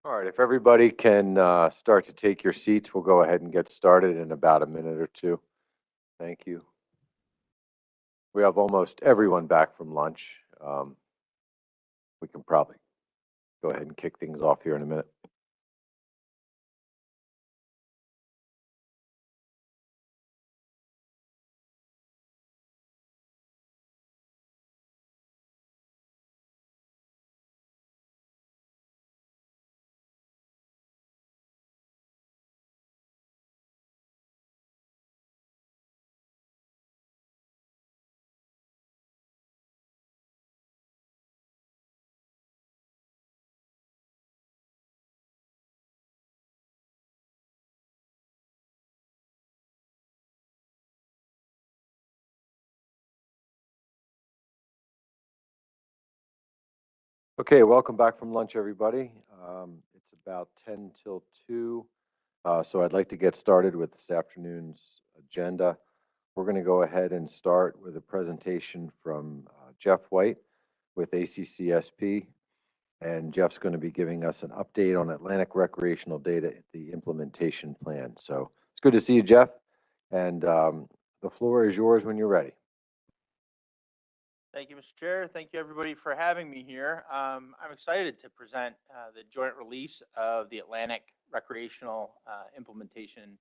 All right, if everybody can start to take your seats, we'll go ahead and get started in about a minute or two. Thank you. We have almost everyone back from lunch. We can probably go ahead and kick things off here in a minute. Okay, welcome back from lunch, everybody. It's about 10 till 2, so I'd like to get started with this afternoon's agenda. We're going to go ahead and start with a presentation from Jeff White with ACCSP, and Jeff's going to be giving us an update on Atlantic recreational data, the implementation plan. So it's good to see you, Jeff, and the floor is yours when you're ready. Thank you, Mr. Chair. Thank you, everybody, for having me here. I'm excited to present the joint release of the Atlantic Recreational Implementation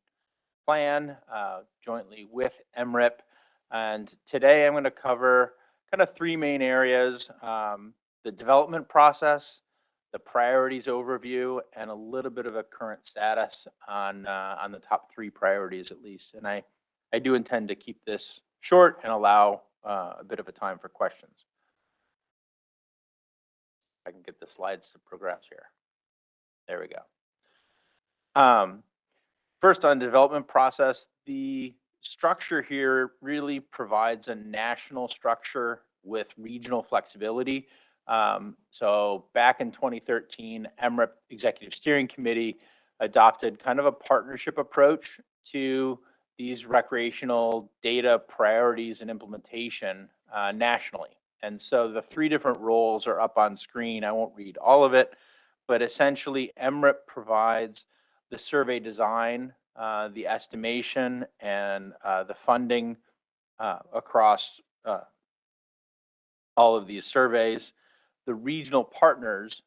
Plan jointly with MRIP. And today I'm going to cover kind of three main areas: the development process, the priorities overview, and a little bit of a current status on the top three priorities at least. And I do intend to keep this short and allow a bit of a time for questions. I can get the slides to progress here. There we go. First, on development process, the structure here really provides a national structure with regional flexibility. So back in 2013, MRIP Executive Steering Committee adopted kind of a partnership approach to these recreational data priorities and implementation nationally. And so the three different roles are up on screen. I won't read all of it, but essentially MRIP provides the survey design, the estimation, and the funding across all of these surveys. The regional partners,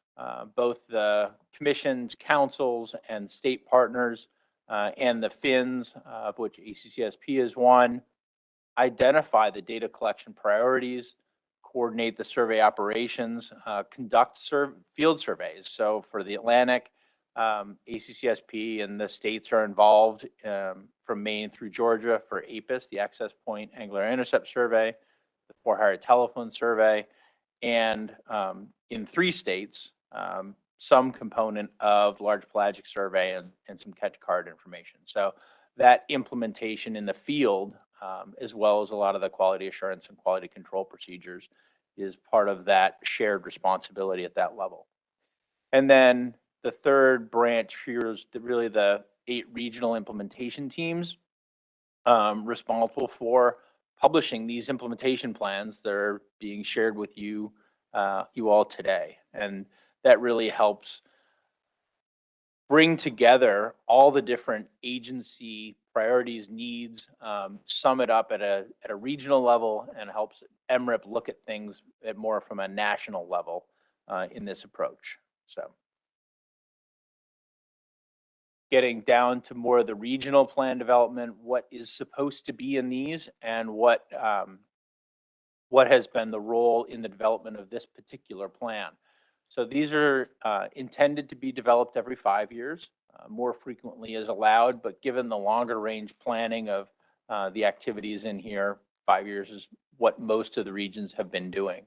both the commissions, councils, and state partners, and the FINs, of which ACCSP is one, identify the data collection priorities, coordinate the survey operations, conduct field surveys. So for the Atlantic, ACCSP and the states are involved from Maine through Georgia for APIS, the Access Point Angular Intercept Survey, the For-Hire Telephone Survey, and in 3 states, some component of large pelagic survey and some catch card information. So that implementation in the field, as well as a lot of the quality assurance and quality control procedures, is part of that shared responsibility at that level. And then the third branch here is really the 8 regional implementation teams responsible for publishing these implementation plans that are being shared with you all today. And that really helps bring together all the different agency priorities, needs, sum it up at a regional level, and helps MRIP look at things at more from a national level in this approach. So getting down to more of the regional plan development, what is supposed to be in these, and what has been the role in the development of this particular plan. So these are intended to be developed every 5 years, more frequently as allowed, but given the longer range planning of the activities in here, 5 years is what most of the regions have been doing.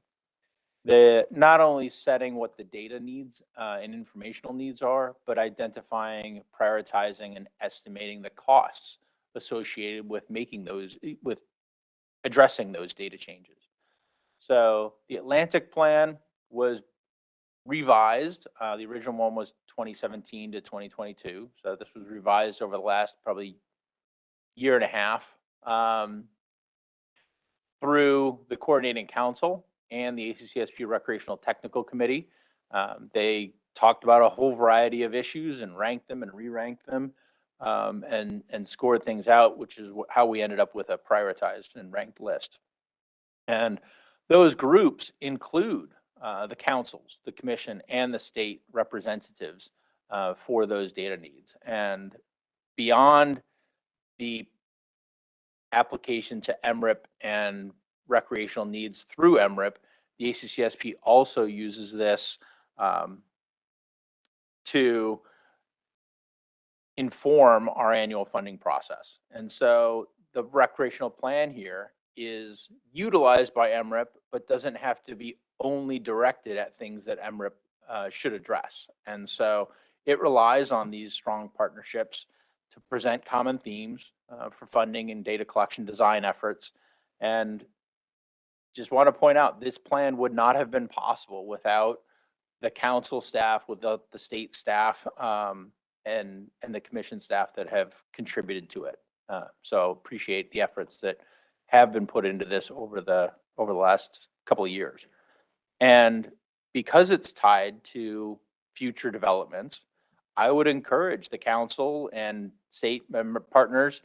Not only setting what the data needs and informational needs are, but identifying, prioritizing, and estimating the costs associated with with addressing those data changes. So the Atlantic plan was revised. The original one was 2017 to 2022. So this was revised over the last probably year and a half through the coordinating council and the ACCSP Recreational Technical Committee. They talked about a whole variety of issues and ranked them and re-ranked them, and scored things out, which is how we ended up with a prioritized and ranked list. And those groups include the councils, the commission, and the state representatives for those data needs. And beyond the application to MRIP and recreational needs through MRIP, the ACCSP also uses this to inform our annual funding process. And so the recreational plan here is utilized by MRIP, but doesn't have to be only directed at things that MRIP should address. And so it relies on these strong partnerships to present common themes for funding and data collection design efforts. And just want to point out, this plan would not have been possible without the council staff, without the state staff, and the commission staff that have contributed to it. So appreciate the efforts that have been put into this over the last couple of years. And because it's tied to future developments, I would encourage the council and state member partners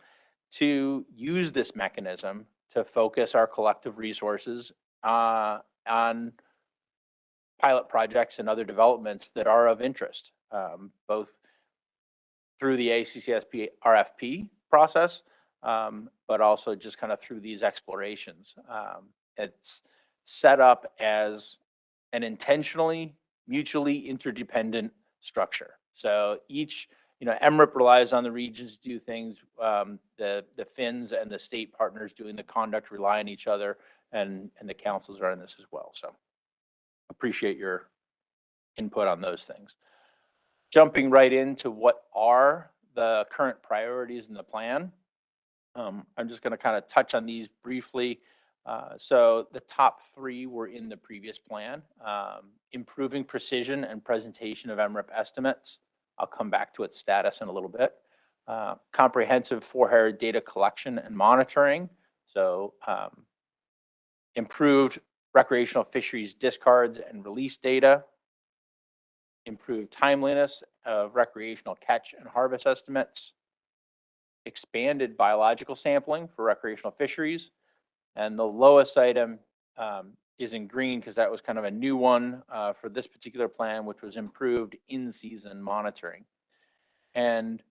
to use this mechanism to focus our collective resources on pilot projects and other developments that are of interest, both through the ACCSP RFP process, but also just kind of through these explorations. It's set up as an intentionally mutually interdependent structure. So each, MRIP relies on the regions to do things. The FINs and the state partners doing the conduct rely on each other, and the councils are in this as well. So appreciate your input on those things. Jumping right into what are the current priorities in the plan. I'm just going to kind of touch on these briefly. So the top three were in the previous plan. Improving precision and presentation of MRIP estimates. I'll come back to its status in a little bit. Comprehensive for-hire data collection and monitoring. So improved recreational fisheries discards and release data. Improved timeliness of recreational catch and harvest estimates. Expanded biological sampling for recreational fisheries. And the lowest item is in green because that was kind of a new one for this particular plan, which was improved in-season monitoring. And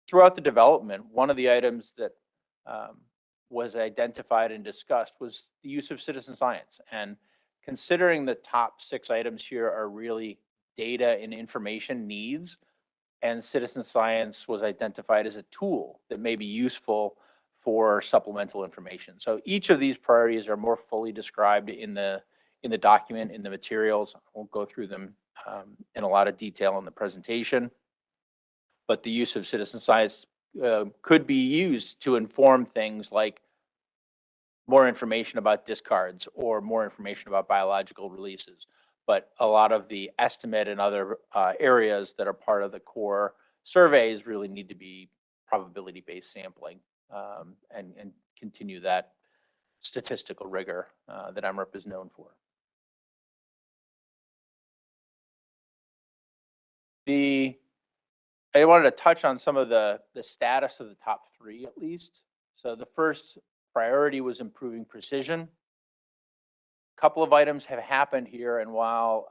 throughout the development, one of the items that was identified and discussed was the use of citizen science. And considering the top 6 items here are really data and information needs, and citizen science was identified as a tool that may be useful for supplemental information. So each of these priorities are more fully described in the document, in the materials. I won't go through them in a lot of detail in the presentation, but the use of citizen science could be used to inform things like more information about discards or more information about biological releases. But a lot of the estimate and other areas that are part of the core surveys really need to be probability-based sampling and continue that statistical rigor that MRIP is known for. I wanted to touch on some of the status of the top 3 at least. So the first priority was improving precision. A couple of items have happened here, and while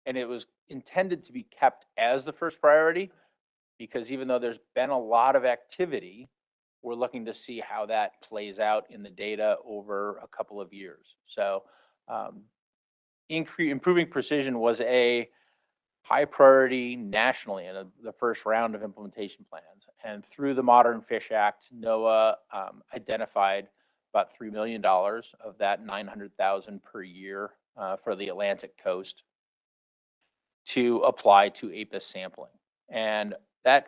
and it was intended to be kept as the first priority, because even though there's been a lot of activity, we're looking to see how that plays out in the data over a couple of years. So improving precision was a high priority nationally in the first round of implementation plans. And through the Modern Fish Act, NOAA identified about $3 million of that $900,000 per year for the Atlantic coast to apply to APIS sampling. And that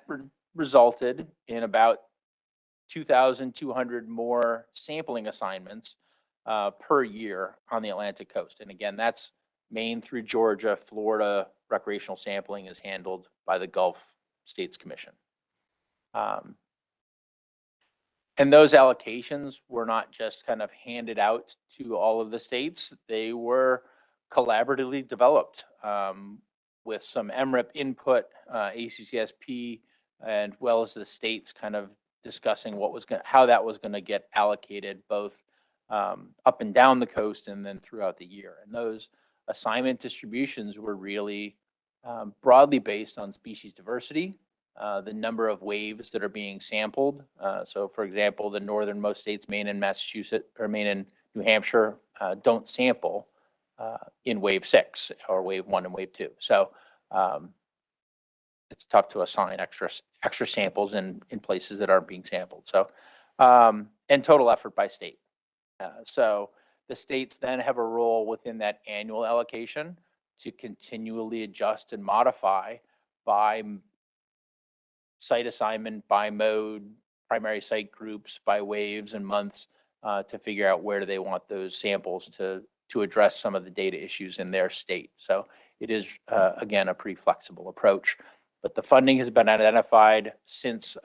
resulted in about 2,200 more sampling assignments per year on the Atlantic coast. And again, that's Maine through Georgia. Florida recreational sampling is handled by the Gulf States Commission. And those allocations were not just kind of handed out to all of the states. They were collaboratively developed with some MRIP input, ACCSP, and well as the states kind of discussing how that was going to get allocated both up and down the coast and then throughout the year. And those assignment distributions were really broadly based on species diversity, the number of waves that are being sampled. So for example, the northernmost states, Maine and Massachusetts, or Maine and New Hampshire, don't sample in wave 6 or wave 1 and wave 2. So it's tough to assign extra samples in places that aren't being sampled. So and total effort by state. So the states then have a role within that annual allocation to continually adjust and modify by site assignment, by mode, primary site groups, by waves and months, to figure out where do they want those samples to address some of the data issues in their state. So it is, again, a pretty flexible approach. But the funding has been identified since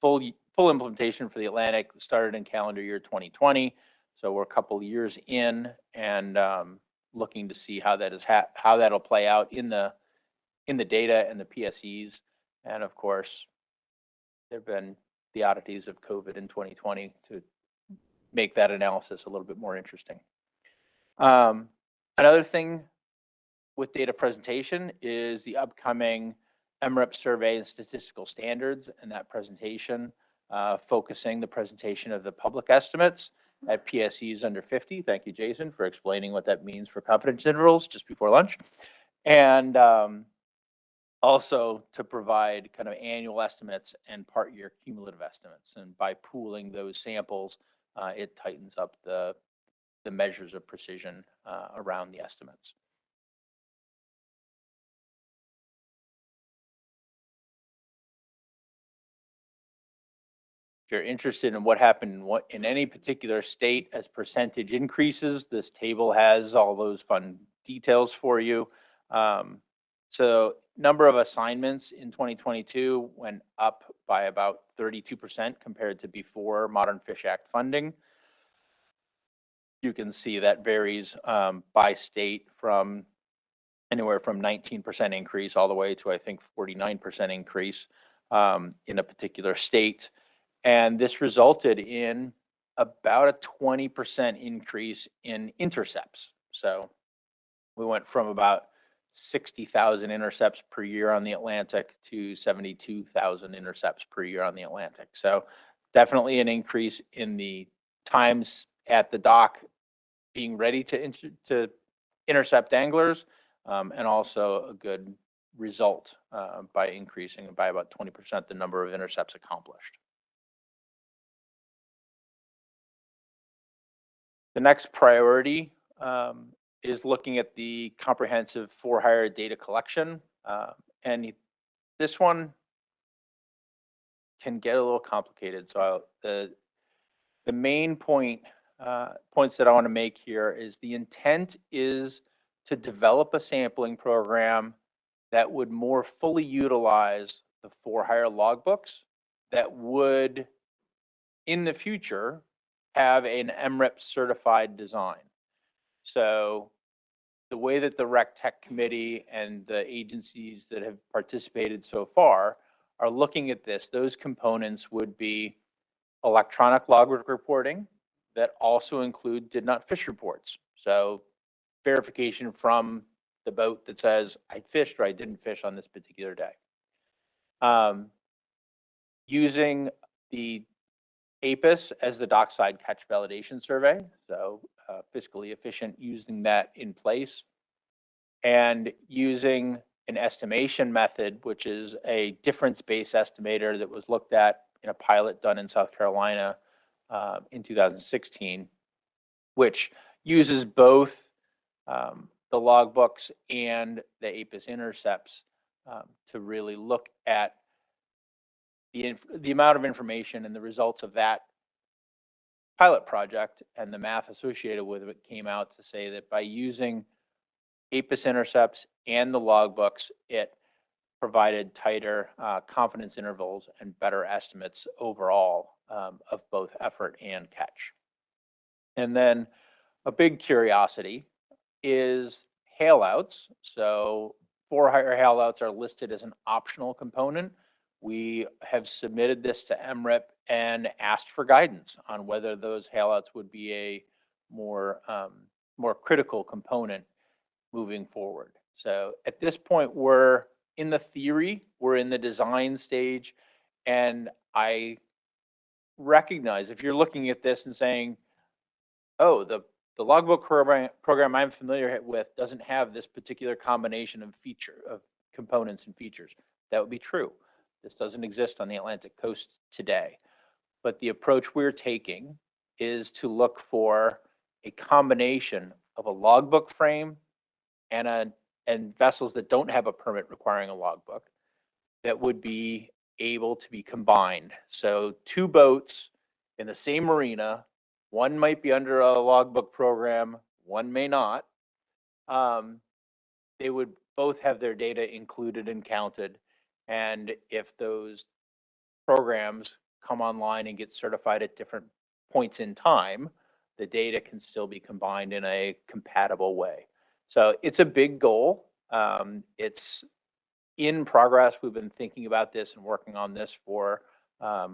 full implementation for the Atlantic started in calendar year 2020. So we're a couple of years in, and looking to see how that'll play out in the data and the PSEs. And of course, there have been the oddities of COVID in 2020 to make that analysis a little bit more interesting. Another thing with data presentation is the upcoming MRIP survey and statistical standards, and that presentation focusing the presentation of the public estimates at PSEs under 50. Thank you, Jason, for explaining what that means for confidence intervals just before lunch. And also to provide kind of annual estimates and part year cumulative estimates. And by pooling those samples, it tightens up the measures of precision around the estimates. If you're interested in what happened in any particular state as percentage increases, this table has all those fun details for you. So number of assignments in 2022 went up by about 32% compared to before Modern Fish Act funding. You can see that varies by state from anywhere from 19% increase all the way to, I think, 49% increase in a particular state. And this resulted in about a 20% increase in intercepts. So we went from about 60,000 intercepts per year on the Atlantic to 72,000 intercepts per year on the Atlantic. So definitely an increase in the times at the dock being ready to intercept anglers, and also a good result by increasing by about 20% the number of intercepts accomplished. The next priority is looking at the comprehensive for-hire data collection. And this one can get a little complicated. So the main points that I want to make here is the intent is to develop a sampling program that would more fully utilize the for-hire logbooks that would, in the future, have an MRIP certified design. So the way that the Rec Tech Committee and the agencies that have participated so far are looking at this, those components would be electronic logbook reporting that also include did not fish reports. So verification from the boat that says I fished or I didn't fish on this particular day. Using the APIS as the dockside catch validation survey, so fiscally efficient using that in place, and using an estimation method, which is a difference-based estimator that was looked at in a pilot done in South Carolina in 2016, which uses both the logbooks and the APIS intercepts to really look at the amount of information and the results of that pilot project, and the math associated with it came out to say that by using APIS intercepts and the logbooks, it provided tighter confidence intervals and better estimates overall of both effort and catch. And then a big curiosity is hailouts. So for-hire hailouts are listed as an optional component. We have submitted this to MRIP and asked for guidance on whether those hailouts would be a more critical component moving forward. So at this point, we're in the theory, we're in the design stage, and I recognize if you're looking at this and saying, oh, the logbook program I'm familiar with doesn't have this particular combination of components and features. That would be true. This doesn't exist on the Atlantic coast today. But the approach we're taking is to look for a combination of a logbook frame and vessels that don't have a permit requiring a logbook that would be able to be combined. So 2 boats in the same marina, one might be under a logbook program, one may not. They would both have their data included and counted. And if those programs come online and get certified at different points in time, the data can still be combined in a compatible way. So it's a big goal. It's in progress. We've been thinking about this and working on this for a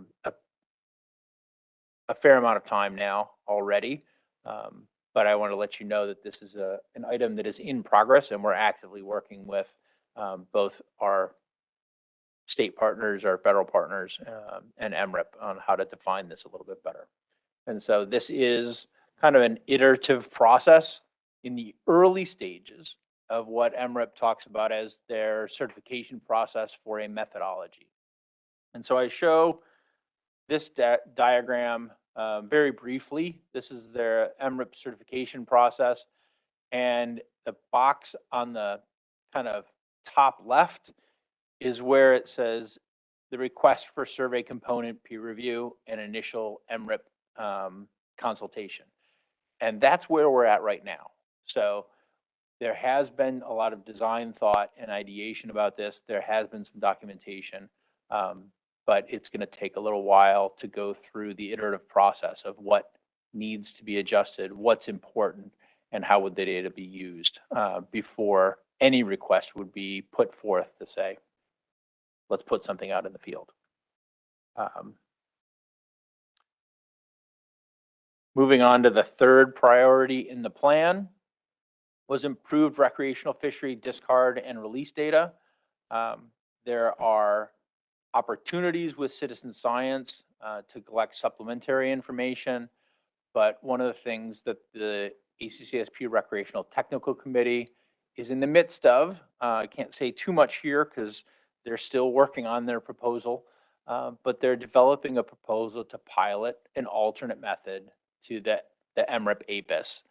fair amount of time now already. But I want to let you know that this is an item that is in progress, and we're actively working with both our state partners, our federal partners, and MRIP on how to define this a little bit better. And so this is kind of an iterative process in the early stages of what MRIP talks about as their certification process for a methodology. And so I show this diagram very briefly. This is their MRIP certification process. And the box on the kind of top left is where it says the request for survey component peer review and initial MRIP consultation. And that's where we're at right now. So there has been a lot of design thought and ideation about this. There has been some documentation, but it's going to take a little while to go through the iterative process of what needs to be adjusted, what's important, and how would the data be used before any request would be put forth to say, let's put something out in the field. Moving on to the third priority in the plan was improved recreational fishery discard and release data. There are opportunities with citizen science to collect supplementary information, but one of the things that the ACCSP Recreational Technical Committee is in the midst of, I can't say too much here because they're still working on their proposal, but they're developing a proposal to pilot an alternate method to the MRIP APIS.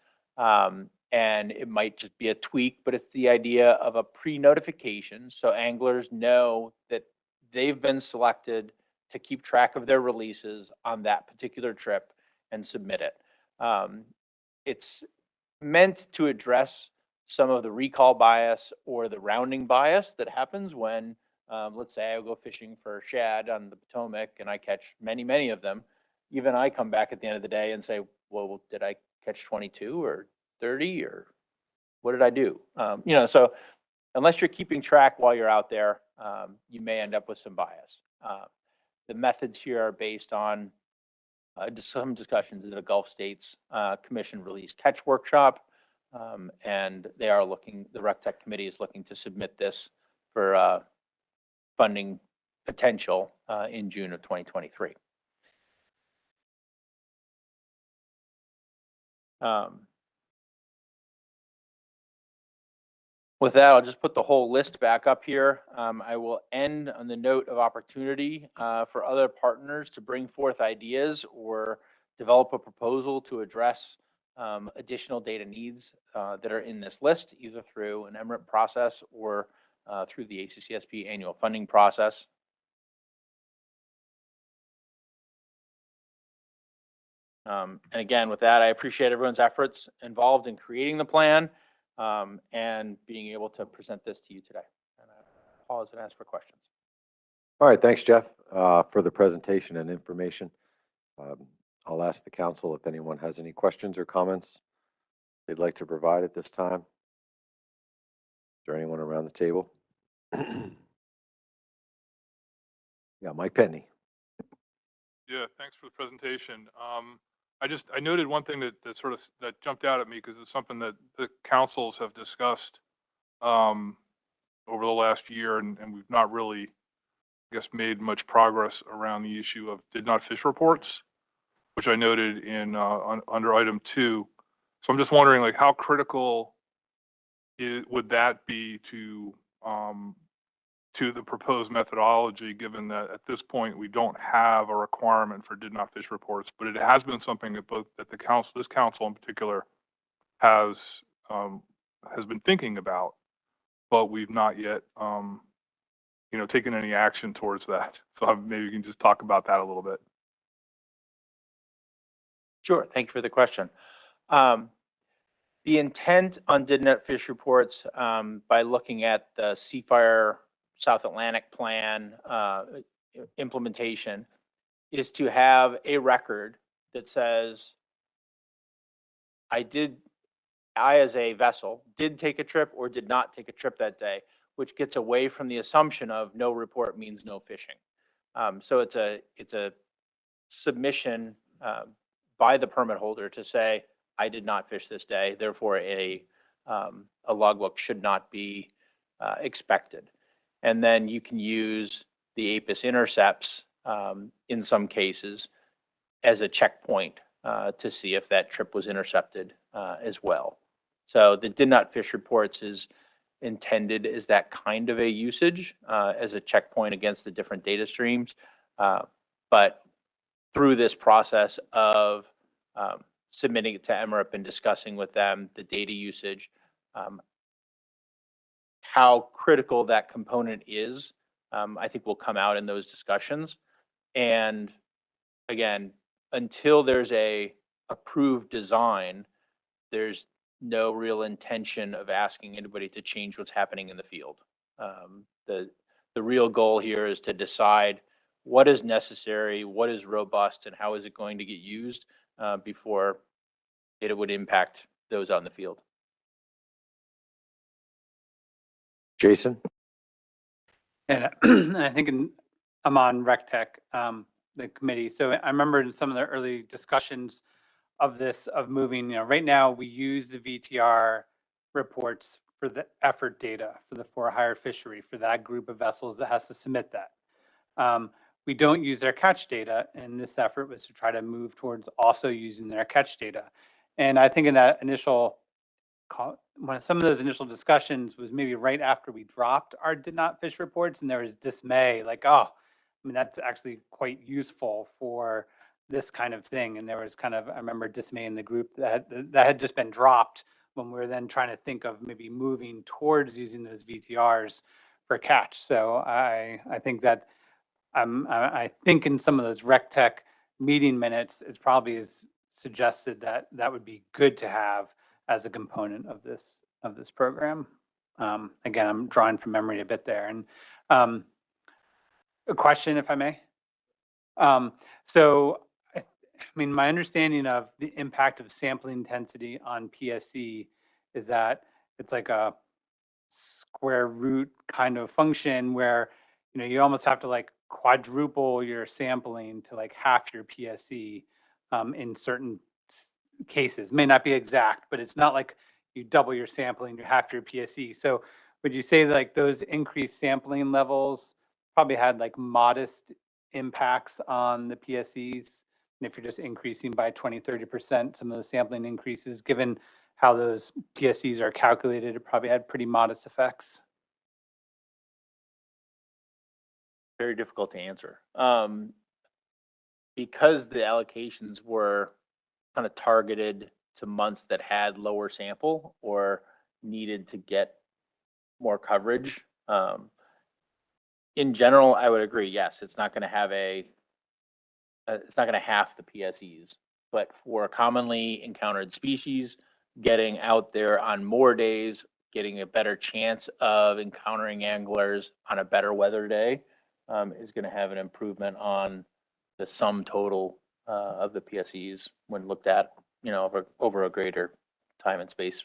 And it might just be a tweak, but it's the idea of a pre-notification. So anglers know that they've been selected to keep track of their releases on that particular trip and submit it. It's meant to address some of the recall bias or the rounding bias that happens when, let's say I go fishing for shad on the Potomac and I catch many, many of them. Even I come back at the end of the day and say, well, did I catch 22 or 30 or what did I do? So unless you're keeping track while you're out there, you may end up with some bias. The methods here are based on some discussions in the Gulf States Commission release catch workshop. And they are looking, the RecTech committee is looking to submit this for funding potential in June of 2023. With that, I'll just put the whole list back up here. I will end on the note of opportunity for other partners to bring forth ideas or develop a proposal to address additional data needs that are in this list, either through an MRIP process or through the ACCSP annual funding process. And again, with that, I appreciate everyone's efforts involved in creating the plan and being able to present this to you today. And I pause and ask for questions. All right, thanks, Jeff, for the presentation and information. I'll ask the council if anyone has any questions or comments they'd like to provide at this time. there anyone around the table? Yeah, Mike Penny. Yeah, thanks for the presentation. I noted one thing that jumped out at me because it's something that the councils have discussed over the last year, and we've not really, I guess, made much progress around the issue of did not fish reports, which I noted in under item 2. So I'm just wondering, like, how critical would that be to the proposed methodology, given that at this point we don't have a requirement for did not fish reports, but it has been something that the council, this council in particular, has been thinking about, but we've not yet taken any action towards that. So maybe you can just talk about that a little bit. Sure. Thank you for the question. The intent on did not fish reports, by looking at the Seafire South Atlantic Plan implementation, is to have a record that says, I as a vessel did take a trip or did not take a trip that day, which gets away from the assumption of no report means no fishing. So it's a submission by the permit holder to say, I did not fish this day, therefore a logbook should not be expected. And then you can use the APIS intercepts in some cases as a checkpoint to see if that trip was intercepted as well. So the did not fish reports is intended as that kind of a usage as a checkpoint against the different data streams. But through this process of submitting it to MRIP and discussing with them the data usage, how critical that component is, I think will come out in those discussions. And again, until there's a approved design, there's no real intention of asking anybody to change what's happening in the field. The real goal here is to decide what is necessary, what is robust, and how is it going to get used before it would impact those on the field. Jason? And I think I'm on RecTech, the committee. So I remember in some of the early discussions of this, of moving, right now we use the VTR reports for the effort data for the for-hire fishery, for that group of vessels that has to submit that. We don't use their catch data, and this effort was to try to move towards also using their catch data. And I think in that initial, when some of those initial discussions was maybe right after we dropped our did not fish reports, and there was dismay, like, oh, I mean, that's actually quite useful for this kind of thing. And there was kind of, I remember dismay in the group that had just been dropped when we were then trying to think of maybe moving towards using those VTRs for catch. So I think that I think in some of those RecTech meeting minutes, it probably is suggested that that would be good to have as a component of this program. Again, I'm drawing from memory a bit there. And a question, if I may. So, I mean, my understanding of the impact of sampling intensity on PSC is that it's like a square root kind of function where, you almost have to like quadruple your sampling to like half your PSC in certain cases. May not be exact, but it's not like you double your sampling, you half your PSC. So would you say like those increased sampling levels probably had like modest impacts on the PSCs? And if you're just increasing by 20-30%, some of the sampling increases, given how those PSCs are calculated, it probably had pretty modest effects. Very difficult to answer. Because the allocations were kind of targeted to months that had lower sample or needed to get more coverage. In general, I would agree. Yes, it's not going to have it's not going to half the PSEs, but for a commonly encountered species, getting out there on more days, getting a better chance of encountering anglers on a better weather day is going to have an improvement on the sum total of the PSEs when looked at, over a greater time and space.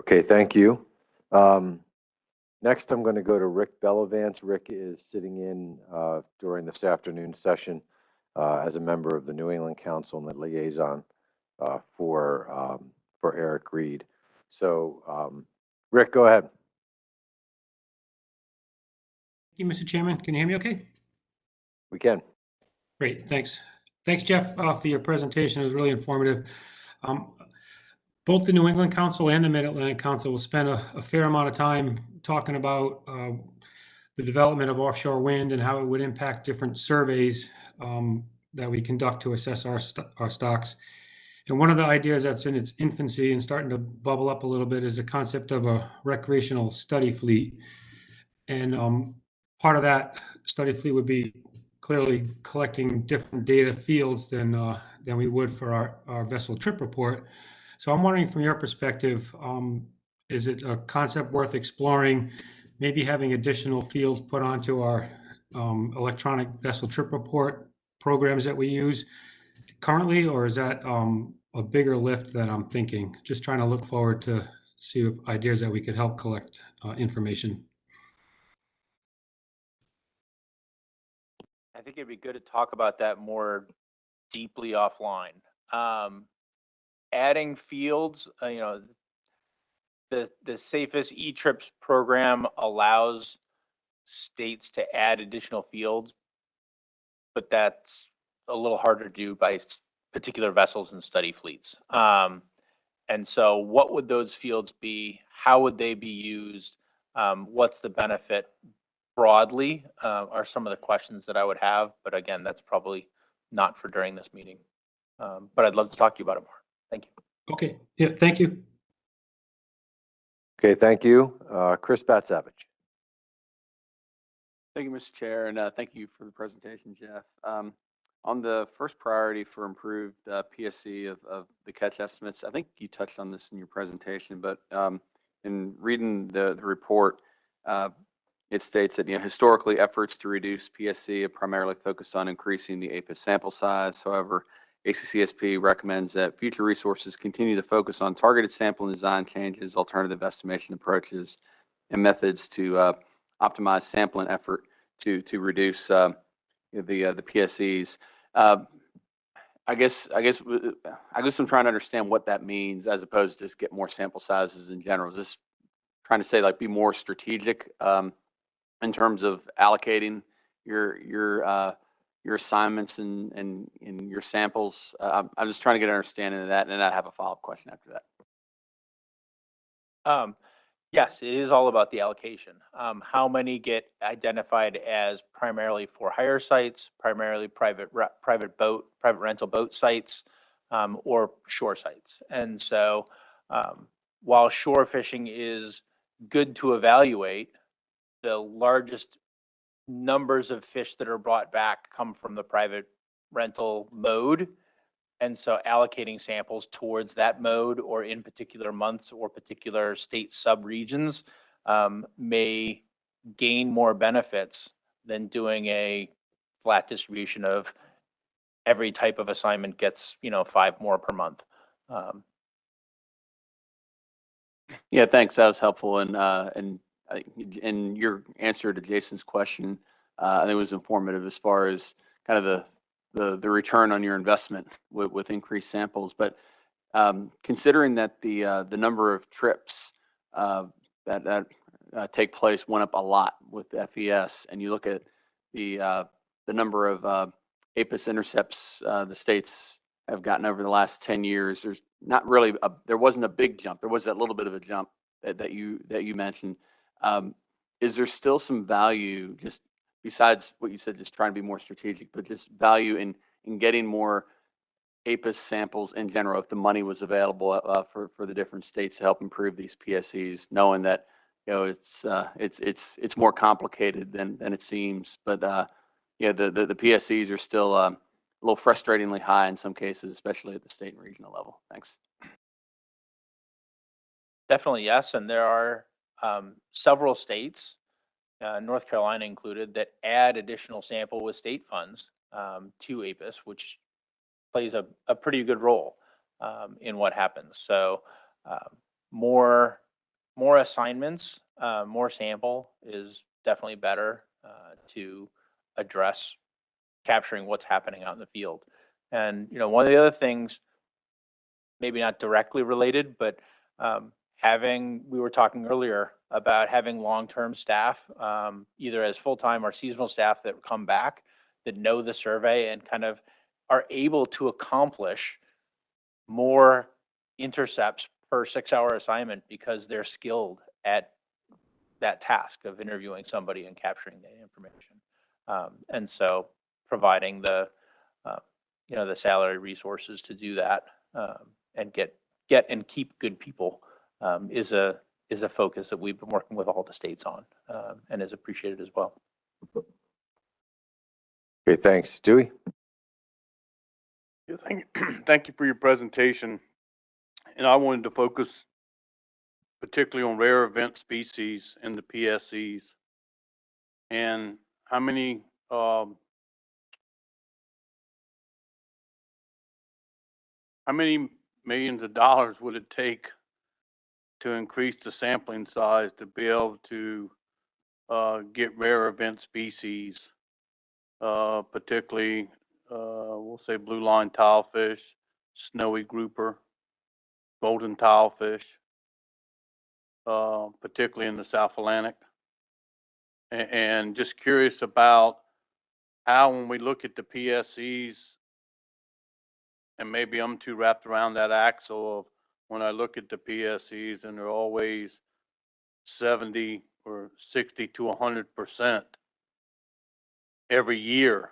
Okay, thank you. Next, I'm going to go to Rick Bellavance. Rick is sitting in during this afternoon session as a member of the New England Council and the liaison for Eric Reed. So, Rick, go ahead. Thank you, Mr. Chairman. Can you hear me okay? We can. Great, thanks. Thanks, Jeff, for your presentation. It was really informative. Both the New England Council and the Mid-Atlantic Council will spend a fair amount of time talking about the development of offshore wind and how it would impact different surveys that we conduct to assess our stocks. And one of the ideas that's in its infancy and starting to bubble up a little bit is the concept of a recreational study fleet. And part of that study fleet would be clearly collecting different data fields than we would for our vessel trip report. So I'm wondering, from your perspective, is it a concept worth exploring, maybe having additional fields put onto our electronic vessel trip report programs that we use currently, or is that a bigger lift that I'm thinking? Just trying to look forward to see ideas that we could help collect information. I think it'd be good to talk about that more deeply offline. Adding fields, the safest E-Trips program allows states to add additional fields, but that's a little harder to do by particular vessels and study fleets. And so what would those fields be? How would they be used? What's the benefit broadly are some of the questions that I would have. But again, that's probably not for during this meeting. But I'd love to talk to you about it more. Thank you. Okay, yeah, thank you. Okay, thank you. Chris Batsavage. Thank you, Mr. Chair, and thank you for the presentation, Jeff. On the first priority for improved PSC of the catch estimates, I think you touched on this in your presentation, but in reading the report, it states that historically efforts to reduce PSC have primarily focused on increasing the APIS sample size. However, ACCSP recommends that future resources continue to focus on targeted sample and design changes, alternative estimation approaches, and methods to optimize sampling effort to reduce the PSEs. I guess I'm trying to understand what that means, as opposed to just get more sample sizes in general. Is this trying to say, like, be more strategic in terms of allocating your assignments and your samples? I'm just trying to get an understanding of that, and then I have a follow-up question after that. Yes, it is all about the allocation. How many get identified as primarily for hire sites, primarily private rental boat sites, or shore sites. And so while shore fishing is good to evaluate, the largest numbers of fish that are brought back come from the private rental mode. And so allocating samples towards that mode, or in particular months or particular state subregions, may gain more benefits than doing a flat distribution of every type of assignment gets 5 more per month. Yeah, thanks. That was helpful. And your answer to Jason's question, I think it was informative as far as kind of the return on your investment with increased samples. But considering that the number of trips that take place went up a lot with the FES, and you look at the number of APIS intercepts the states have gotten over the last 10 years, there's not really there wasn't a big jump. There was that little bit of a jump that you mentioned. Is there still some value, just besides what you said, just trying to be more strategic, but just value in getting more APIS samples in general, if the money was available for the different states to help improve these PSEs, knowing that it's more complicated than it seems, but the PSEs are still a little frustratingly high in some cases, especially at the state and regional level. Thanks. Definitely yes, and there are several states, North Carolina included, that add additional sample with state funds to APIS, which plays a pretty good role in what happens. So more more assignments, more sample is definitely better to address capturing what's happening out in the field. And, one of the other things, maybe not directly related, but we were talking earlier about having long-term staff, either as full-time or seasonal staff that come back, that know the survey and kind of are able to accomplish more intercepts per 6-hour assignment because they're skilled at that task of interviewing somebody and capturing the information. And so providing the salary resources to do that, and get and keep good people, is a focus that we've been working with all the states on, and is appreciated as well. Okay, thanks. Dewey? Yeah, thank you for your presentation. And I wanted to focus particularly on rare event species and the PSEs. And how many millions of dollars would it take to increase the sampling size to be able to get rare event species, particularly we'll say blue line tilefish, snowy grouper, golden tilefish, particularly in the South Atlantic. And just curious about how, when we look at the PSEs, and maybe I'm too wrapped around that axle of when I look at the PSEs and they're always 70 or 60 to 100% every year.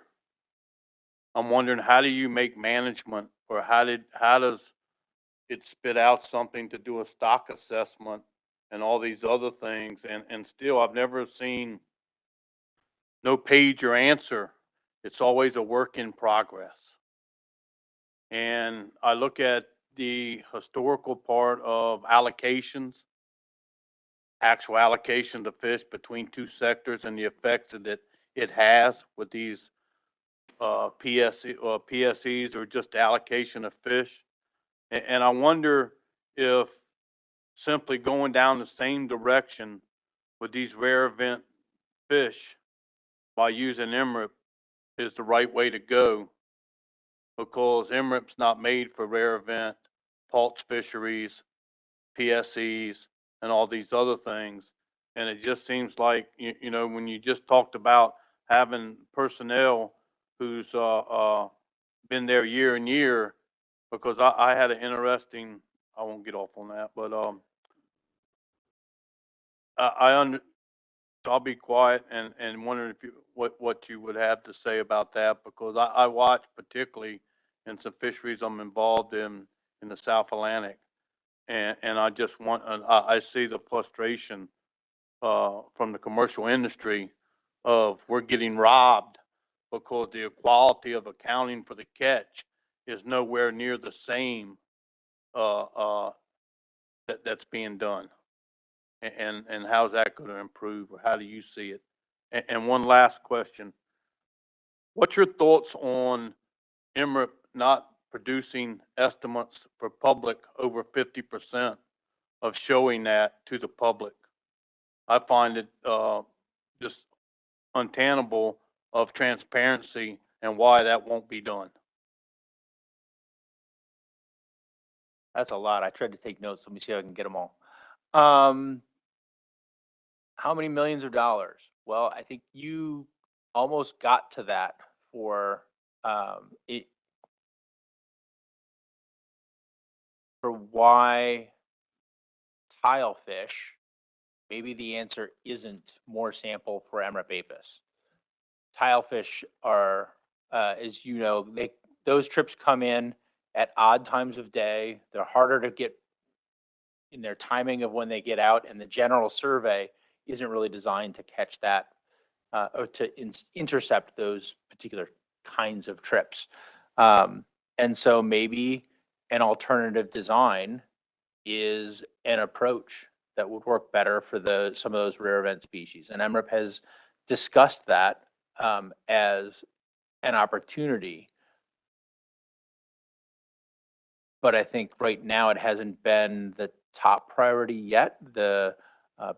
I'm wondering, how do you make management, or how does it spit out something to do a stock assessment and all these other things? And still, I've never seen no page or answer. It's always a work in progress. And I look at the historical part of allocations, actual allocation of fish between two sectors, and the effects that it has with these PSEs, or just allocation of fish. And I wonder if simply going down the same direction with these rare event fish by using MRIP is the right way to go, because MRIP's not made for rare event, pulse fisheries, PSEs, and all these other things. And it just seems like, when you just talked about having personnel who's been there year and year, because I had an interesting, I won't get off on that, but so I'll be quiet and wondering if what you would have to say about that, because I watch particularly in some fisheries I'm involved in the South Atlantic, and I just I see the frustration from the commercial industry of we're getting robbed because the quality of accounting for the catch is nowhere near the same that's being done. And how's that going to improve, or how do you see it? And one last question. What's your thoughts on MRIP not producing estimates for public over 50% of showing that to the public? I find it just untenable of transparency, and why that won't be done. That's a lot. I tried to take notes. Let me see if I can get them all. How many millions of dollars? Well, I think you almost got to that for it. For why tilefish, maybe the answer isn't more sample for MRIP APHIS. Tilefish are, as you know, those trips come in at odd times of day. They're harder to get in their timing of when they get out, and the general survey isn't really designed to catch that or to intercept those particular kinds of trips. And so maybe an alternative design is an approach that would work better for some of those rare event species. And MRIP has discussed that as an opportunity. But I think right now it hasn't been the top priority yet. The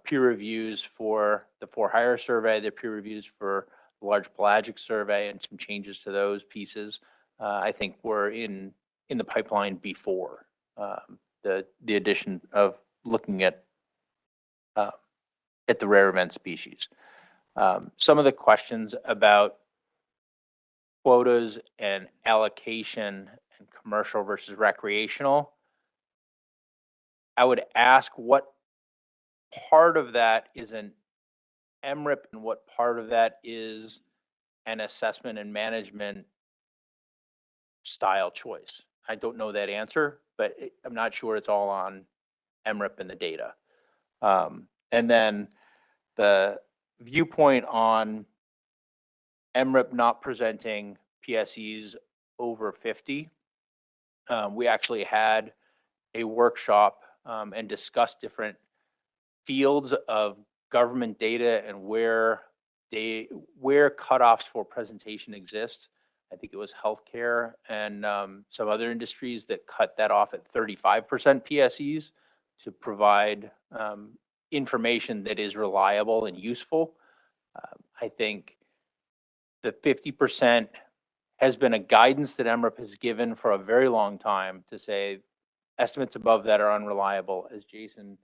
peer reviews for the for-hire survey, the peer reviews for the large pelagic survey, and some changes to those pieces, I think were in the pipeline before the addition of looking at the rare event species. Some of the questions about quotas and allocation and commercial versus recreational, I would ask what part of that is an MRIP and what part of that is an assessment and management style choice. I don't know that answer, but I'm not sure it's all on MRIP and the data. And then the viewpoint on MRIP not presenting PSEs over 50. We actually had a workshop and discussed different fields of government data and where cutoffs for presentation exist. I think it was healthcare and some other industries that cut that off at 35% PSEs to provide information that is reliable and useful. I think the 50% has been a guidance that MRIP has given for a very long time to say estimates above that are unreliable, as Jason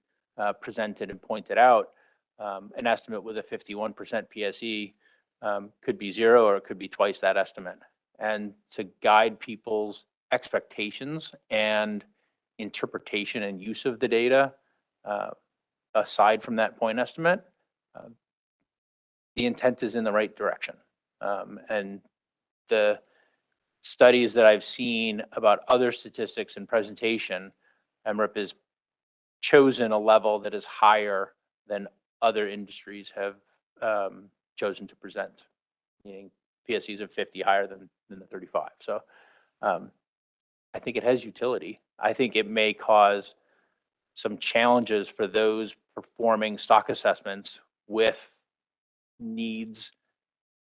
presented and pointed out. An estimate with a 51% PSE could be zero or it could be twice that estimate. And to guide people's expectations and interpretation and use of the data, aside from that point estimate, the intent is in the right direction. And the studies that I've seen about other statistics and presentation, MRIP has chosen a level that is higher than other industries have chosen to present, meaning PSEs of 50 higher than the 35. So I think it has utility. I think it may cause some challenges for those performing stock assessments with needs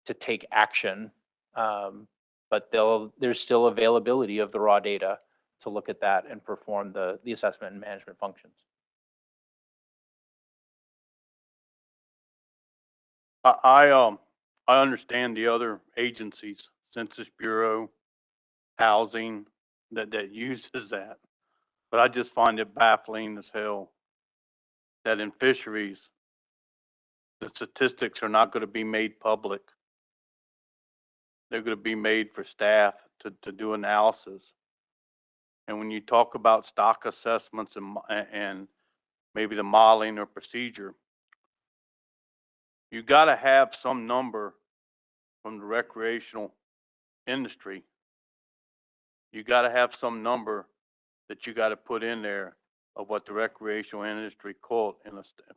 to take action, but there's still availability of the raw data to look at that and perform the assessment and management functions. I understand the other agencies, Census Bureau, Housing, that uses that, but I just find it baffling as hell that in fisheries, the statistics are not going to be made public. They're going to be made for staff to do analysis. And when you talk about stock assessments and maybe the modeling or procedure, you got to have some number from the recreational industry. You got to have some number that you got to put in there of what the recreational industry called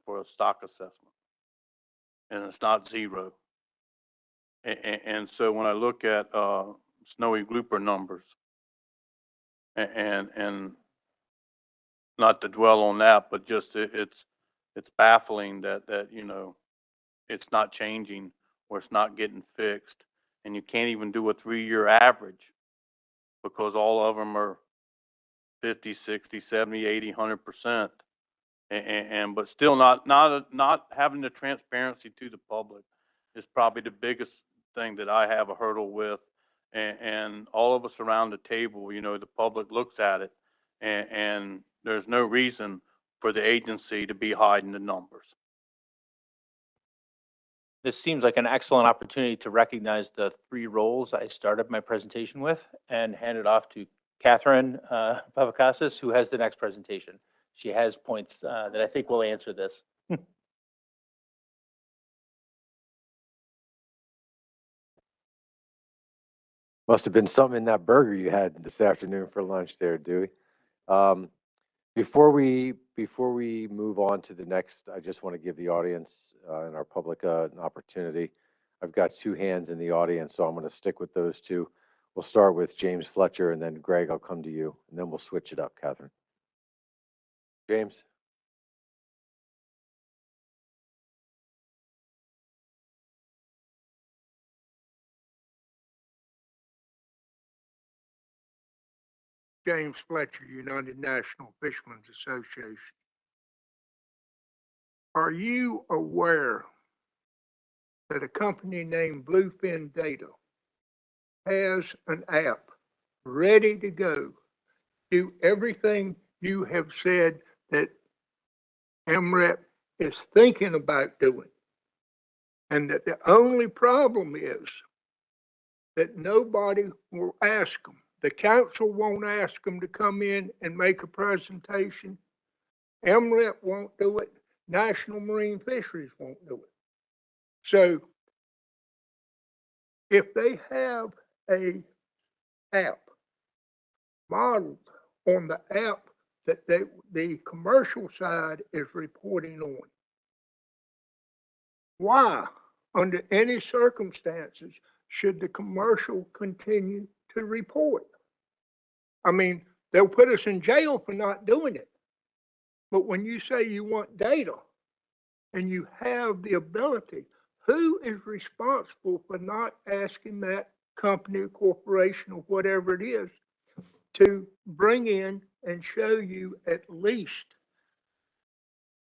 for a stock assessment. And it's not zero. And so when I look at snowy grouper numbers, and not to dwell on that, but just it's baffling that you know it's not changing or it's not getting fixed, and you can't even do a 3-year average because all of them are 50, 60, 70, 80, 100%, and but still not having the transparency to the public is probably the biggest thing that I have a hurdle with. And all of us around the table, you know, the public looks at it, and there's no reason for the agency to be hiding the numbers. This seems like an excellent opportunity to recognize the 3 roles I started my presentation with and hand it off to Catherine Pavakakis, who has the next presentation. She has points that I think will answer this. Must have been something in that burger you had this afternoon for lunch there, Dewey. Before we move on to the next, I just want to give the audience and our public an opportunity. I've got 2 hands in the audience, so I'm going to stick with those 2. We'll start with James Fletcher, and then Greg, I'll come to you, and then we'll switch it up, Catherine. James? James Fletcher, United National Fishermen's Association. Are you aware that a company named Bluefin Data has an app ready to go, do everything you have said that MREP is thinking about doing? And that the only problem is that nobody will ask them. The council won't ask them to come in and make a presentation. MREP won't do it. National Marine Fisheries won't do it. So if they have a app modeled on the app that the commercial side is reporting on, why, under any circumstances, should the commercial continue to report? I mean, they'll put us in jail for not doing it. But when you say you want data and you have the ability, who is responsible for not asking that company or corporation or whatever it is to bring in and show you at least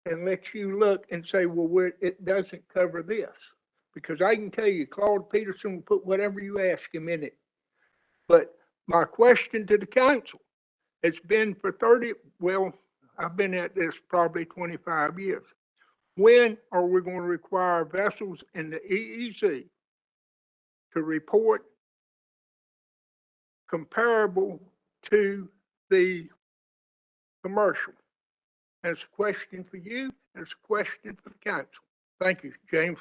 and let you look and say, well, it doesn't cover this? Because I can tell you, Claude Peterson will put whatever you ask him in it. But my question to the council, it's been for I've been at this probably 25 years. When are we going to require vessels in the EEZ to report comparable to the commercial? And it's a question for you, and it's a question for the council. Thank you, James.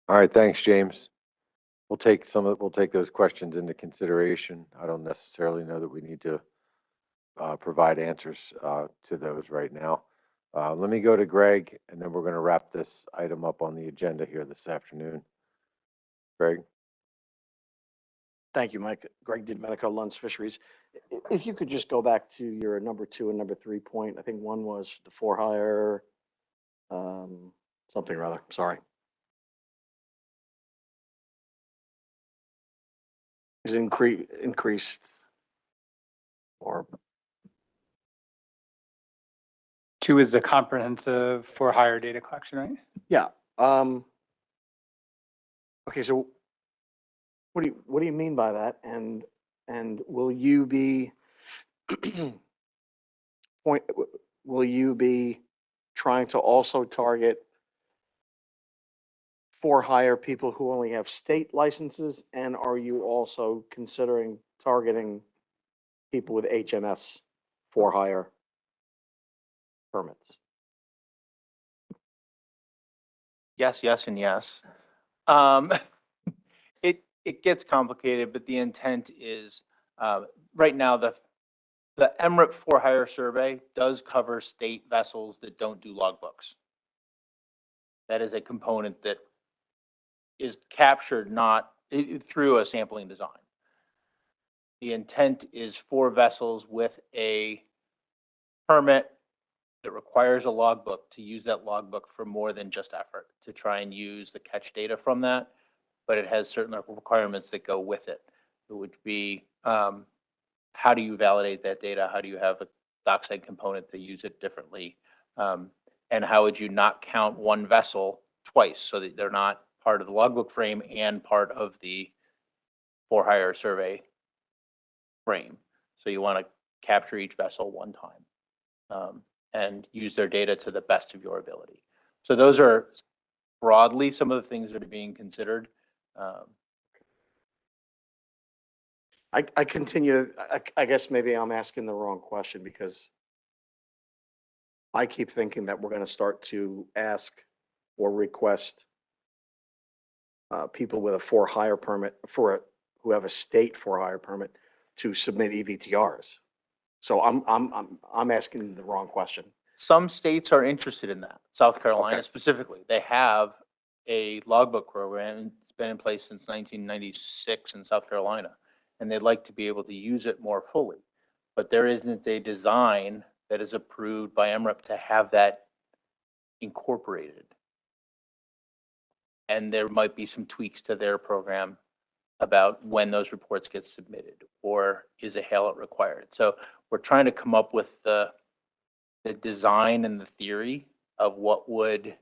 All right, thanks, James. We'll take those questions into consideration. I don't necessarily know that we need to provide answers to those right now. Let me go to Greg, and then we're going to wrap this item up on the agenda here this afternoon. Greg? Thank you, Mike. Greg DiDomenico, Lund's Fisheries. If you could just go back to your number 2 and number 3 point. I think one was the for hire, something or other. Sorry. Is increased or 2 is the comprehensive for hire data collection, right? yeah. Okay, so what do you mean by that? And will you be will you be trying to also target for hire people who only have state licenses? And are you also considering targeting people with HMS for hire permits? Yes, yes, and yes. It gets complicated, but the intent is, right now, the MRIP for hire survey does cover state vessels that don't do logbooks. That is a component that is captured not through a sampling design. The intent is for vessels with a permit that requires a logbook to use that logbook for more than just effort, to try and use the catch data from that, but it has certain requirements that go with it. It would be, how do you validate that data? How do you have a dockside component that use it differently? And how would you not count one vessel twice so that they're not part of the logbook frame and part of the for hire survey frame? So you want to capture each vessel one time and use their data to the best of your ability. So those are broadly some of the things that are being considered. I continue, I guess maybe I'm asking the wrong question, because I keep thinking that we're going to start to ask or request people with a for hire permit who have a state for hire permit to submit EVTRs. So I'm asking the wrong question. Some states are interested in that. South Carolina Okay. specifically, they have a logbook program. It's been in place since 1996 in South Carolina, and they'd like to be able to use it more fully. But there isn't a design that is approved by MREP to have that incorporated. And there might be some tweaks to their program about when those reports get submitted, or is a HALOT required? So we're trying to come up with the design and the theory of what would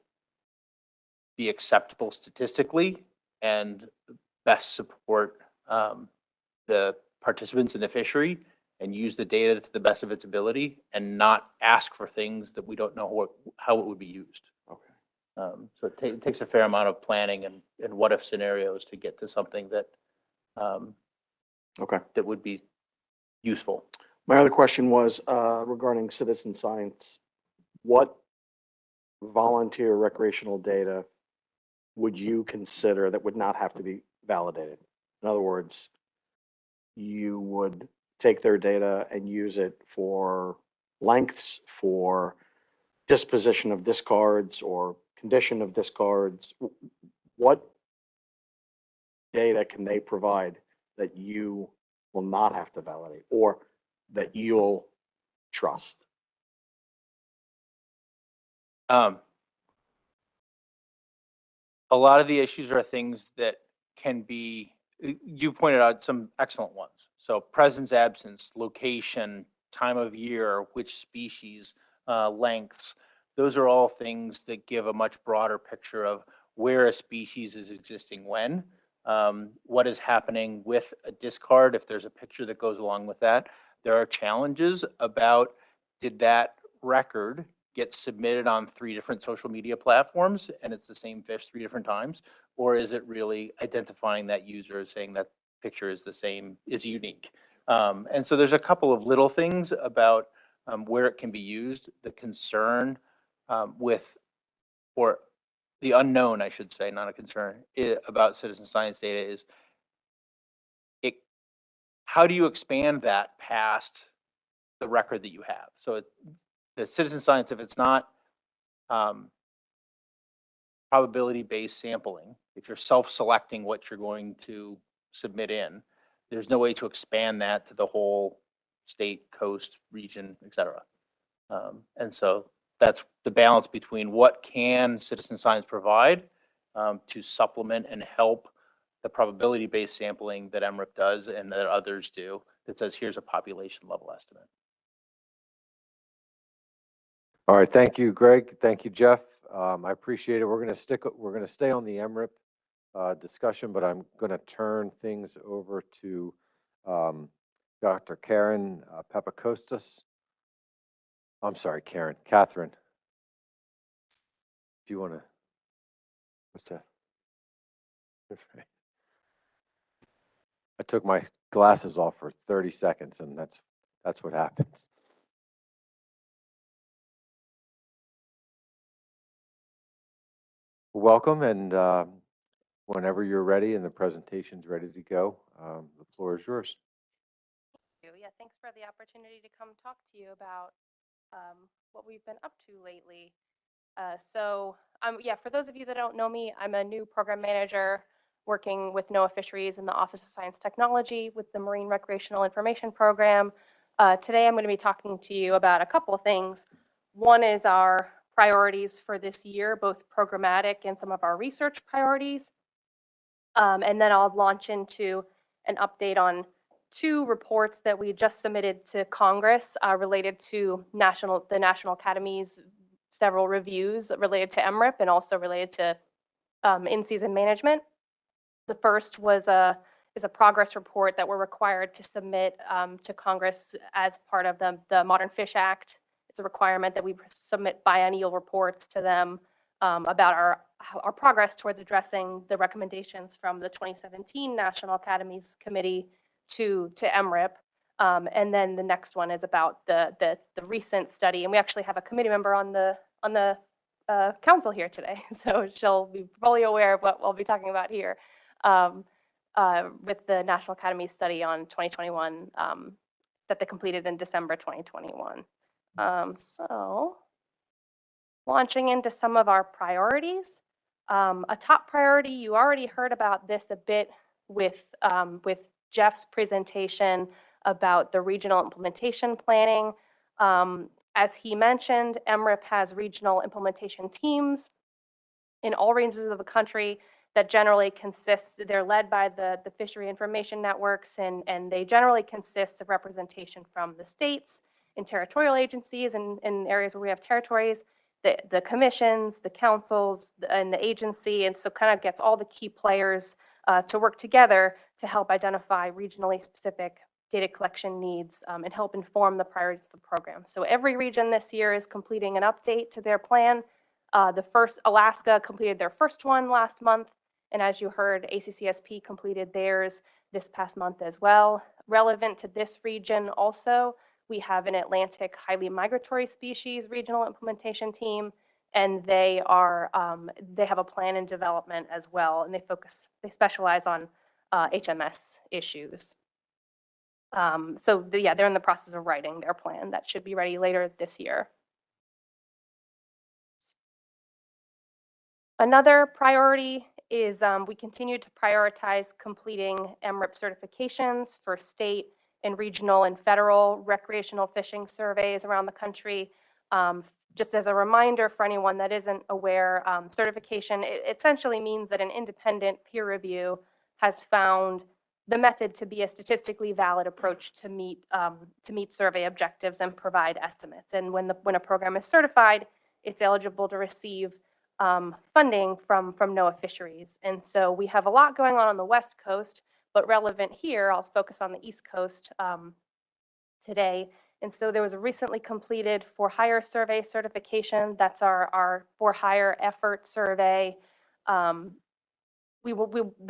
be acceptable statistically and best support the participants in the fishery, and use the data to the best of its ability, and not ask for things that we don't know how it would be used. Okay. So it takes a fair amount of planning and what if scenarios to get to something that Okay. that would be useful. My other question was regarding citizen science. What volunteer recreational data would you consider that would not have to be validated? In other words, you would take their data and use it for lengths, for disposition of discards or condition of discards. What data can they provide that you will not have to validate or that you'll trust? A lot of the issues are things that can be, you pointed out some excellent ones. So presence, absence, location, time of year, which species, lengths. Those are all things that give a much broader picture of where a species is existing when, what is happening with a discard, if there's a picture that goes along with that. There are challenges about, did that record get submitted on 3 different social media platforms and it's the same fish 3 different times? Or is it really identifying that user, saying that picture is the same, is unique? And so there's a couple of little things about where it can be used. The concern with, or the unknown, I should say, not a concern, about citizen science data is, how do you expand that past the record that you have? So the citizen science, if it's not probability-based sampling, if you're self-selecting what you're going to submit in, there's no way to expand that to the whole state, coast, region, et cetera. And so that's the balance between what can citizen science provide to supplement and help the probability-based sampling that MRIP does and that others do, that says, here's a population level estimate. All right, thank you, Greg. Thank you, Jeff. I appreciate it. We're going to stay on the MRIP discussion, but I'm going to turn things over to Dr. Karen Papakostas. I'm sorry, Catherine. Do you want to, what's that? I took my glasses off for 30 seconds and that's what happens. Welcome, and whenever you're ready and the presentation's ready to go, the floor is yours. Thank you. Yeah, thanks for the opportunity to come talk to you about what we've been up to lately. Yeah, for those of you that don't know me, I'm a new program manager working with NOAA Fisheries in the Office of Science Technology with the Marine Recreational Information Program. Today I'm going to be talking to you about a couple of things. One is our priorities for this year, both programmatic and some of our research priorities. And then I'll launch into an update on 2 reports that we just submitted to Congress related to the National Academy's several reviews related to MRIP and also related to in-season management. The first is a progress report that we're required to submit to Congress as part of the Modern Fish Act. It's a requirement that we submit biennial reports to them about our progress towards addressing the recommendations from the 2017 National Academies Committee to MRIP. And then the next one is about the recent study, and we actually have a committee member on the council here today, so she'll be fully aware of what we'll be talking about here with the National Academy study on 2021 that they completed in December 2021. So launching into some of our priorities. A top priority, you already heard about this a bit with Jeff's presentation about the regional implementation planning. As he mentioned, MRIP has regional implementation teams in all ranges of the country that generally consists, they're led by the fishery information networks, and they generally consist of representation from the states and territorial agencies and in areas where we have territories, the commissions, the councils, and the agency, and so kind of gets all the key players to work together to help identify regionally specific data collection needs and help inform the priorities of the program. So every region this year is completing an update to their plan. Alaska completed their first one last month, and as you heard, ACCSP completed theirs this past month as well. Relevant to this region also, we have an Atlantic highly migratory species regional implementation team, and they have a plan in development as well, and they specialize on HMS issues. Yeah, they're in the process of writing their plan. That should be ready later this year. Another priority is we continue to prioritize completing MRIP certifications for state and regional and federal recreational fishing surveys around the country. Just as a reminder for anyone that isn't aware, certification essentially means that an independent peer review has found the method to be a statistically valid approach to meet survey objectives and provide estimates. And when a program is certified, it's eligible to receive funding from NOAA Fisheries. And so we have a lot going on the West Coast, but relevant here, I'll focus on the East Coast today. And so there was a recently completed for-hire survey certification. That's our for-hire effort survey. The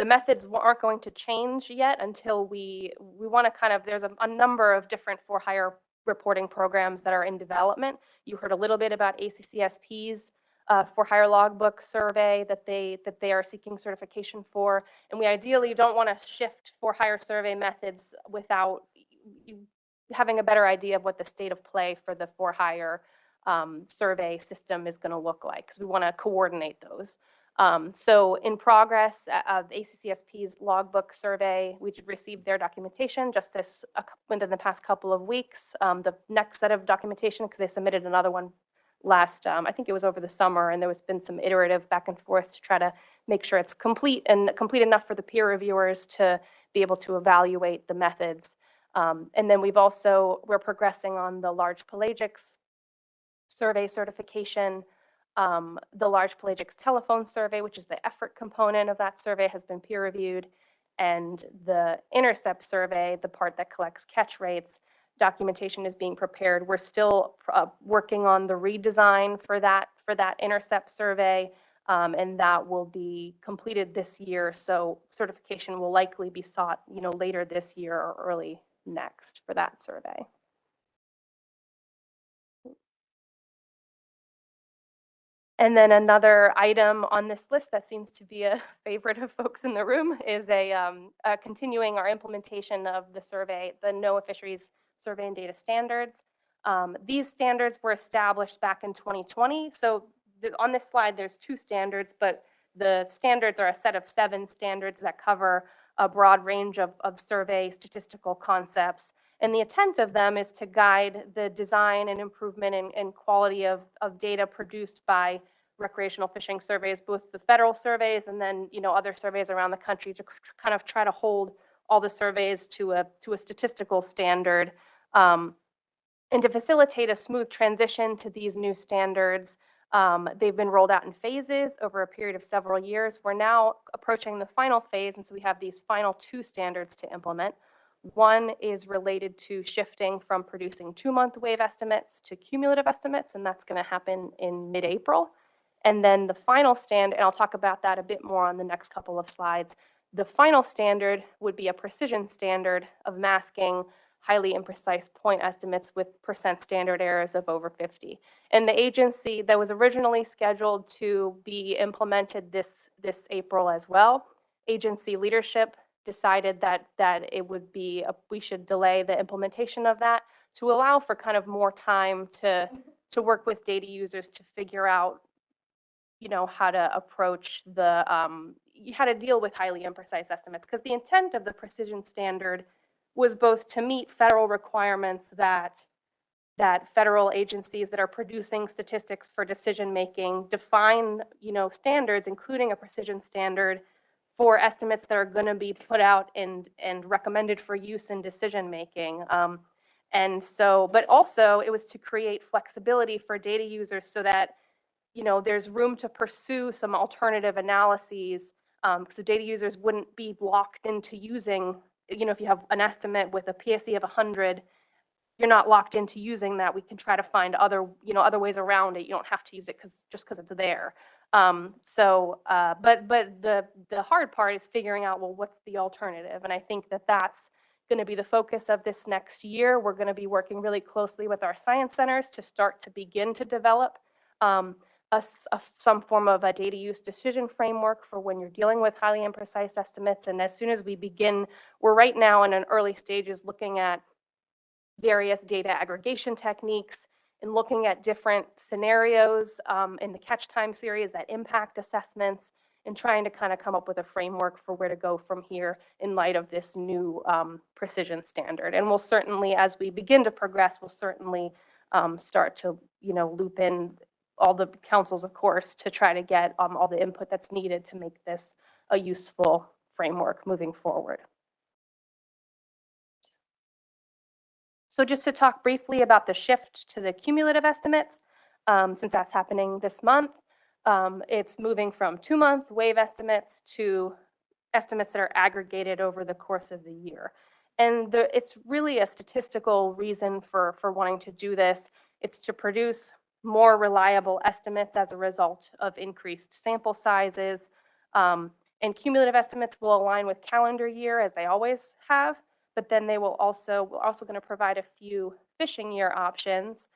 methods aren't going to change yet until we want to kind of, there's a number of different for-hire reporting programs that are in development. You heard a little bit about ACCSP's for-hire logbook survey that they are seeking certification for. And we ideally don't want to shift for-hire survey methods without having a better idea of what the state of play for the for-hire survey system is going to look like, because we want to coordinate those. So in progress, ACCSP's logbook survey, we received their documentation just within the past couple of weeks. The next set of documentation, because they submitted another one last, I think it was over the summer, and there was been some iterative back and forth to try to make sure it's complete enough for the peer reviewers to be able to evaluate the methods. And then we're progressing on the large pelagics survey certification. The large pelagics telephone survey, which is the effort component of that survey, has been peer reviewed. And the intercept survey, the part that collects catch rates, documentation is being prepared. We're still working on the redesign for that intercept survey, and that will be completed this year. So certification will likely be sought, later this year or early next for that survey. And then another item on this list that seems to be a favorite of folks in the room is continuing our implementation of the survey, the NOAA Fisheries Survey and Data Standards. These standards were established back in 2020. So on this slide, there's 2 standards, but the standards are a set of 7 standards that cover a broad range of survey statistical concepts. And the intent of them is to guide the design and improvement and quality of data produced by recreational fishing surveys, both the federal surveys and then other surveys around the country, to kind of try to hold all the surveys to a statistical standard, and to facilitate a smooth transition to these new standards. They've been rolled out in phases over a period of several years. We're now approaching the final phase, and so we have these final 2 standards to implement. One is related to shifting from producing 2-month wave estimates to cumulative estimates, and that's going to happen in mid-April. And then the final standard, and I'll talk about that a bit more on the next couple of slides, the final standard would be a precision standard of masking highly imprecise point estimates with percent standard errors of over 50. And the agency that was originally scheduled to be implemented this April as well, agency leadership decided that it would be, we should delay the implementation of that to allow for kind of more time to work with data users to figure out, how to approach how to deal with highly imprecise estimates. Because the intent of the precision standard was both to meet federal requirements that federal agencies that are producing statistics for decision making define, standards, including a precision standard for estimates that are going to be put out and recommended for use in decision making. And so, but also it was to create flexibility for data users so that, you know, there's room to pursue some alternative analyses. So data users wouldn't be locked into using, you know, if you have an estimate with a PSE of 100, you're not locked into using that. We can try to find other, you know, other ways around it. You don't have to use it just because it's there. But the hard part is figuring out, well, what's the alternative? And I think that that's going to be the focus of this next year. We're going to be working really closely with our science centers to start to begin to develop some form of a data use decision framework for when you're dealing with highly imprecise estimates. And as soon as we begin, we're right now in an early stages looking at various data aggregation techniques and looking at different scenarios in the catch time series that impact assessments, and trying to kind of come up with a framework for where to go from here in light of this new precision standard. And we'll certainly, as we begin to progress, we'll certainly start to, you know, loop in all the councils, of course, to try to get all the input that's needed to make this a useful framework moving forward. So just to talk briefly about the shift to the cumulative estimates, since that's happening this month, it's moving from 2-month wave estimates to estimates that are aggregated over the course of the year. And it's really a statistical reason for wanting to do this. It's to produce more reliable estimates as a result of increased sample sizes. And cumulative estimates will align with calendar year as they always have, but then we're also going to provide a few fishing year options.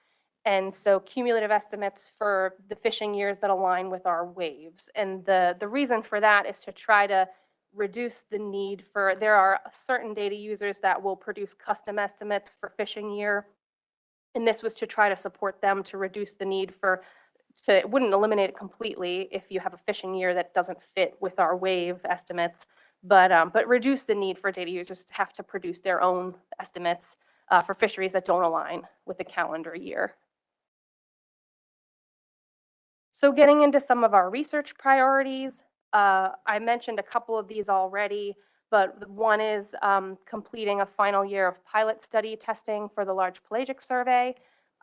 And so cumulative estimates for the fishing years that align with our waves. And the reason for that is to try to reduce the need for, there are certain data users that will produce custom estimates for fishing year. And this was to try to support them to reduce the need it wouldn't eliminate it completely if you have a fishing year that doesn't fit with our wave estimates, but reduce the need for data users to have to produce their own estimates for fisheries that don't align with the calendar year. So getting into some of our research priorities, I mentioned a couple of these already, but one is completing a final year of pilot study testing for the large pelagic survey.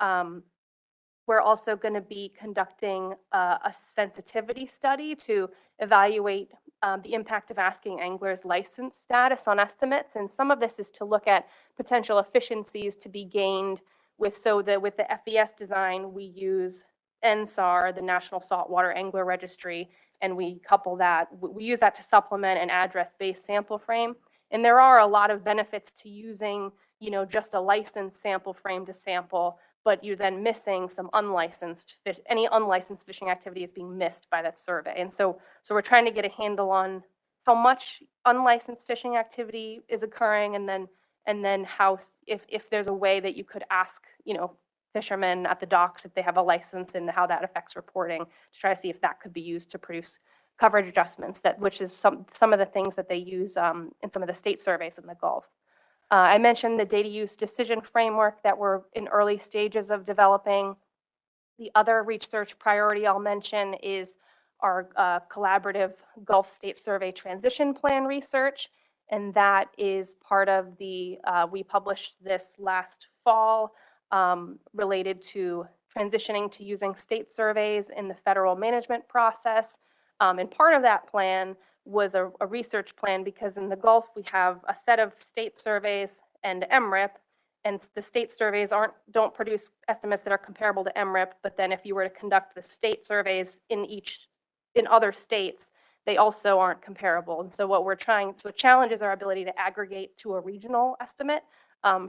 We're also going to be conducting a sensitivity study to evaluate the impact of asking anglers license status on estimates. And some of this is to look at potential efficiencies to be gained with the FES design, we use NSAR, the National Saltwater Angler Registry, and we use that to supplement an address-based sample frame. And there are a lot of benefits to using, you know, just a licensed sample frame to sample, but you're then missing some unlicensed fish. Any unlicensed fishing activity is being missed by that survey. And so we're trying to get a handle on how much unlicensed fishing activity is occurring, and then how, if there's a way that you could ask, you know, fishermen at the docks if they have a license, and how that affects reporting, to try to see if that could be used to produce coverage adjustments, which is some of the things that they use in some of the state surveys in the Gulf. I mentioned the data use decision framework that we're in early stages of developing. The other research priority I'll mention is our collaborative Gulf State Survey Transition Plan research. And that is part of we published this last fall related to transitioning to using state surveys in the federal management process. And part of that plan was a research plan, because in the Gulf we have a set of state surveys and MRIP, and the state surveys don't produce estimates that are comparable to MRIP. But then if you were to conduct the state surveys in other states, they also aren't comparable. And so challenges our ability to aggregate to a regional estimate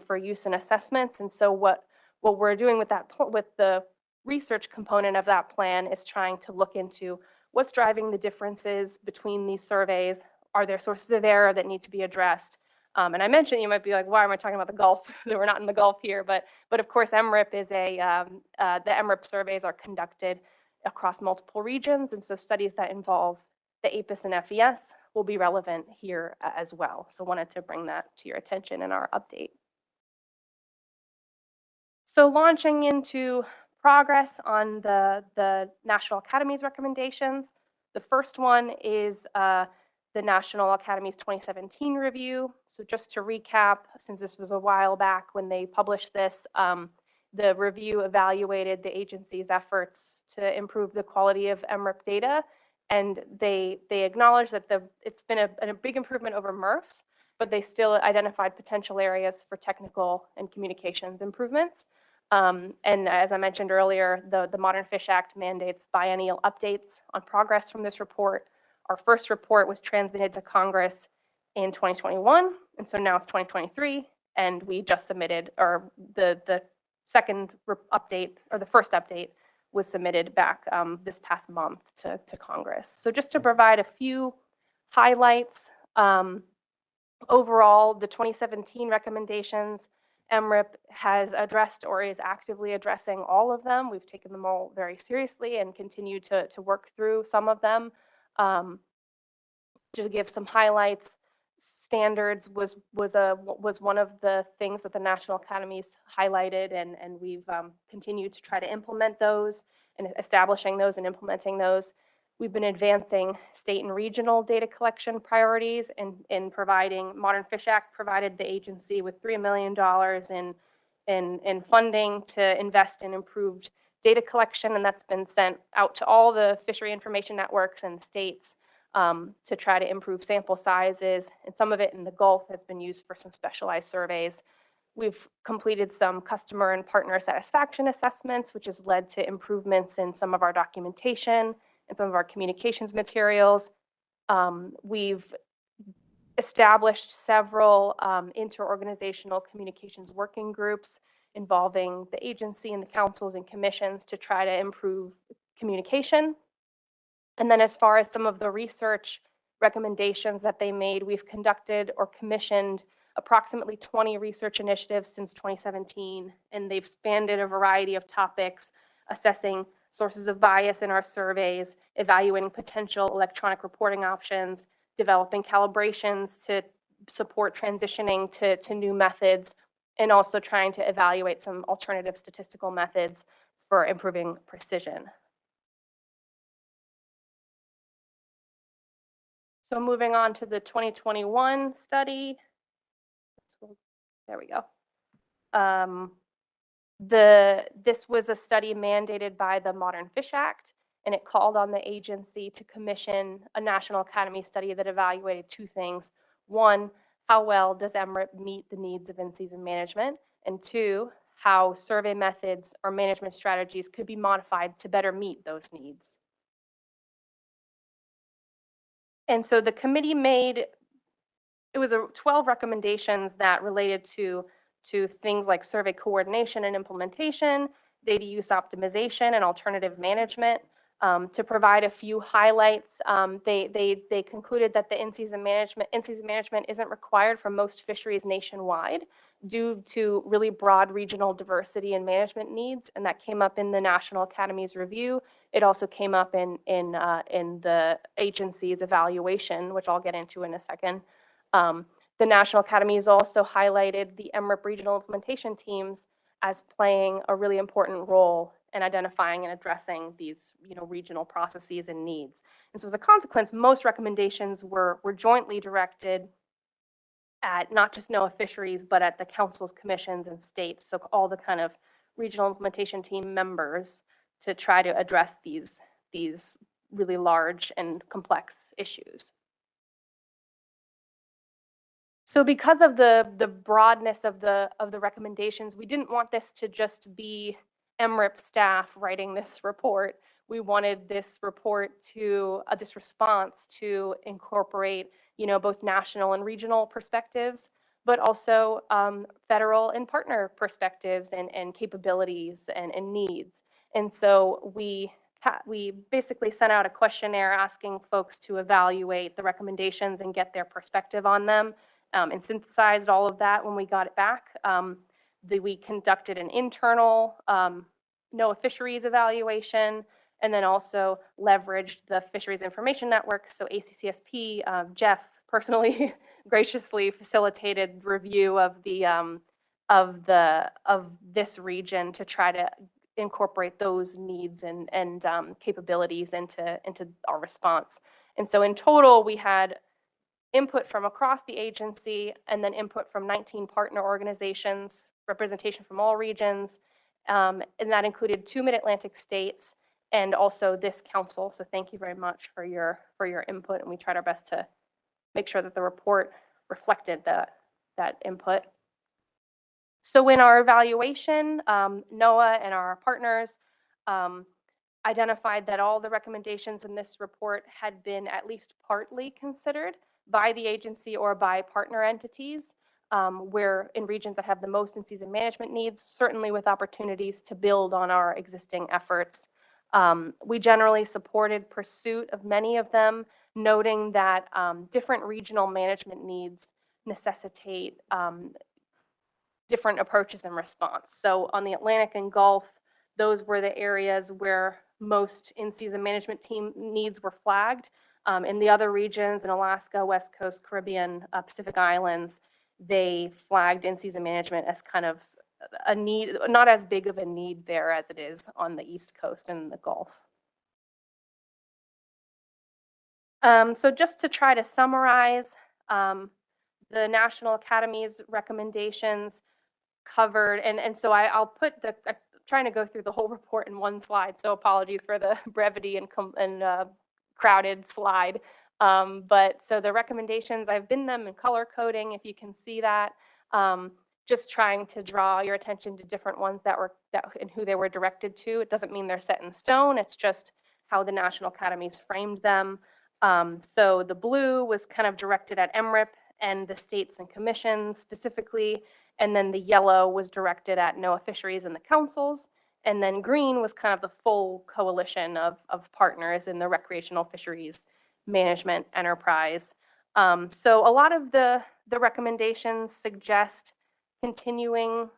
for use in assessments. And so what we're doing with the research component of that plan is trying to look into what's driving the differences between these surveys. Are there sources of error that need to be addressed? And I mentioned, you might be like, why am I talking about the Gulf? We're not in the Gulf here, but of course, MRIP is the MRIP surveys are conducted across multiple regions, and so studies that involve the APIS and FES will be relevant here as well. So wanted to bring that to your attention in our update. So launching into progress on the National Academy's recommendations. The first one is the the National Academy's 2017 review. So just to recap, since this was a while back when they published this, the review evaluated the agency's efforts to improve the quality of MRIP data, and they acknowledged that it's been a big improvement over MRFs, but they still identified potential areas for technical and communications improvements. And as I mentioned earlier, the Modern Fish Act mandates biennial updates on progress from this report. Our first report was transmitted to Congress in 2021, and so now it's 2023, and we just submitted, or the second update, or the first update was submitted back this past month to Congress. So just to provide a few highlights, overall, the 2017 recommendations, MRIP has addressed or is actively addressing all of them. We've taken them all very seriously and continue to work through some of them. To give some highlights, standards was one of the things that the National Academies highlighted, and we've continued to try to implement those and establishing those and implementing those. We've been advancing state and regional data collection priorities, and in providing, Modern Fish Act provided the agency with $3 million in funding to invest in improved data collection, and that's been sent out to all the fishery information networks and states to try to improve sample sizes, and some of it in the Gulf has been used for some specialized surveys. We've completed some customer and partner satisfaction assessments, which has led to improvements in some of our documentation and some of our communications materials. We've established several interorganizational communications working groups involving the agency and the councils and commissions to try to improve communication. And then as far as some of the research recommendations that they made, we've conducted or commissioned approximately 20 research initiatives since 2017, and they've spanned a variety of topics, assessing sources of bias in our surveys, evaluating potential electronic reporting options, developing calibrations to support transitioning to new methods, and also trying to evaluate some alternative statistical methods for improving precision. So moving on to the 2021 study. There we go. This was a study mandated by the Modern Fish Act, and it called on the agency to commission a National Academy study that evaluated two things. One, how well does MRIP meet the needs of in-season management? And two, how survey methods or management strategies could be modified to better meet those needs. And so the committee made, it was 12 recommendations that related to things like survey coordination and implementation, data use optimization, and alternative management. To provide a few highlights, they concluded that the in-season management isn't required for most fisheries nationwide due to really broad regional diversity and management needs, and that came up in the National Academy's review. It also came up in the agency's evaluation, which I'll get into in a second. The National Academies also highlighted the MRIP regional implementation teams as playing a really important role in identifying and addressing these, regional processes and needs. And so as a consequence, most recommendations were jointly directed at not just NOAA fisheries, but at the councils, commissions, and states. So all the kind of regional implementation team members to try to address these really large and complex issues. So because of the broadness of the recommendations, we didn't want this to just be MRIP staff writing this report. We wanted this report to, this response to incorporate, both national and regional perspectives, but also federal and partner perspectives and capabilities and needs. And so we basically sent out a questionnaire asking folks to evaluate the recommendations and get their perspective on them. And synthesized all of that when we got it back. We conducted an internal NOAA fisheries evaluation, and then also leveraged the Fisheries Information Network. So ACCSP, Jeff personally graciously facilitated review of this region to try to incorporate those needs and capabilities into our response. And so in total, we had input from across the agency, and then input from 19 partner organizations, representation from all regions, and that included 2 Mid-Atlantic states and also this council. So thank you very much for your input, and we tried our best to make sure that the report reflected that input. So in our evaluation, NOAA and our partners identified that all the recommendations in this report had been at least partly considered by the agency or by partner entities, where in regions that have the most in-season management needs, certainly with opportunities to build on our existing efforts. We generally supported pursuit of many of them, noting that different regional management needs necessitate different approaches and response. So on the Atlantic and Gulf, those were the areas where most in-season management team needs were flagged. In the other regions, in Alaska, West Coast, Caribbean, Pacific Islands, they flagged in-season management as kind of a need, not as big of a need there as it is on the East Coast and the Gulf. So just to try to summarize, the National Academy's recommendations covered, and so I'll put I'm trying to go through the whole report in one slide, so apologies for the brevity and crowded slide. But so the recommendations, I've been them in color coding, if you can see that. Just trying to draw your attention to different ones that and who they were directed to. It doesn't mean they're set in stone. It's just how the National Academies framed them. So the blue was kind of directed at MRIP and the states and commissions specifically. And then the yellow was directed at NOAA fisheries and the councils. And then green was kind of the full coalition of partners in the recreational fisheries management enterprise. So a lot of the recommendations suggest continuing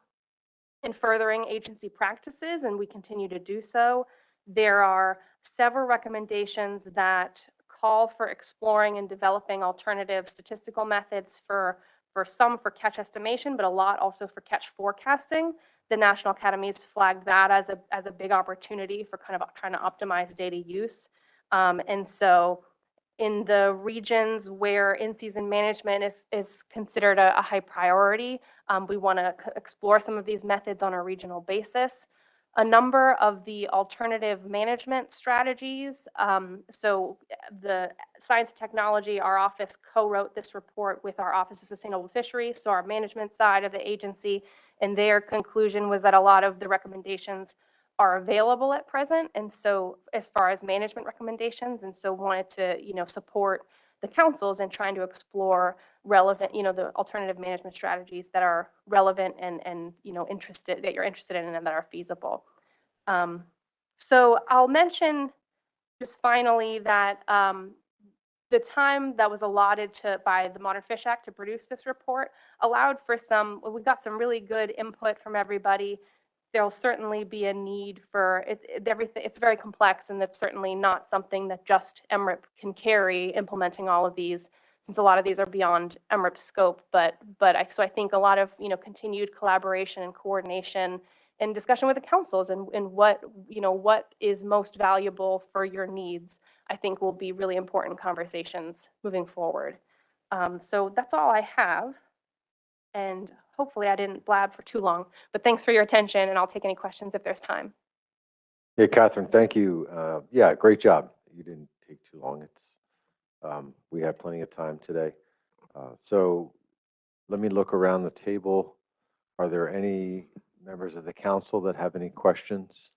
and furthering agency practices, and we continue to do so. There are several recommendations that call for exploring and developing alternative statistical methods for some for catch estimation, but a lot also for catch forecasting. The National Academies flagged that as a big opportunity for kind of trying to optimize data use. And so in the regions where in-season management is considered a high priority, we want to explore some of these methods on a regional basis. A number of the alternative management strategies. So the Science and Technology, our office co-wrote this report with our Office of Sustainable Fisheries, so our management side of the agency, and their conclusion was that a lot of the recommendations are available at present, and so as far as management recommendations, and so wanted to support the councils in trying to explore relevant, the alternative management strategies that are relevant and that you're interested in and that are feasible. So I'll mention just finally that the time that was allotted by the Modern Fish Act to produce this report allowed for we got some really good input from everybody. There'll certainly be a need for everything. It's very complex, and that's certainly not something that just MRIP can carry, implementing all of these, since a lot of these are beyond MRIP's scope. So I think a lot of continued collaboration and coordination and discussion with the councils and what is most valuable for your needs, I think will be really important conversations moving forward. So that's all I have. And hopefully I didn't blab for too long, but thanks for your attention, and I'll take any questions if there's time. Yeah, Catherine, thank you. Yeah, great job. You didn't take too long. We have plenty of time today. So let me look around the table. Are there any members of the council that have any questions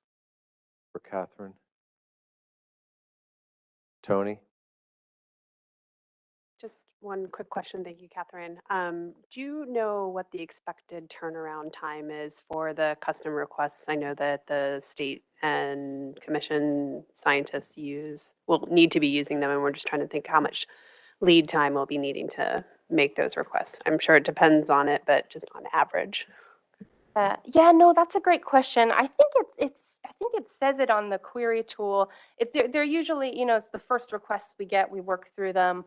for Catherine? Tony? Just one quick question. Thank you, Catherine. Do you know what the expected turnaround time is for the custom requests? I know that the state and commission scientists will need to be using them, and we're just trying to think how much lead time we'll be needing to make those requests. I'm sure it depends on it, but just on average. Yeah, no, that's a great question. I think I think it says it on the query tool. They're usually, it's the first requests we get, we work through them.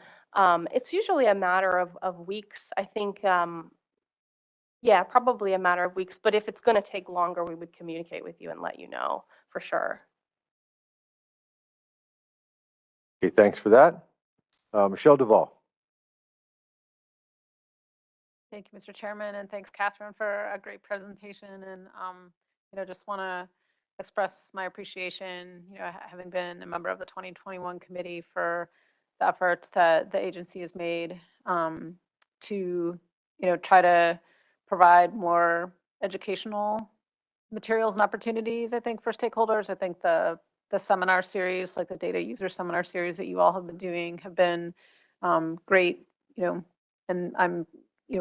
It's usually a matter of weeks. I think, yeah, probably a matter of weeks. But if it's going to take longer, we would communicate with you and let you know for sure. Okay, thanks for that. Michelle Duvall. Thank you, Mr. Chairman, and thanks, Catherine, for a great presentation. And, just want to express my appreciation, having been a member of the 2021 committee for the efforts that the agency has made to, try to provide more educational materials and opportunities, I think, for stakeholders. I think the seminar series, like the data user seminar series that you all have been doing, have been great, and I'm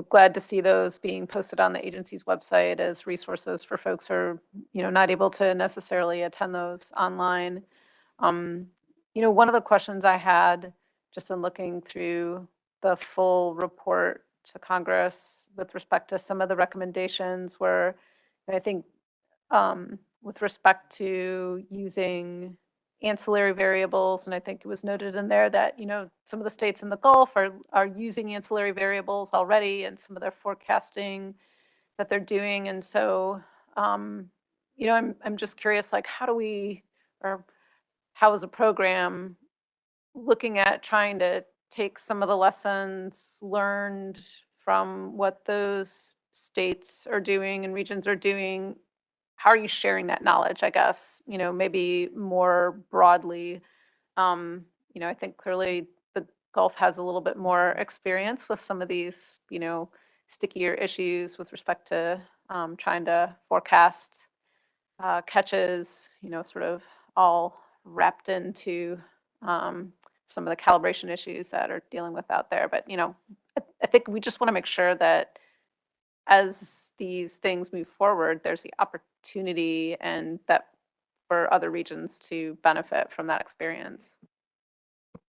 glad to see those being posted on the agency's website as resources for folks who are not able to necessarily attend those online. One of the questions I had just in looking through the full report to Congress with respect to some of the recommendations were, I think, with respect to using ancillary variables, and I think it was noted in there that some of the states in the Gulf are using ancillary variables already, and some of their forecasting that they're doing. And so, I'm just curious, like, how is a program looking at trying to take some of the lessons learned from what those states are doing and regions are doing? How are you sharing that knowledge, I guess, maybe more broadly? I think clearly the Gulf has a little bit more experience with some of these, stickier issues with respect to trying to forecast catches, sort of all wrapped into some of the calibration issues that are dealing with out there. But, I think we just want to make sure that as these things move forward, there's the opportunity and that for other regions to benefit from that experience.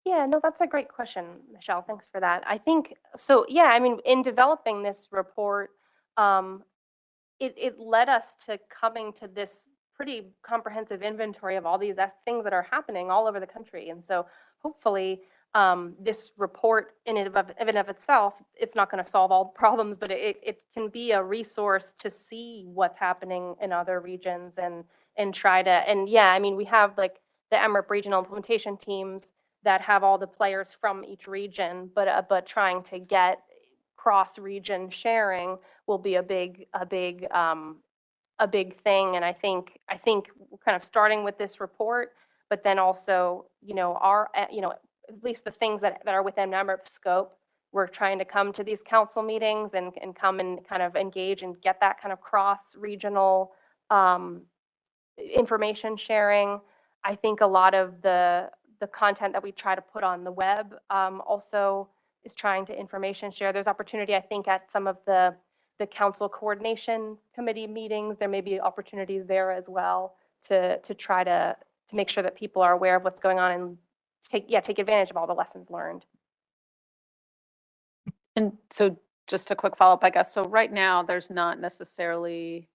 Yeah, no, that's a great question, Michelle. Thanks for that. I think so. Yeah, I mean, in developing this report, it led us to coming to this pretty comprehensive inventory of all these things that are happening all over the country. And so hopefully this report in and of itself, it's not going to solve all problems, but it can be a resource to see what's happening in other regions and try to, and yeah, I mean, we have like the MRIP regional implementation teams that have all the players from each region, but trying to get cross-region sharing will be a big thing. And I think we're kind of starting with this report, but then also, at least the things that are within MRIP scope, we're trying to come to these council meetings and come and kind of engage and get that kind of cross-regional information sharing. I think a lot of the content that we try to put on the web also is trying to information share. There's opportunity, I think, at some of the council coordination committee meetings. There may be opportunities there as well to try to make sure that people are aware of what's going on and take advantage of all the lessons learned. And so just a quick follow-up, I guess. So right now, there's not necessarily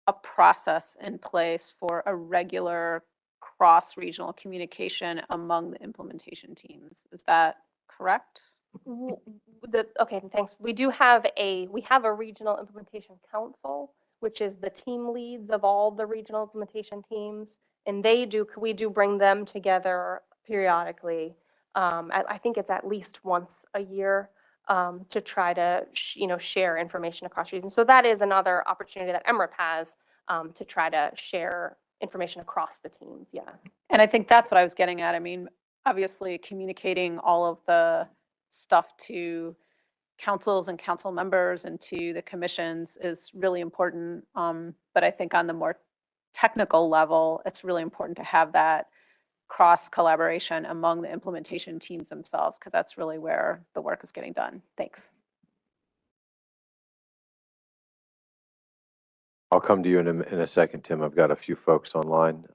a process in place for a regular cross-regional communication among the implementation teams. Is that correct? Okay, thanks. We have a regional implementation council, which is the team leads of all the regional implementation teams, and we do bring them together periodically. I think it's at least once a year to try to share information across regions. So that is another opportunity that MRIP has to try to share information across the teams. Yeah. And I think that's what I was getting at. I mean, obviously communicating all of the stuff to councils and council members and to the commissions is really important. But I think on the more technical level, it's really important to have that cross collaboration among the implementation teams themselves, because that's really where the work is getting done. Thanks. I'll come to you in a second, Tim. I've got a few folks online.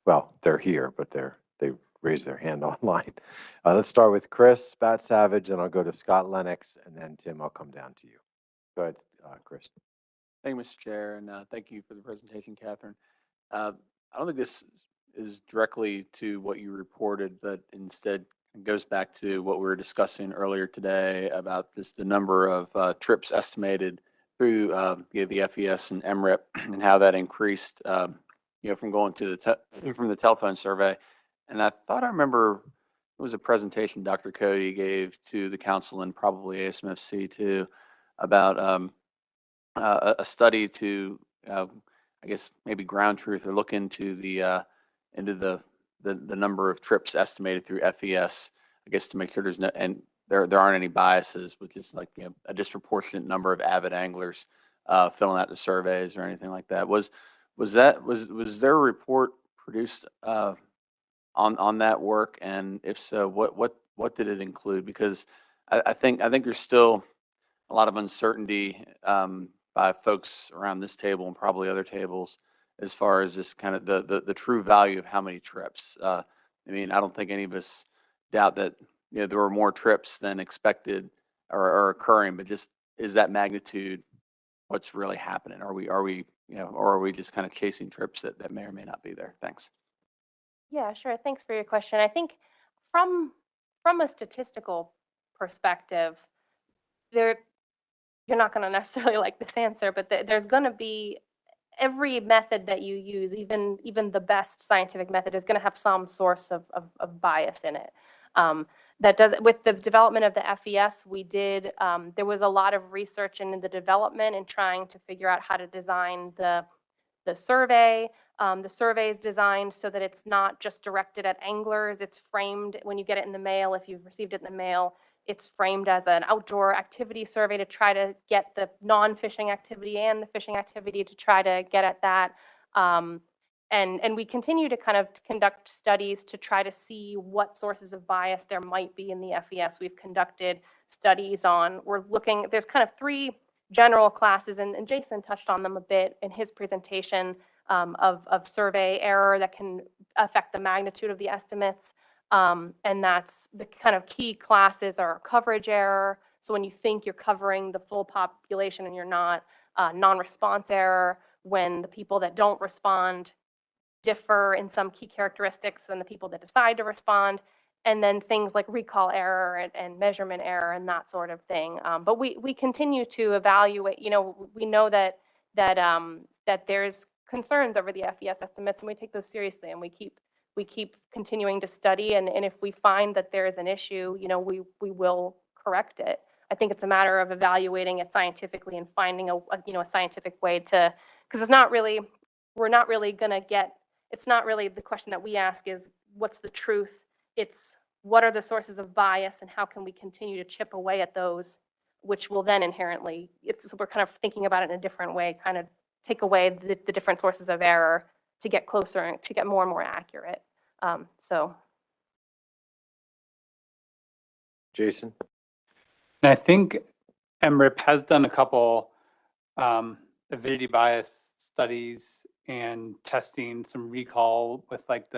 Well, they're here, but they raised their hand online. Let's start with Chris Bat Savage, and I'll go to Scott Lennox, and then Tim, I'll come down to you. Go ahead, Chris. Thank you, Mr. Chair, and thank you for the presentation, Catherine. I don't think this is directly to what you reported, but instead it goes back to what we were discussing earlier today about the number of trips estimated through the FES and MRIP and how that increased, from going to from the telephone survey. And I thought I remember it was a presentation Dr. Cody gave to the council and probably ASMFC too, about a study to, I guess, maybe ground truth or look into into the number of trips estimated through FES, I guess, to make sure there's no, and there aren't any biases, which is like, a disproportionate number of avid anglers filling out the surveys or anything like that. Was there a report produced on that work? And if so, what did it include? Because I think there's still a lot of uncertainty by folks around this table and probably other tables as far as this kind of the true value of how many trips. I mean, I don't think any of us doubt that there were more trips than expected or occurring, but just is that magnitude what's really happening? Are we or are we just kind of chasing trips that may or may not be there? Thanks. Yeah, sure. Thanks for your question. I think from a statistical perspective, there you're not going to necessarily like this answer, but there's going to be every method that you use, even the best scientific method, is going to have some source of bias in it. That does with the development of the FES, we did. There was a lot of research in the development and trying to figure out how to design the survey. The survey is designed so that it's not just directed at anglers. It's framed when you get it in the mail. If you've received it in the mail, it's framed as an outdoor activity survey to try to get the non-fishing activity and the fishing activity to try to get at that. And we continue to kind of conduct studies to try to see what sources of bias there might be in the FES. We've conducted studies on, there's kind of three general classes, and Jason touched on them a bit in his presentation, of survey error that can affect the magnitude of the estimates. And that's the kind of key classes are coverage error. So when you think you're covering the full population and you're not, non-response error, when the people that don't respond differ in some key characteristics than the people that decide to respond, and then things like recall error and measurement error and that sort of thing. But we continue to evaluate. We know that there's concerns over the FES estimates, and we take those seriously, and we keep continuing to study. And if we find that there is an issue, we will correct it. I think it's a matter of evaluating it scientifically and finding a scientific way to, because it's not really the question that we ask is what's the truth. It's what are the sources of bias and how can we continue to chip away at those, which will then inherently, we're kind of thinking about it in a different way, kind of take away the different sources of error to get closer and to get more and more accurate. Jason? And I think MRIP has done a couple avidity bias studies and testing some recall with like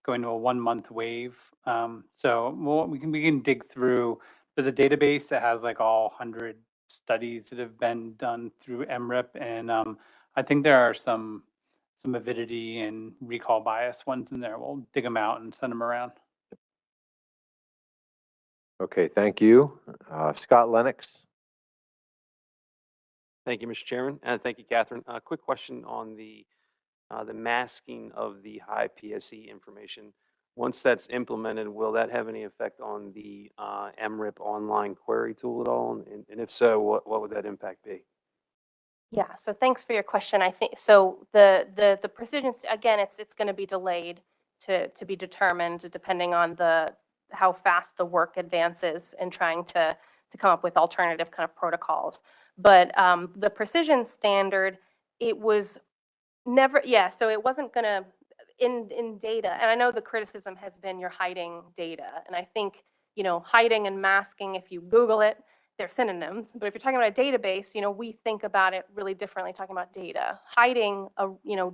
going to a 1 month wave. So we can dig through. There's a database that has like all 100 studies that have been done through MRIP, and I think there are some avidity and recall bias ones in there. We'll dig them out and send them around. Okay, thank you. Scott Lennox? Thank you, Mr. Chairman, and thank you, Catherine. A quick question on the masking of the high PSE information. Once that's implemented, will that have any effect on the MRIP online query tool at all? And if so, what would that impact be? Yeah, so thanks for your question. I think so. The precision, again, it's going to be delayed to be determined depending on how fast the work advances in trying to come up with alternative kind of protocols. But the precision standard, it was never, so it wasn't going to, in data, and I know the criticism has been you're hiding data. And I think, hiding and masking, if you Google it, they're synonyms. But if you're talking about a database, we think about it really differently talking about data. Hiding,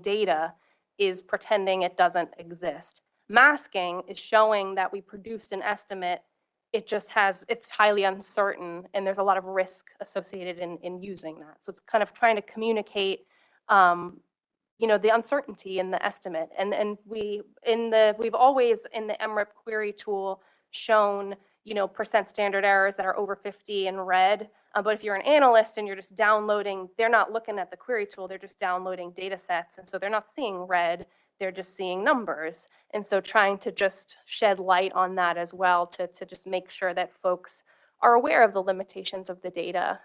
data is pretending it doesn't exist. Masking is showing that we produced an estimate. It's highly uncertain, and there's a lot of risk associated in using that. So it's kind of trying to communicate, the uncertainty in the estimate. And we've always in the MRIP query tool shown, percent standard errors that are over 50 in red. But if you're an analyst and you're just downloading, they're not looking at the query tool, they're just downloading data sets. And so they're not seeing red. they're just seeing numbers. And so trying to just shed light on that as well to just make sure that folks are aware of the limitations of the data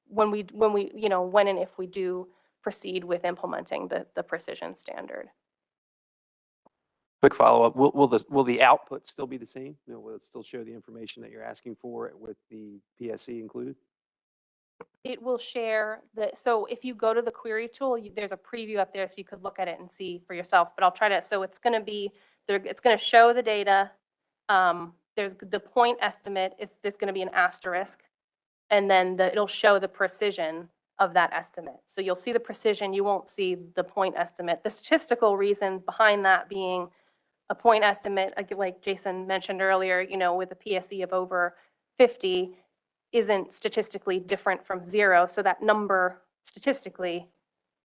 when we, when and if we do proceed with implementing the precision standard. Quick follow-up, will the output still be the same? Will it still show the information that you're asking for with the PSE included? It will share so if you go to the query tool, there's a preview up there so you could look at it and see for yourself, but I'll try to, so it's going to be, it's going to show the data. There's the point estimate, there's going to be an asterisk, and then it'll show the precision of that estimate. So you'll see the precision, you won't see the point estimate. The statistical reason behind that being a point estimate, like Jason mentioned earlier, with a PSE of over 50, isn't statistically different from 0. So that number statistically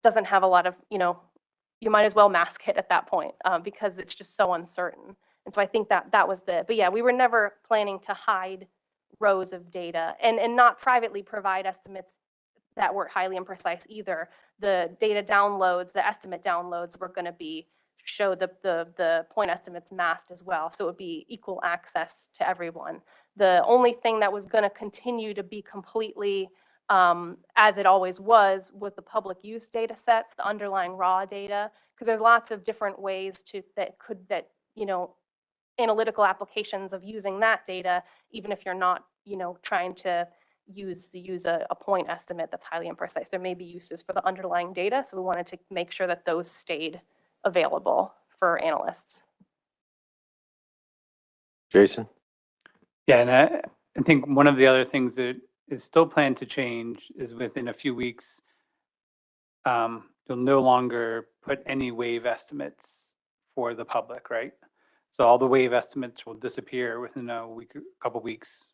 doesn't have a lot of, you might as well mask it at that point because it's just so uncertain. And so I think that was but yeah, we were never planning to hide rows of data and not privately provide estimates that were highly imprecise either. The data downloads, the estimate downloads were going to show the point estimates masked as well. So it would be equal access to everyone. The only thing that was going to continue to be completely as it always was the public use data sets, the underlying raw data, because there's lots of different ways analytical applications of using that data, even if you're not, trying to use a point estimate that's highly imprecise. There may be uses for the underlying data, so we wanted to make sure that those stayed available for analysts. Jason? Yeah, and I think one of the other things that is still planned to change is within a few weeks, you'll no longer put any wave estimates for the public, right? So all the wave estimates will disappear within a couple weeks.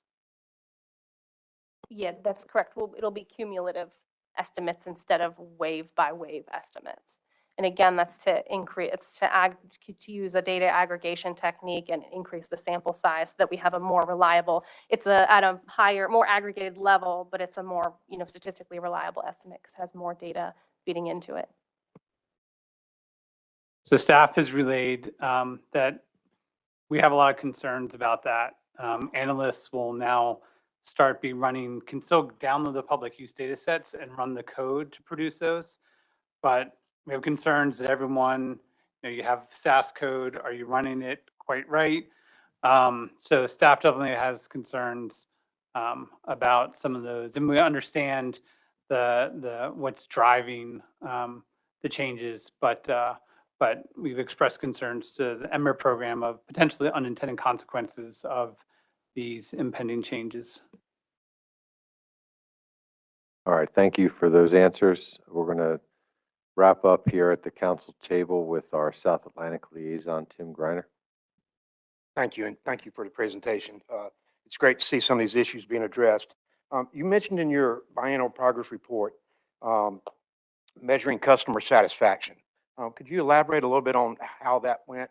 Yeah, that's correct. Well, it'll be cumulative estimates instead of wave by wave estimates. And again, that's to to use a data aggregation technique and increase the sample size so that we have a more reliable, at a higher, more aggregated level, but it's a more, statistically reliable estimate because it has more data feeding into it. So staff has relayed that we have a lot of concerns about that. Analysts will now can still download the public use data sets and run the code to produce those. But we have concerns that everyone, you have SAS code, are you running it quite right? So staff definitely has concerns about some of those. And we understand what's driving the changes, but we've expressed concerns to the EMER program of potentially unintended consequences of these impending changes. All right, thank you for those answers. We're going to wrap up here at the council table with our South Atlantic liaison, Tim Greiner. Thank you, and thank you for the presentation. It's great to see some of these issues being addressed. You mentioned in your biennial progress report measuring customer satisfaction. Could you elaborate a little bit on how that went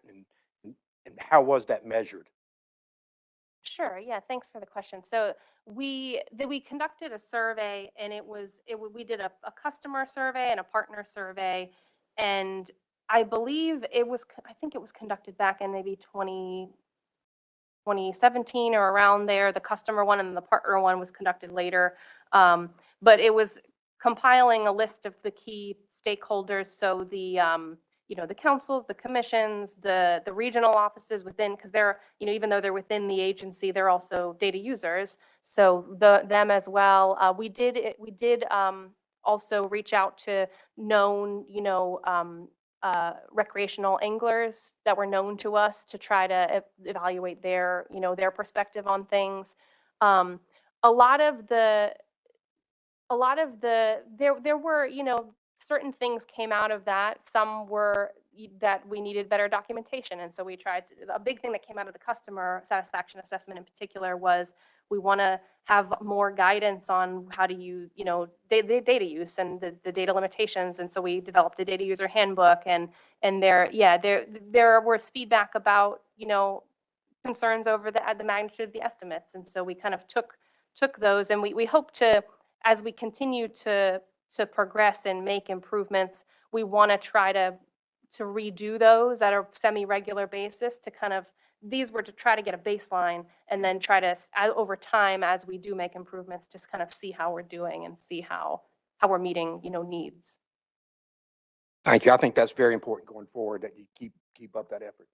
and how was that measured? Sure. Yeah. Thanks for the question. So we conducted a survey, and we did a customer survey and a partner survey, and I think it was conducted back in maybe 2017 or around there. The customer one and the partner one was conducted later, but it was compiling a list of the key stakeholders. So the the councils, the commissions, the regional offices within, because they're, even though they're within the agency, they're also data users. So them as well. We did also reach out to known, recreational anglers that were known to us to try to evaluate their perspective on things. A lot of there were, certain things came out of that. Some were that we needed better documentation. And so we a big thing that came out of the customer satisfaction assessment in particular was we want to have more guidance on how to use, data use and the data limitations. And so we developed a data user handbook, and there was feedback about, concerns over the magnitude of the estimates. And so we kind of took those, and we hope to, as we continue to progress and make improvements, we want to try to to redo those at a semi-regular basis to kind of, these were to try to get a baseline and then try to, over time, as we do make improvements, just kind of see how we're doing and see how we're meeting, needs. Thank you. I think that's very important going forward, that you keep up that effort.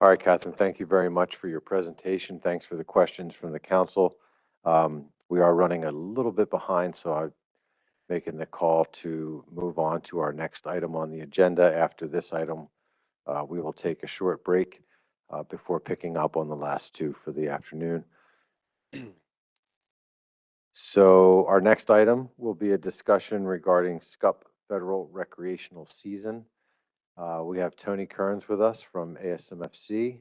All right, Catherine, thank you very much for your presentation. Thanks for the questions from the council. We are running a little bit behind, so I'm making the call to move on to our next item on the agenda. After this item, we will take a short break before picking up on the last two for the afternoon. So our next item will be a discussion regarding SCUP Federal Recreational Season. We have Tony Kearns with us from ASMFC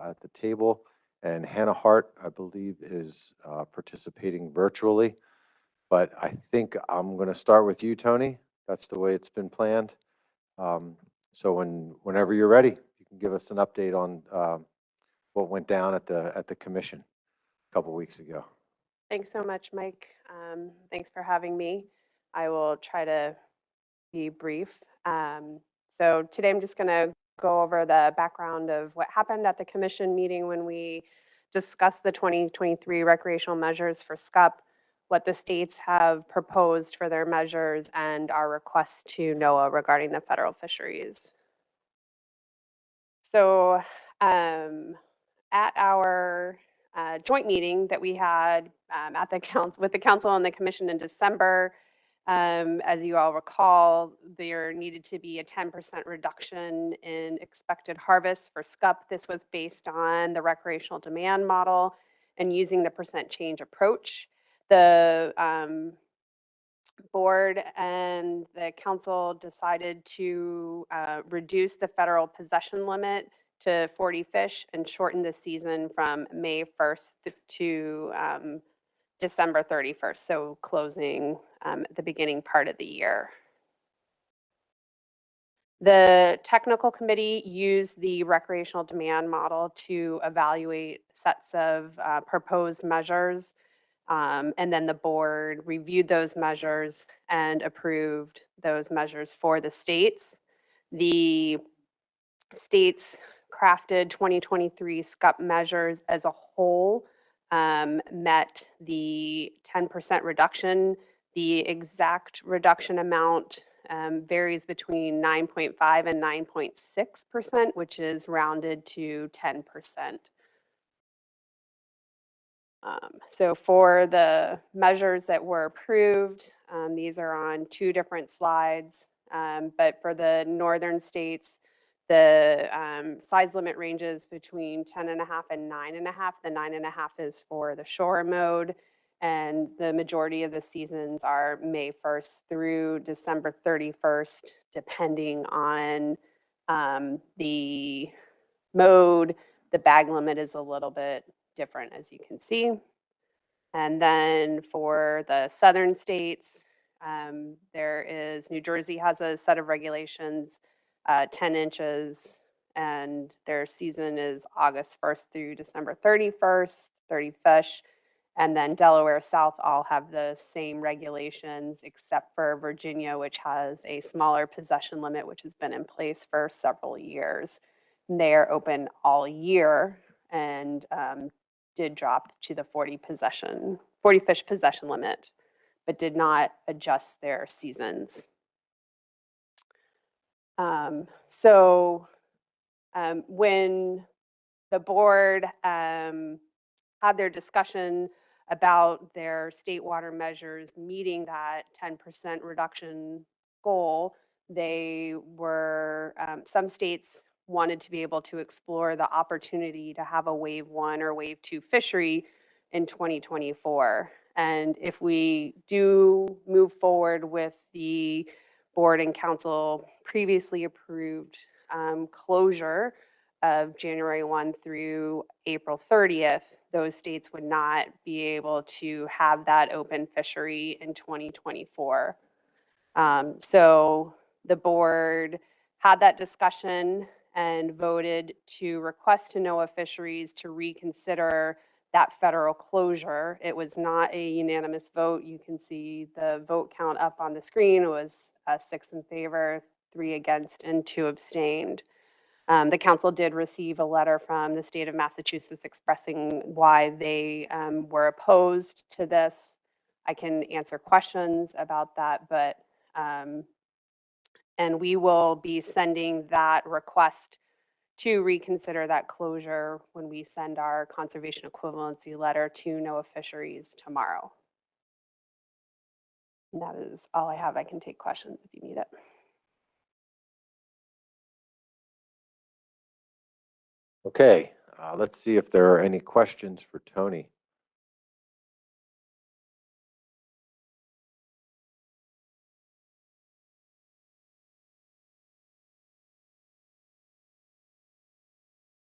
at the table, and Hannah Hart, I believe, is participating virtually. But I think I'm going to start with you, Tony. That's the way it's been planned. So whenever you're ready, you can give us an update on what went down at the commission a couple weeks ago. Thanks so much, Mike. Thanks for having me. I will try to be brief. So today I'm just going to go over the background of what happened at the commission meeting when we discussed the 2023 recreational measures for SCUP, what the states have proposed for their measures, and our request to NOAA regarding the federal fisheries. So at our joint meeting that we had at the council with the council and the commission in December, as you all recall, there needed to be a 10% reduction in expected harvest for SCUP. This was based on the recreational demand model and using the percent change approach. The board and the council decided to reduce the federal possession limit to 40 fish and shorten the season from May 1st to December 31st, so closing the beginning part of the year. The technical committee used the recreational demand model to evaluate sets of proposed measures, and then the board reviewed those measures and approved those measures for the states. The states crafted 2023 SCUP measures as a whole, met the 10% reduction. The exact reduction amount varies between 9.5 and 9.6%, which is rounded to 10%. So for the measures that were approved, these are on two different slides, but for the northern states, the size limit ranges between 10.5 and 9.5. The 9.5 is for the shore mode, and the majority of the seasons are May 1st through December 31st, depending on the mode. The bag limit is a little bit different, as you can see. And then for the southern states, there is New Jersey has a set of regulations, 10 inches, and their season is August 1st through December 31st, 30 fish. And then Delaware South all have the same regulations, except for Virginia, which has a smaller possession limit, which has been in place for several years. And they are open all year and did drop to the 40 fish possession limit, but did not adjust their seasons. When the board had their discussion about their state water measures meeting that 10% reduction goal, they were, some states wanted to be able to explore the opportunity to have a wave 1 or wave 2 fishery in 2024. And if we do move forward with the board and council previously approved closure of January 1 through April 30th, those states would not be able to have that open fishery in 2024. So the board had that discussion and voted to request to NOAA Fisheries to reconsider that federal closure. It was not a unanimous vote. You can see the vote count up on the screen. It was 6 in favor, 3 against, and 2 abstained. The council did receive a letter from the state of Massachusetts expressing why they were opposed to this. I can answer questions about that, but, and we will be sending that request to reconsider that closure when we send our conservation equivalency letter to NOAA Fisheries tomorrow. And that is all I have. I can take questions if you need it. Okay, let's see if there are any questions for Tony.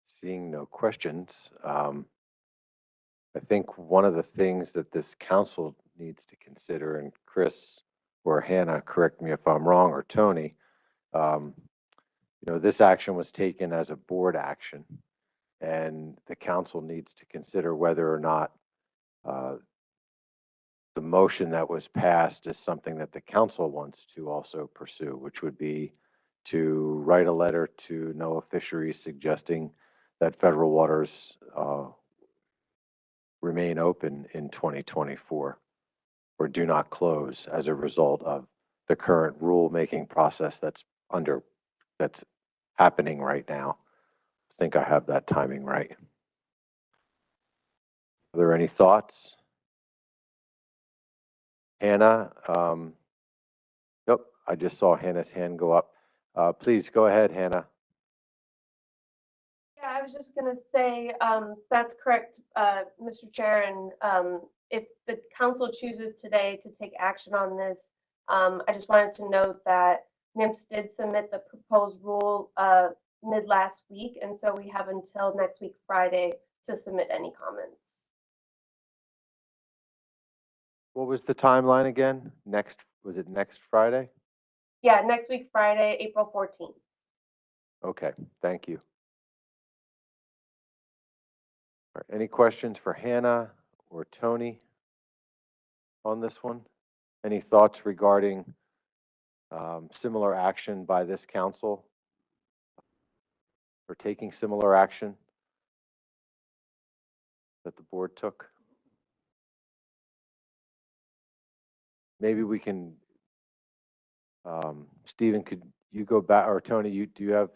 Seeing no questions, I think one of the things that this council needs to consider, and Chris or Hannah, correct me if I'm wrong, or Tony, this action was taken as a board action, and the council needs to consider whether or not the motion that was passed is something that the council wants to also pursue, which would be to write a letter to NOAA Fisheries suggesting that federal waters remain open in 2024 or do not close as a result of the current rulemaking process that's happening right now. I think I have that timing right. Are there any thoughts? Hannah, nope, I just saw Hannah's hand go up. Please go ahead, Hannah. Yeah, I was just gonna say, that's correct, Mr. Chair, and if the council chooses today to take action on this, I just wanted to note that NIMS did submit the proposed rule mid last week, and so we have until next week, Friday, to submit any comments. What was the timeline again? Was it next Friday? Yeah, next week, Friday, April 14th. Okay, thank you. All right, any questions for Hannah or Tony on this one? Any thoughts regarding similar action by this council or taking similar action that the board took? Maybe we can, Stephen, could you go back, or Tony, do you have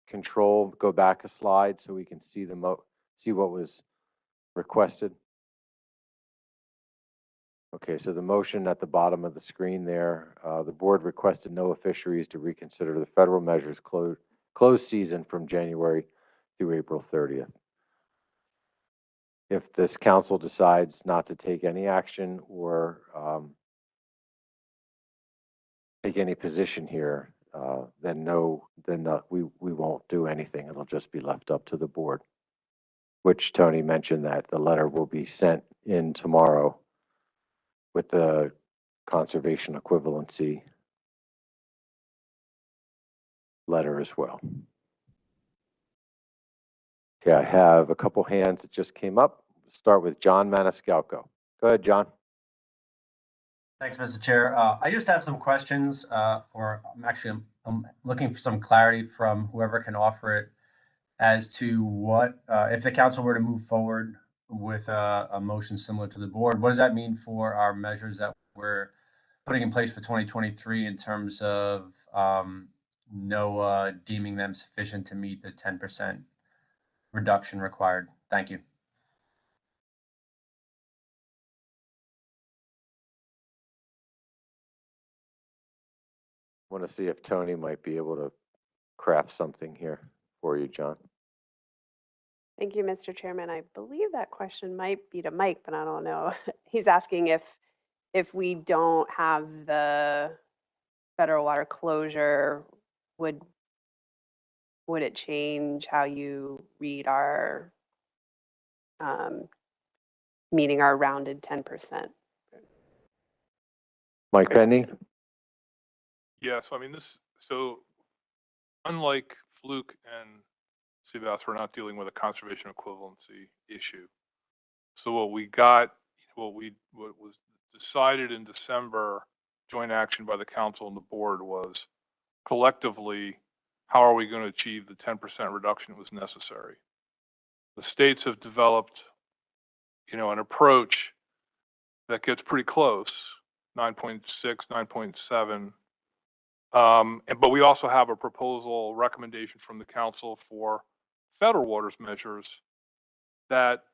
control, go back a slide so we can see see what was requested? Okay, so the motion at the bottom of the screen there, the board requested NOAA Fisheries to reconsider the federal measures close season from January through April 30th. If this council decides not to take any action or take any position here, then we won't do anything. It'll just be left up to the board, which Tony mentioned that the letter will be sent in tomorrow with the conservation equivalency letter as well. Okay, I have a couple hands that just came up. Start with John Maniscalco. Go ahead, John. Thanks, Mr. Chair. I just have some questions, or I'm looking for some clarity from whoever can offer it as to what, if the council were to move forward with a motion similar to the board, what does that mean for our measures that we're putting in place for 2023 in terms of NOAA deeming them sufficient to meet the 10% reduction required? Thank you. I want to see if Tony might be able to craft something here for you, John. Thank you, Mr. Chairman. I believe that question might be to Mike, but I don't know. He's asking if we don't have the federal water closure, would it change how you read our meeting our rounded 10%? Mike Benny? Yeah, so I mean, unlike Fluke and Seabass, we're not dealing with a conservation equivalency issue. So what was decided in December, joint action by the council and the board, was collectively, how are we going to achieve the 10% reduction that was necessary? The states have developed, an approach that gets pretty close, 9.6, 9.7. But we also have a proposal recommendation from the council for federal waters measures that,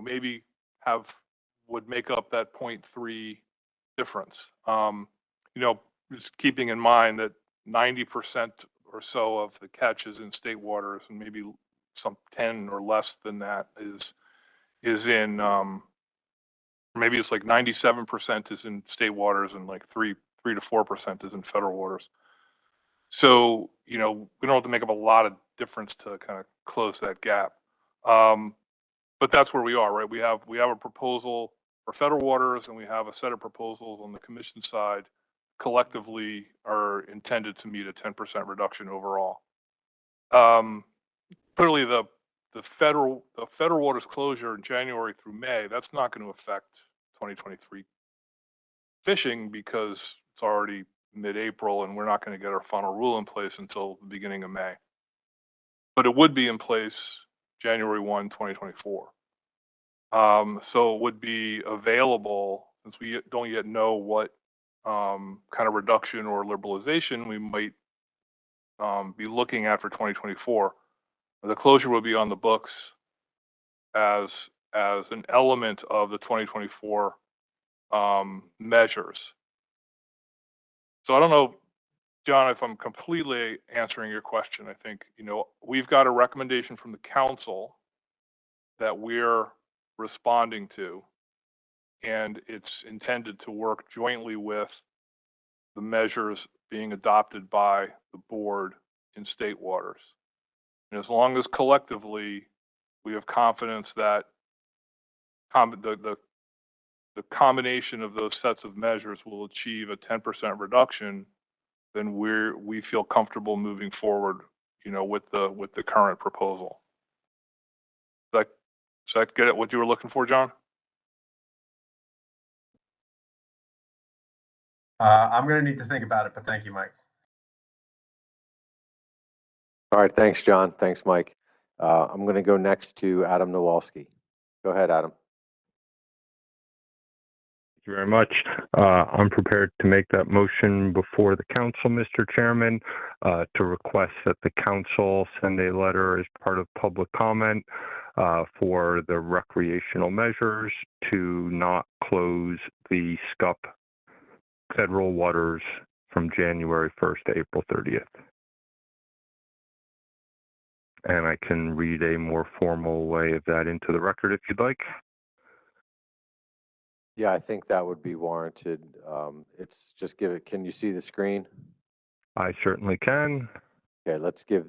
maybe would make up that 0.3 difference. Just keeping in mind that 90% or so of the catch is in state waters, and maybe some 10 or less than that is in, maybe it's like 97% is in state waters and like 3 to 4% is in federal waters. So, we don't have to make up a lot of difference to kind of close that gap. But that's where we are, right? We have a proposal for federal waters, and we have a set of proposals on the commission side, collectively are intended to meet a 10% reduction overall. Clearly the federal waters closure in January through May, that's not going to affect 2023 fishing because it's already mid-April and we're not going to get our final rule in place until the beginning of May. But it would be in place January 1, 2024. So it would be available, since we don't yet know what kind of reduction or liberalization we might be looking at for 2024. The closure will be on the books as an element of the 2024 measures. So I don't know, John, if I'm completely answering your question. I think, we've got a recommendation from the council that we're responding to, and it's intended to work jointly with the measures being adopted by the board in state waters. And as long as collectively we have confidence that the combination of those sets of measures will achieve a 10% reduction, then we feel comfortable moving forward, with the current proposal. Does that get at what you were looking for, John? I'm going to need to think about it, but thank you, Mike. All right, thanks, John. Thanks, Mike. I'm going to go next to Adam Nowalski. Go ahead, Adam. Thank you very much. I'm prepared to make that motion before the council, Mr. Chairman, to request that the council send a letter as part of public comment for the recreational measures to not close the SCUP federal waters from January 1st to April 30th. And I can read a more formal way of that into the record if you'd like. Yeah, I think that would be warranted. It's just can you see the screen? I certainly can. Okay, let's give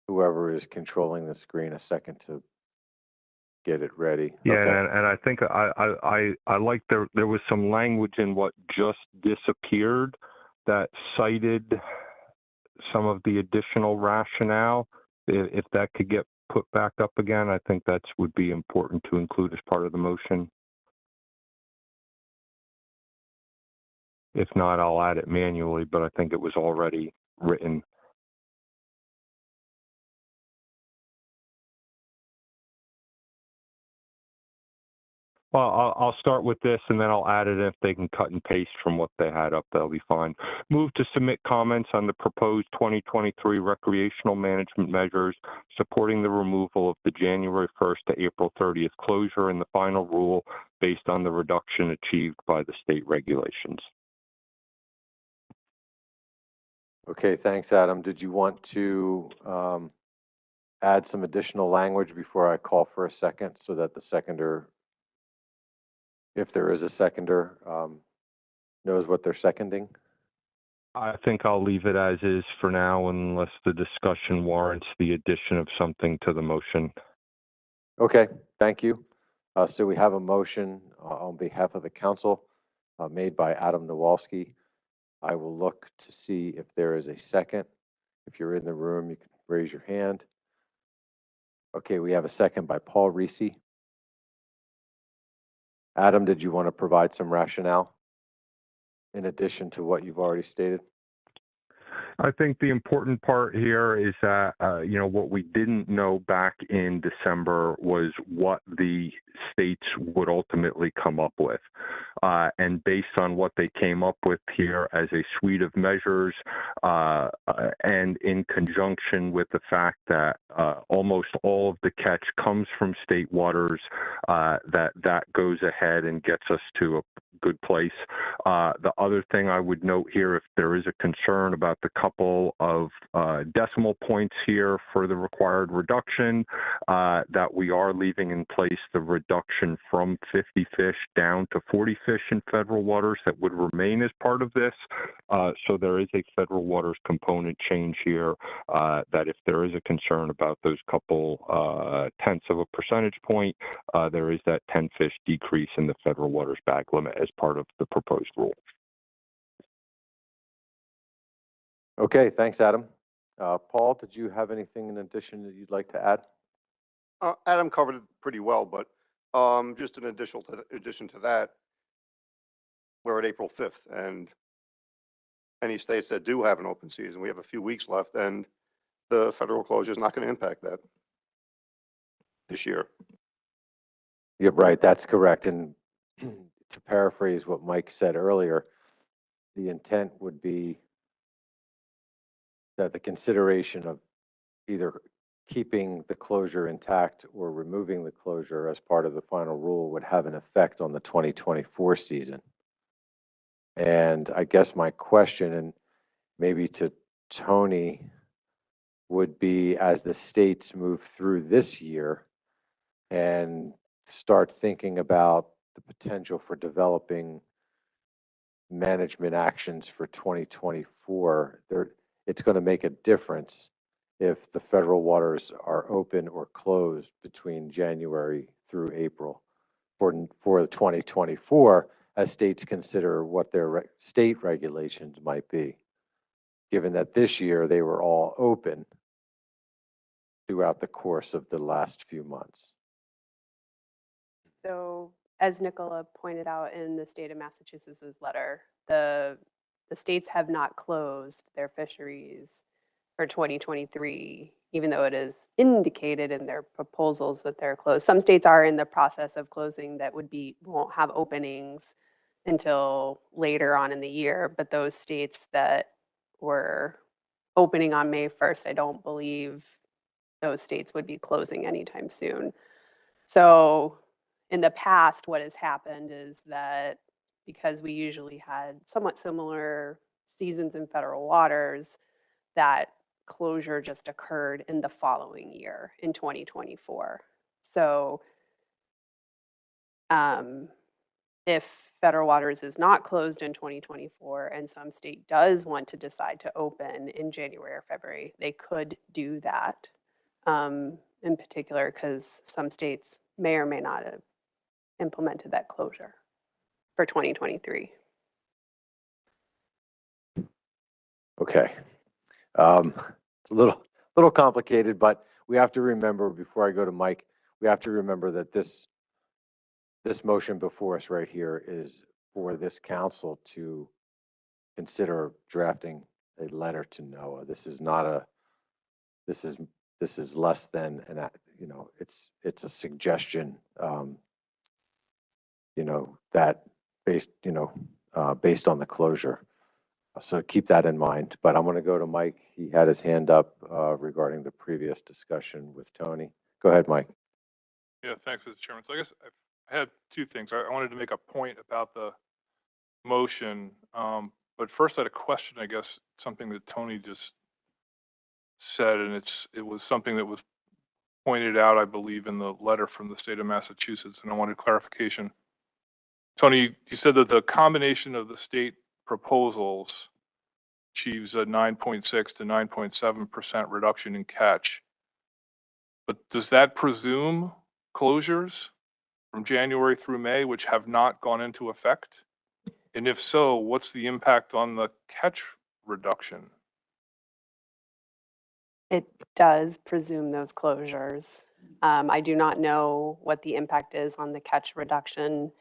whoever is controlling the screen a second to get it ready. Yeah, okay. and I think I like there was some language in what just disappeared that cited some of the additional rationale. If that could get put back up again, I think that would be important to include as part of the motion. If not, I'll add it manually, but I think it was already written. Well, I'll start with this and then I'll add it. If they can cut and paste from what they had up, that'll be fine. Move to submit comments on the proposed 2023 recreational management measures supporting the removal of the January 1st to April 30th closure and the final rule based on the reduction achieved by the state regulations. Okay, thanks, Adam. Did you want to add some additional language before I call for a second so that the seconder, if there is a seconder, knows what they're seconding? I think I'll leave it as is for now unless the discussion warrants the addition of something to the motion. Okay, thank you. So we have a motion on behalf of the council made by Adam Nowalski. I will look to see if there is a second. If you're in the room, you can raise your hand. Okay, we have a second by Paul Reese. Adam, did you want to provide some rationale in addition to what you've already stated? I think the important part here is that, what we didn't know back in December was what the states would ultimately come up with. And based on what they came up with here as a suite of measures, and in conjunction with the fact that almost all of the catch comes from state waters, that goes ahead and gets us to a good place. The other thing I would note here, if there is a concern about the couple of decimal points here for the required reduction, that we are leaving in place the reduction from 50 fish down to 40 fish in federal waters that would remain as part of this. So there is a federal waters component change here, that if there is a concern about those couple tenths of a percentage point, there is that 10 fish decrease in the federal waters bag limit as part of the proposed rule. Okay, thanks, Adam. Paul, did you have anything in addition that you'd like to add? Adam covered it pretty well, but just in addition to that, we're at April 5th, and any states that do have an open season, we have a few weeks left, and the federal closure is not going to impact that this year. Yeah, right, that's correct. And to paraphrase what Mike said earlier, the intent would be that the consideration of either keeping the closure intact or removing the closure as part of the final rule would have an effect on the 2024 season. And I guess my question, and maybe to Tony, would be as the states move through this year and start thinking about the potential for developing management actions for 2024, it's going to make a difference if the federal waters are open or closed between January through April for the 2024, as states consider what their state regulations might be, given that this year they were all open throughout the course of the last few months. So as Nicola pointed out in the state of Massachusetts' letter, the states have not closed their fisheries for 2023, even though it is indicated in their proposals that they're closed. Some states are in the process of closing that won't have openings until later on in the year, but those states that were opening on May 1st, I don't believe those states would be closing anytime soon. So in the past, what has happened is that because we usually had somewhat similar seasons in federal waters, that closure just occurred in the following year in 2024. So if federal waters is not closed in 2024 and some state does want to decide to open in January or February, they could do that, in particular because some states may or may not have implemented that closure for 2023. Okay. It's a little complicated, but we have to remember, before I go to Mike, we have to remember that this motion before us right here is for this council to consider drafting a letter to NOAA. This is not this is less than it's a suggestion, that based on the closure. So keep that in mind, but I'm going to go to Mike. He had his hand up regarding the previous discussion with Tony. Go ahead, Mike. Yeah, thanks, Mr. Chairman. So I guess I had two things. I wanted to make a point about the motion, but first I had a question, I guess, something that Tony just said, and it was something that was pointed out, I believe, in the letter from the state of Massachusetts, and I wanted clarification. Tony, you said that the combination of the state proposals achieves a 9.6 to 9.7% reduction in catch. But does that presume closures from January through May, which have not gone into effect? And if so, what's the impact on the catch reduction? It does presume those closures. I do not know what the impact is on the catch reduction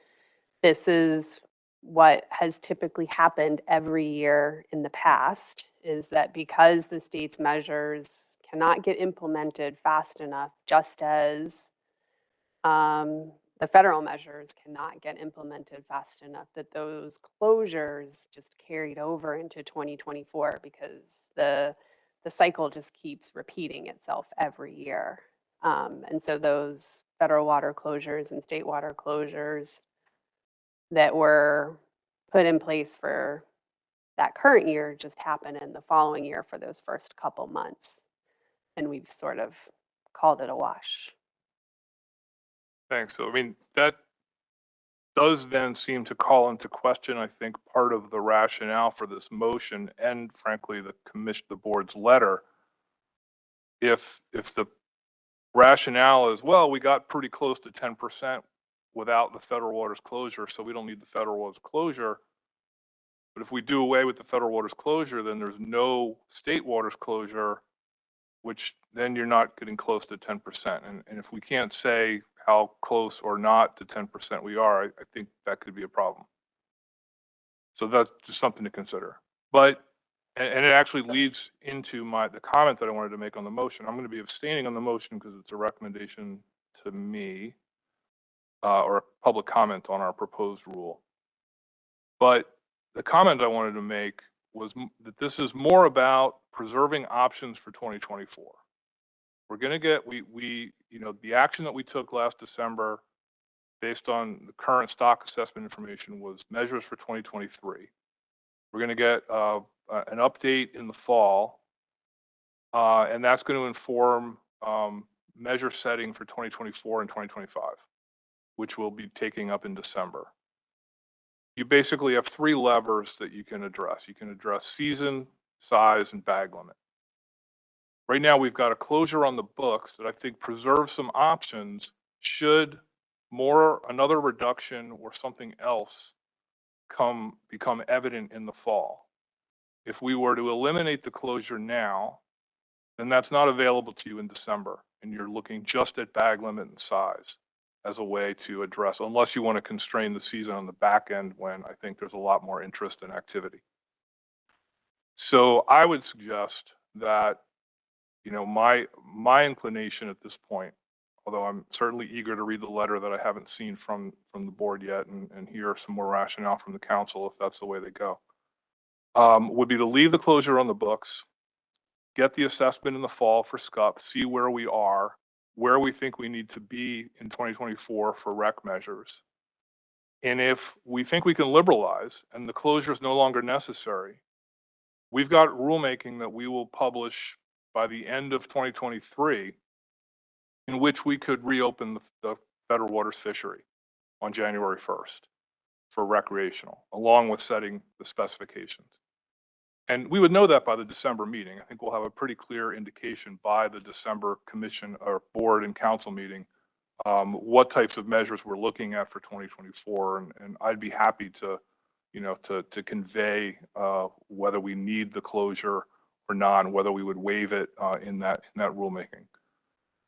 this is what has typically happened every year in the past, is that because the state's measures cannot get implemented fast enough, just as the federal measures cannot get implemented fast enough, that those closures just carried over into 2024 because the cycle just keeps repeating itself every year. And so those federal water closures and state water closures that were put in place for that current year just happen in the following year for those first couple months. And we've sort of called it a wash. Thanks. So, I mean, that does then seem to call into question, I think, part of the rationale for this motion and frankly, the board's letter. If the rationale is, well, we got pretty close to 10% without the federal waters closure, so we don't need the federal waters closure. But if we do away with the federal waters closure, then there's no state waters closure, which then you're not getting close to 10%. And if we can't say how close or not to 10% we are, I think that could be a problem. So that's just something to consider. But, and it actually leads into the comment that I wanted to make on the motion. I'm going to be abstaining on the motion because it's a recommendation to me or a public comment on our proposed rule. But the comment I wanted to make was that this is more about preserving options for 2024. We're going to get, the action that we took last December based on the current stock assessment information was measures for 2023. We're going to get an update in the fall, and that's going to inform measure setting for 2024 and 2025, which we'll be taking up in December. You basically have three levers that you can address. You can address season, size, and bag limit. Right now, we've got a closure on the books that I think preserves some options should another reduction or something else become evident in the fall. If we were to eliminate the closure now, then that's not available to you in December, and you're looking just at bag limit and size as a way to address, unless you want to constrain the season on the back end when I think there's a lot more interest and activity. So I would suggest that, my inclination at this point, although I'm certainly eager to read the letter that I haven't seen from the board yet and hear some more rationale from the council if that's the way they go, would be to leave the closure on the books, get the assessment in the fall for SCUP, see where we are, where we think we need to be in 2024 for rec measures. And if we think we can liberalize and the closure is no longer necessary, we've got rulemaking that we will publish by the end of 2023 in which we could reopen the federal waters fishery on January 1st for recreational, along with setting the specifications. And we would know that by the December meeting. I think we'll have a pretty clear indication by the December commission or board and council meeting what types of measures we're looking at for 2024. And I'd be happy to, to convey whether we need the closure or not, and whether we would waive it in that rulemaking.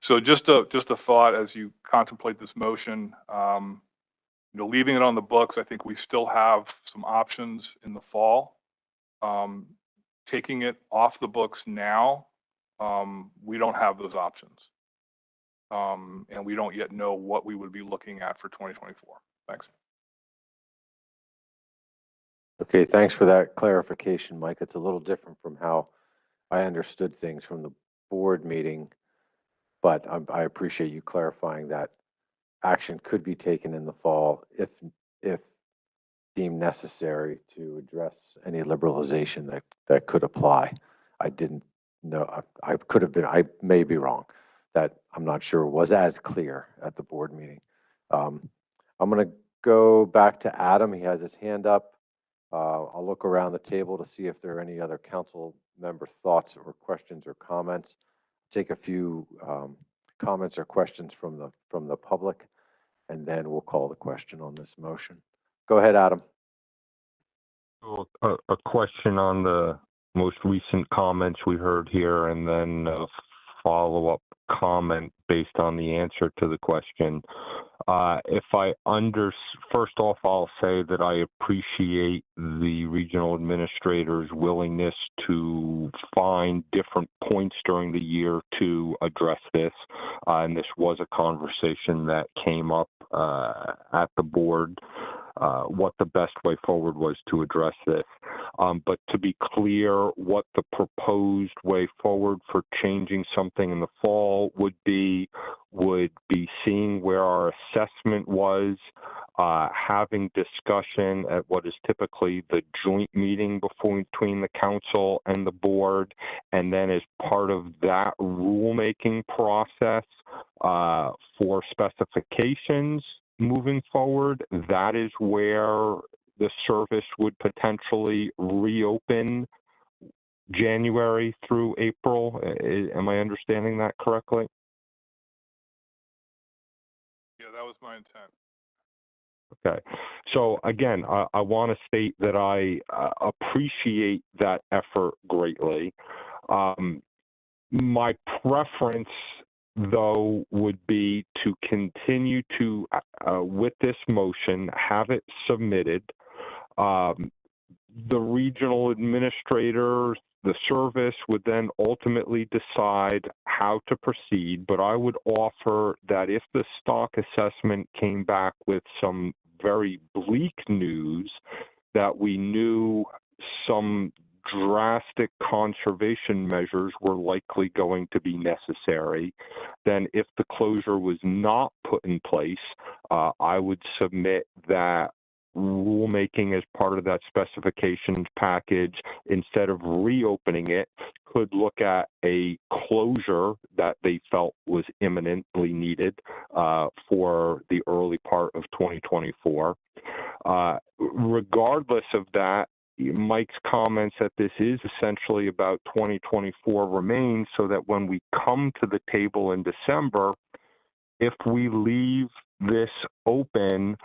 So just a thought as you contemplate this motion. Leaving it on the books, I think we still have some options in the fall. Taking it off the books now, we don't have those options. And we don't yet know what we would be looking at for 2024. Thanks. Okay, thanks for that clarification, Mike. It's a little different from how I understood things from the board meeting, but I appreciate you clarifying that action could be taken in the fall if deemed necessary to address any liberalization that could apply. I didn't know, I could have been, I may be wrong, that I'm not sure was as clear at the board meeting. I'm going to go back to Adam. He has his hand up. I'll look around the table to see if there are any other council member thoughts or questions or comments. Take a few comments or questions from the public, and then we'll call the question on this motion. Go ahead, Adam. A question on the most recent comments we heard here, and then a follow-up comment based on the answer to the question. First off, I'll say that I appreciate the regional administrator's willingness to find different points during the year to address this. And this was a conversation that came up at the board, what the best way forward was to address this. But to be clear, what the proposed way forward for changing something in the fall would be seeing where our assessment was, having discussion at what is typically the joint meeting between the council and the board, and then as part of that rulemaking process for specifications moving forward, that is where the service would potentially reopen January through April. Am I understanding that correctly? Yeah, that was my intent. Okay. So again, I want to state that I appreciate that effort greatly. My preference, though, would be to continue to, with this motion, have it submitted. The regional administrator, the service would then ultimately decide how to proceed, but I would offer that if the stock assessment came back with some very bleak news, that we knew some drastic conservation measures were likely going to be necessary, then if the closure was not put in place, I would submit that rulemaking as part of that specifications package, instead of reopening it, could look at a closure that they felt was imminently needed for the early part of 2024. Regardless of that, Mike's comments that this is essentially about 2024 remain, so that when we come to the table in December, if we leave this open,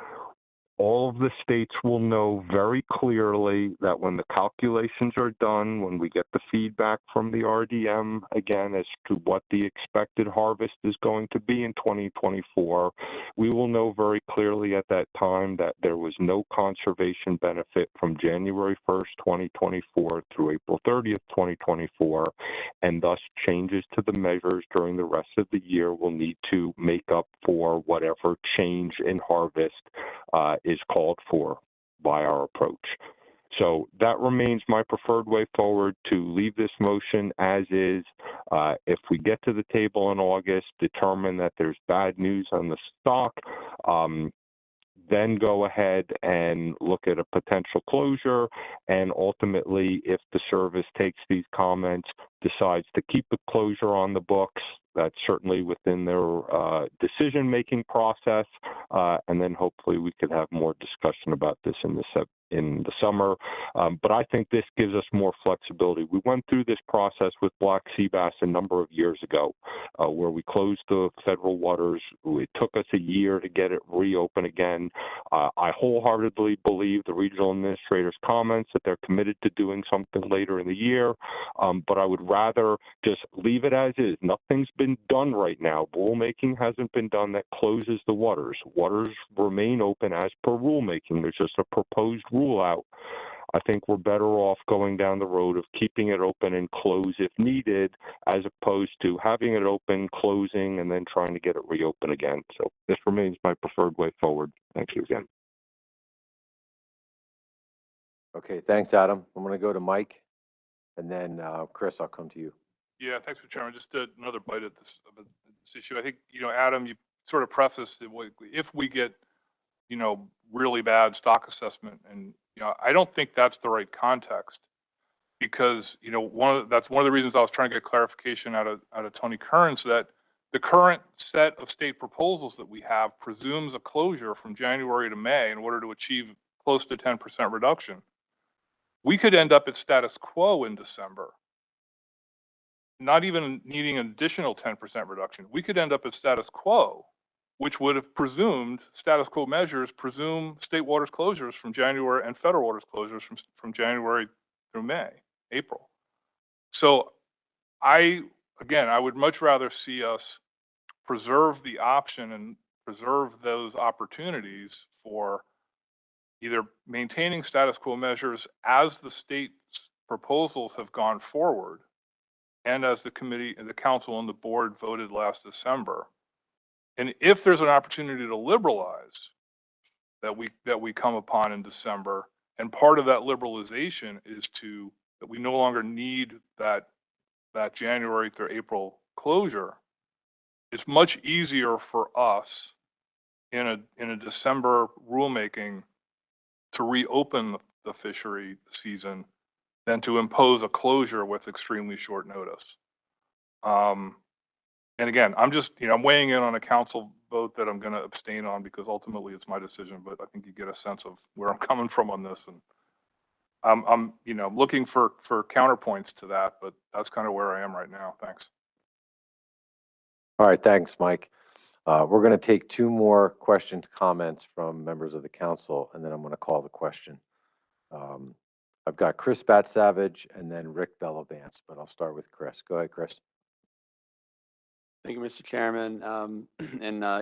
all of the states will know very clearly that when the calculations are done, when we get the feedback from the RDM, again, as to what the expected harvest is going to be in 2024, we will know very clearly at that time that there was no conservation benefit from January 1st, 2024 through April 30th, 2024, and thus changes to the measures during the rest of the year will need to make up for whatever change in harvest is called for by our approach. So that remains my preferred way forward, to leave this motion as is. If we get to the table in August, determine that there's bad news on the stock, then go ahead and look at a potential closure. And ultimately, if the service takes these comments, decides to keep the closure on the books, that's certainly within their decision-making process. And then hopefully we could have more discussion about this in the summer. But I think this gives us more flexibility. We went through this process with black sea bass a number of years ago, where we closed the federal waters. It took us a year to get it reopened again. I wholeheartedly believe the regional administrator's comments that they're committed to doing something later in the year. But I would rather just leave it as is. Nothing's been done right now. Rulemaking hasn't been done that closes the waters. Waters remain open as per rulemaking. There's just a proposed rule out. I think we're better off going down the road of keeping it open and close if needed, as opposed to having it open, closing, and then trying to get it reopened again. So this remains my preferred way forward. Thank you again. Okay, thanks, Adam. I'm going to go to Mike, and then Chris, I'll come to you. Yeah, thanks, Mr. Chairman. Just another bite at this issue. I think, Adam, you sort of prefaced it, if we get, really bad stock assessment, and, I don't think that's the right context, because, that's one of the reasons I was trying to get clarification out of Tony Kearns, that the current set of state proposals that we have presumes a closure from January to May in order to achieve close to 10% reduction. We could end up at status quo in December, not even needing an additional 10% reduction. We could end up at status quo, which would have presumed status quo measures presume state waters closures from January and federal waters closures from January through May, April. So I again, I would much rather see us preserve the option and preserve those opportunities for either maintaining status quo measures as the state's proposals have gone forward and as the committee and the council and the board voted last December. And if there's an opportunity to liberalize that we come upon in December, and part of that liberalization is that we no longer need that January through April closure, it's much easier for us in a December rulemaking to reopen the fishery season than to impose a closure with extremely short notice. And again, I'm weighing in on a council vote that I'm going to abstain on because ultimately it's my decision, but I think you get a sense of where I'm coming from on this. And I'm looking for counterpoints to that, but that's kind of where I am right now. Thanks. All right, thanks, Mike. We're going to take two more questions, comments from members of the council, and then I'm going to call the question. I've got Chris Bat-Savage and then Rick Bellavance, but I'll start with Chris. Go ahead, Chris. Thank you, Mr. Chairman.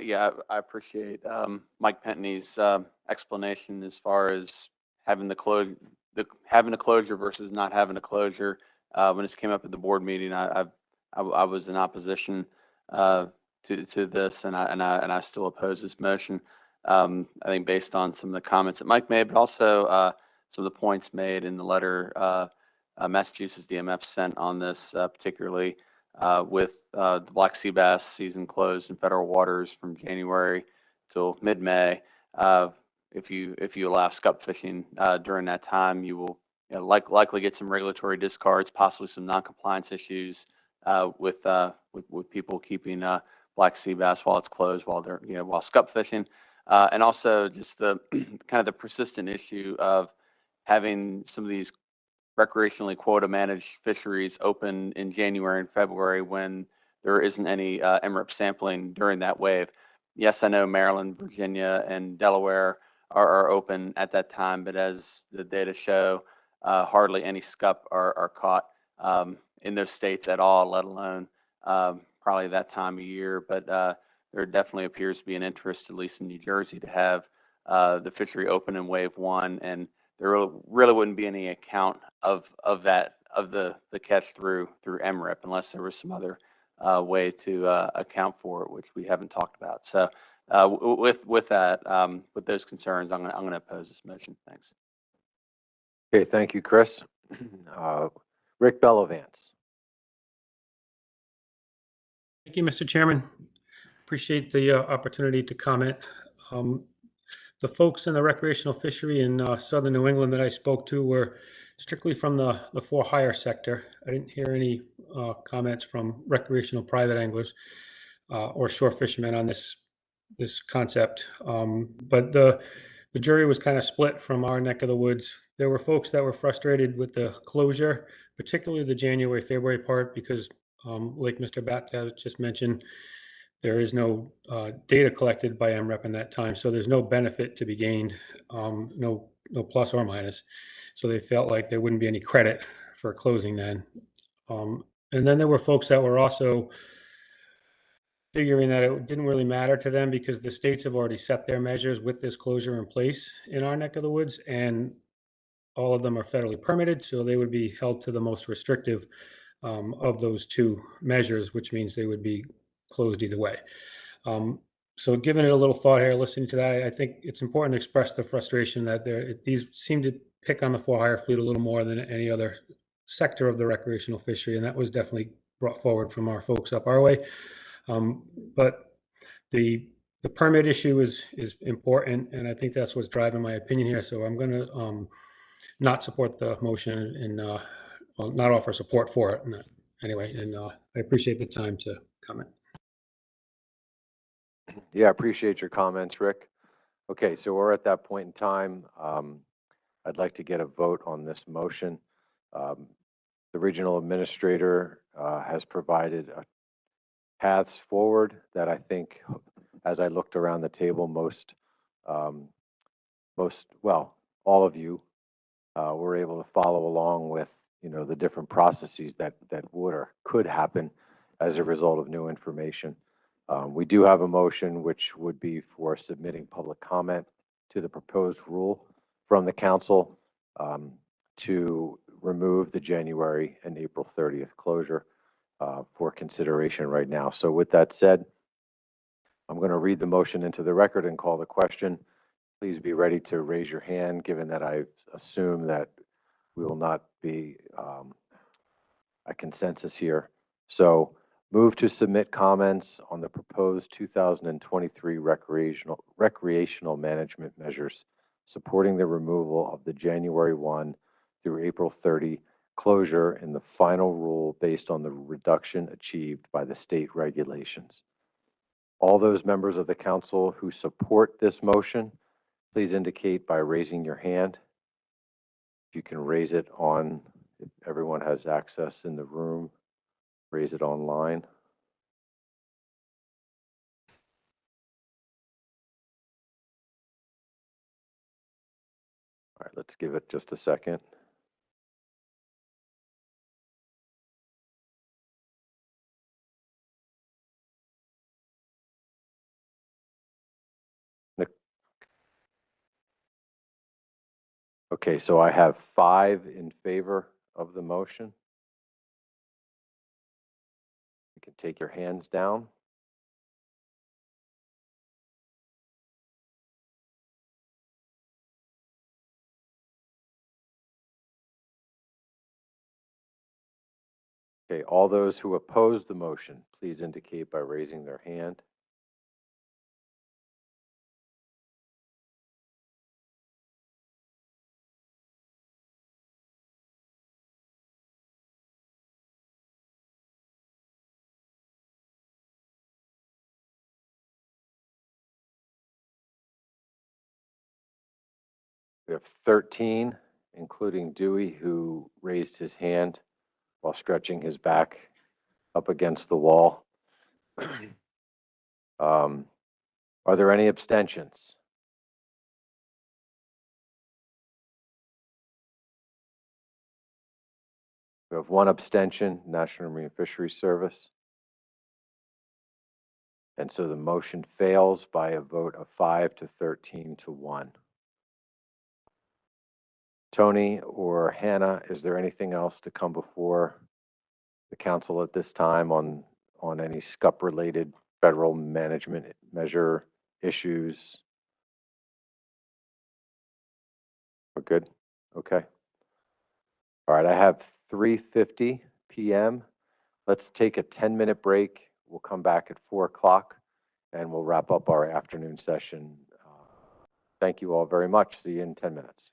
Yeah, I appreciate Mike Pentney's explanation as far as having the closure versus not having a closure. When this came up at the board meeting, I was in opposition to this, and I still oppose this motion. I think based on some of the comments that Mike made, but also some of the points made in the letter Massachusetts DMF sent on this, particularly with the black sea bass season closed in federal waters from January till mid-May. If you allow scup fishing during that time, you will likely get some regulatory discards, possibly some non-compliance issues with people keeping black sea bass while it's closed, while scup fishing, and also just the kind of the persistent issue of having some of these recreationally quota managed fisheries open in January and February when there isn't any MRIP sampling during that wave. Yes, I know Maryland, Virginia, and Delaware are open at that time, but as the data show, hardly any scup are caught in those states at all, let alone probably that time of year. But there definitely appears to be an interest, at least in New Jersey, to have the fishery open in wave one, and there really wouldn't be any account of the catch through MRIP unless there was some other way to account for it, which we haven't talked about. So with that, with those concerns, I'm going to oppose this motion. Thanks. Okay, thank you, Chris. Rick Bellavance. Thank you, Mr. Chairman. Appreciate the opportunity to comment. The folks in the recreational fishery in southern New England that I spoke to were strictly from the for-hire sector. I didn't hear any comments from recreational private anglers or shore fishermen on this concept. But the jury was kind of split from our neck of the woods. There were folks that were frustrated with the closure, particularly the January, February part, because like Mr. Bat just mentioned, there is no data collected by MREP in that time, so there's no benefit to be gained, no plus or minus. So they felt like there wouldn't be any credit for closing then. And then there were folks that were also figuring that it didn't really matter to them because the states have already set their measures with this closure in place in our neck of the woods, and all of them are federally permitted, so they would be held to the most restrictive of those two measures, which means they would be closed either way. So giving it a little thought here, listening to that, I think it's important to express the frustration that these seem to pick on the for-hire fleet a little more than any other sector of the recreational fishery, and that was definitely brought forward from our folks up our way. But the permit issue is important, and I think that's what's driving my opinion here. So I'm going to not support the motion and not offer support for it. Anyway, and I appreciate the time to comment. Yeah, I appreciate your comments, Rick. Okay, so we're at that point in time. I'd like to get a vote on this motion. The regional administrator has provided paths forward that I think, as I looked around the table, well, all of you were able to follow along with, the different processes that would or could happen as a result of new information. We do have a motion which would be for submitting public comment to the proposed rule from the council to remove the January and April 30th closure for consideration right now. So with that said, I'm going to read the motion into the record and call the question. Please be ready to raise your hand, given that I assume that we will not be a consensus here. So move to submit comments on the proposed 2023 recreational management measures supporting the removal of the January 1 through April 30 closure in the final rule based on the reduction achieved by the state regulations. All those members of the council who support this motion, please indicate by raising your hand. If you can raise it on, if everyone has access in the room, raise it online. All right, let's give it just a second. Okay, so I have 5 in favor of the motion. You can take your hands down. Okay, all those who oppose the motion, please indicate by raising their hand. We have 13, including Dewey, who raised his hand while stretching his back up against the wall. Are there any abstentions? We have 1 abstention, National Marine Fisheries Service. And so the motion fails by a vote of 5 to 13 to 1. Tony or Hannah, is there anything else to come before the council at this time on any SCUP-related federal management measure issues? We're good? Okay. All right, I have 3:50 p.m. Let's take a 10-minute break. We'll come back at 4 o'clock and we'll wrap up our afternoon session. Thank you all very much. See you in 10 minutes.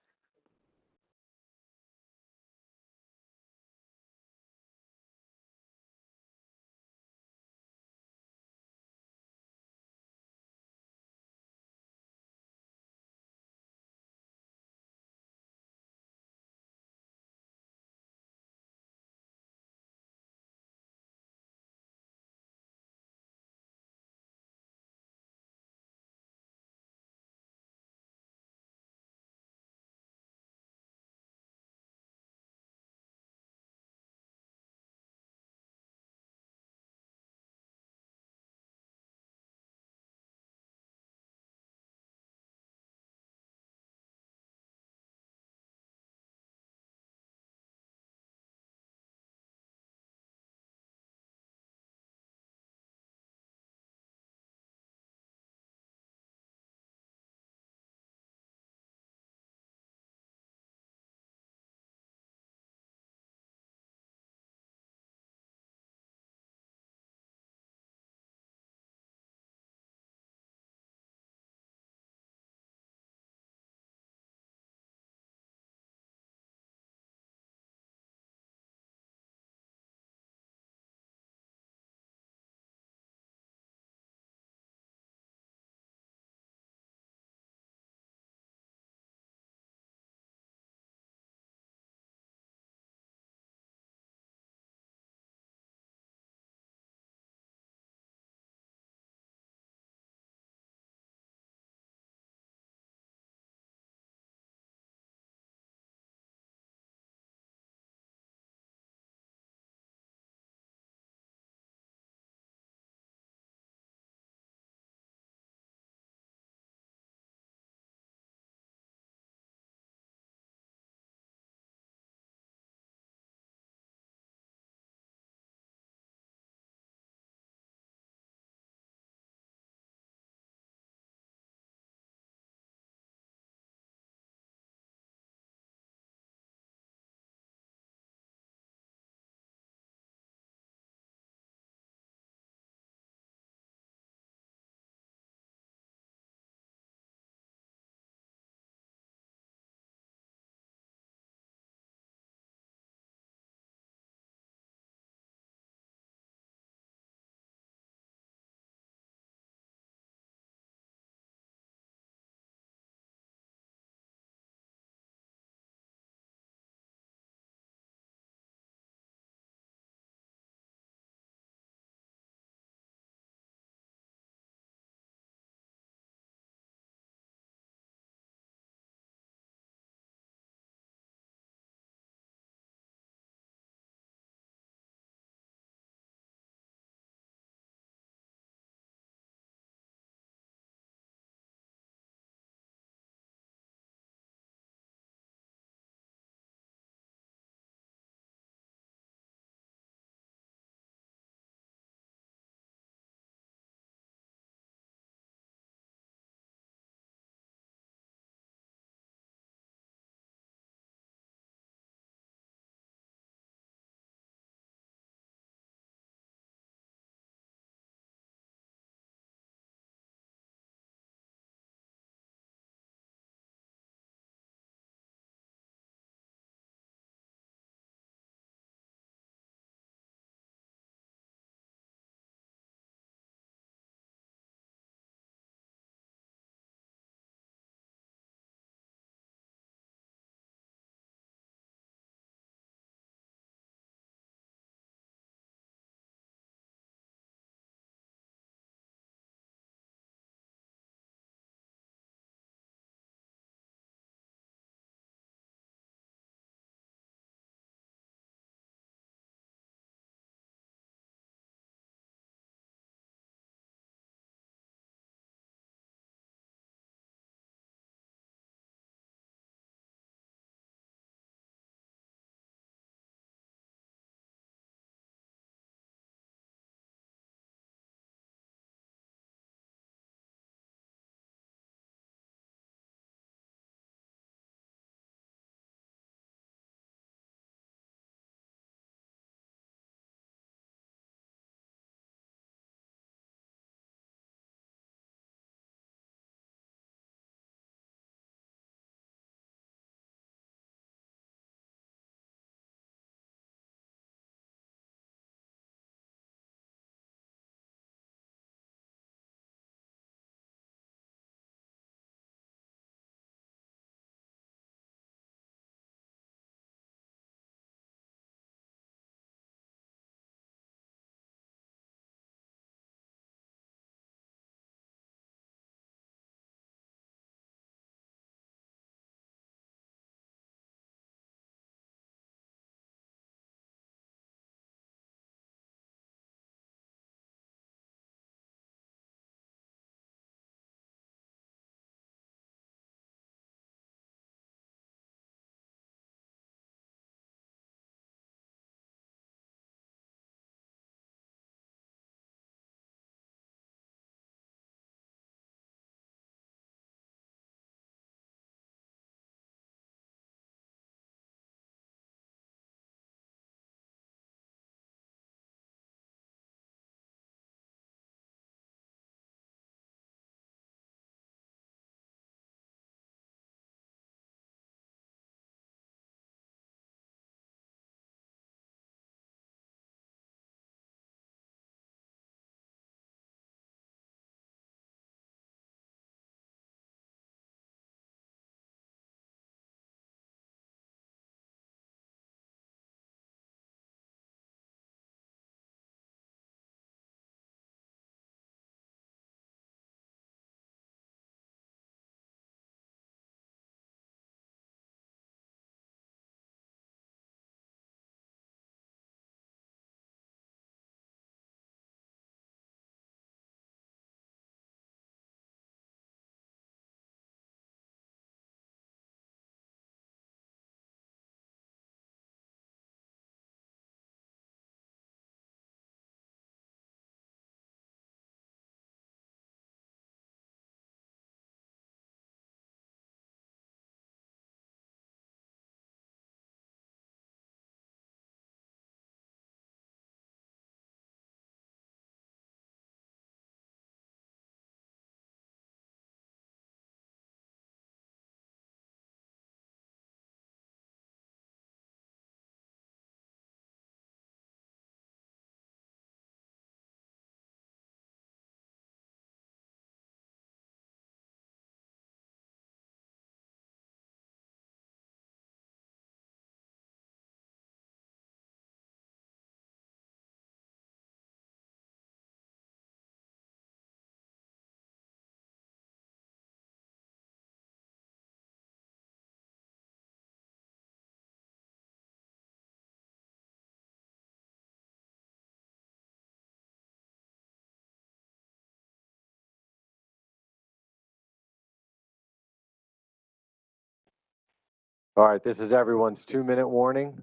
All right, this is everyone's 2-minute warning.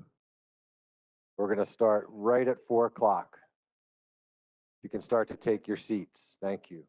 We're going to start right at 4 o'clock. You can start to take your seats. Thank you.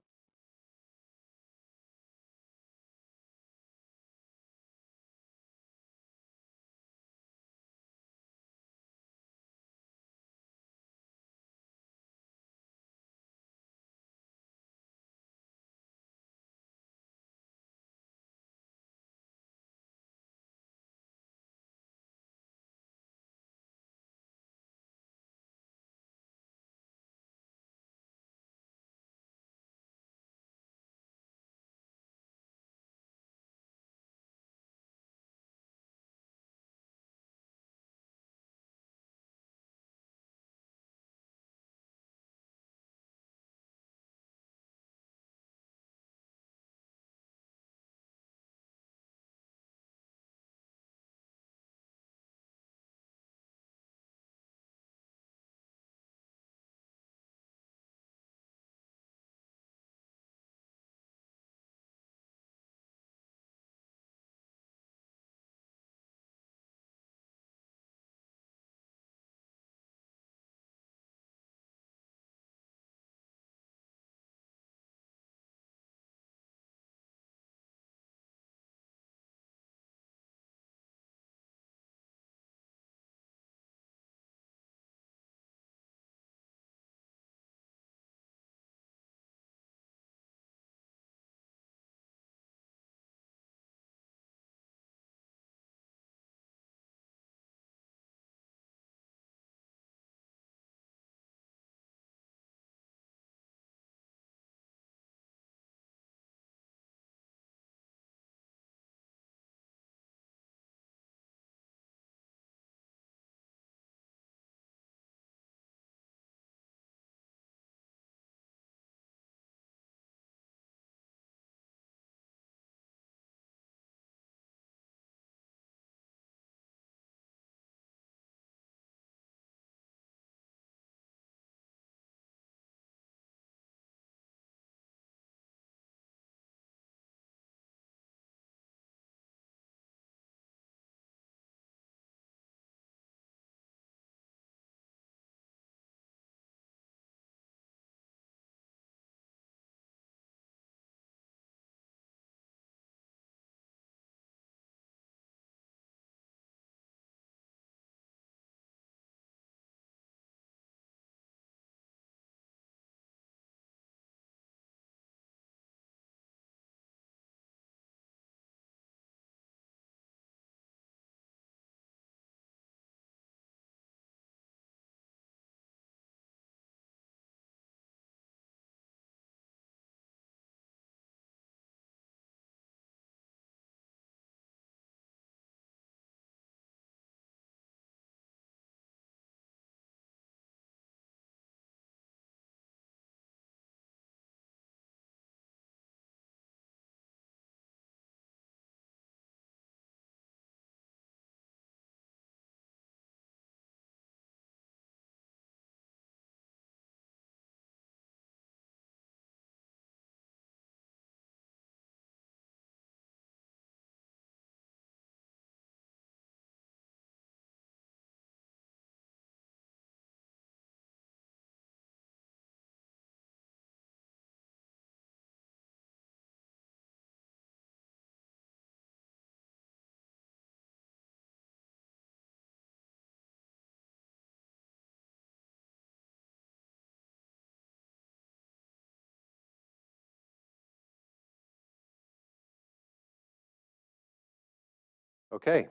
Okay.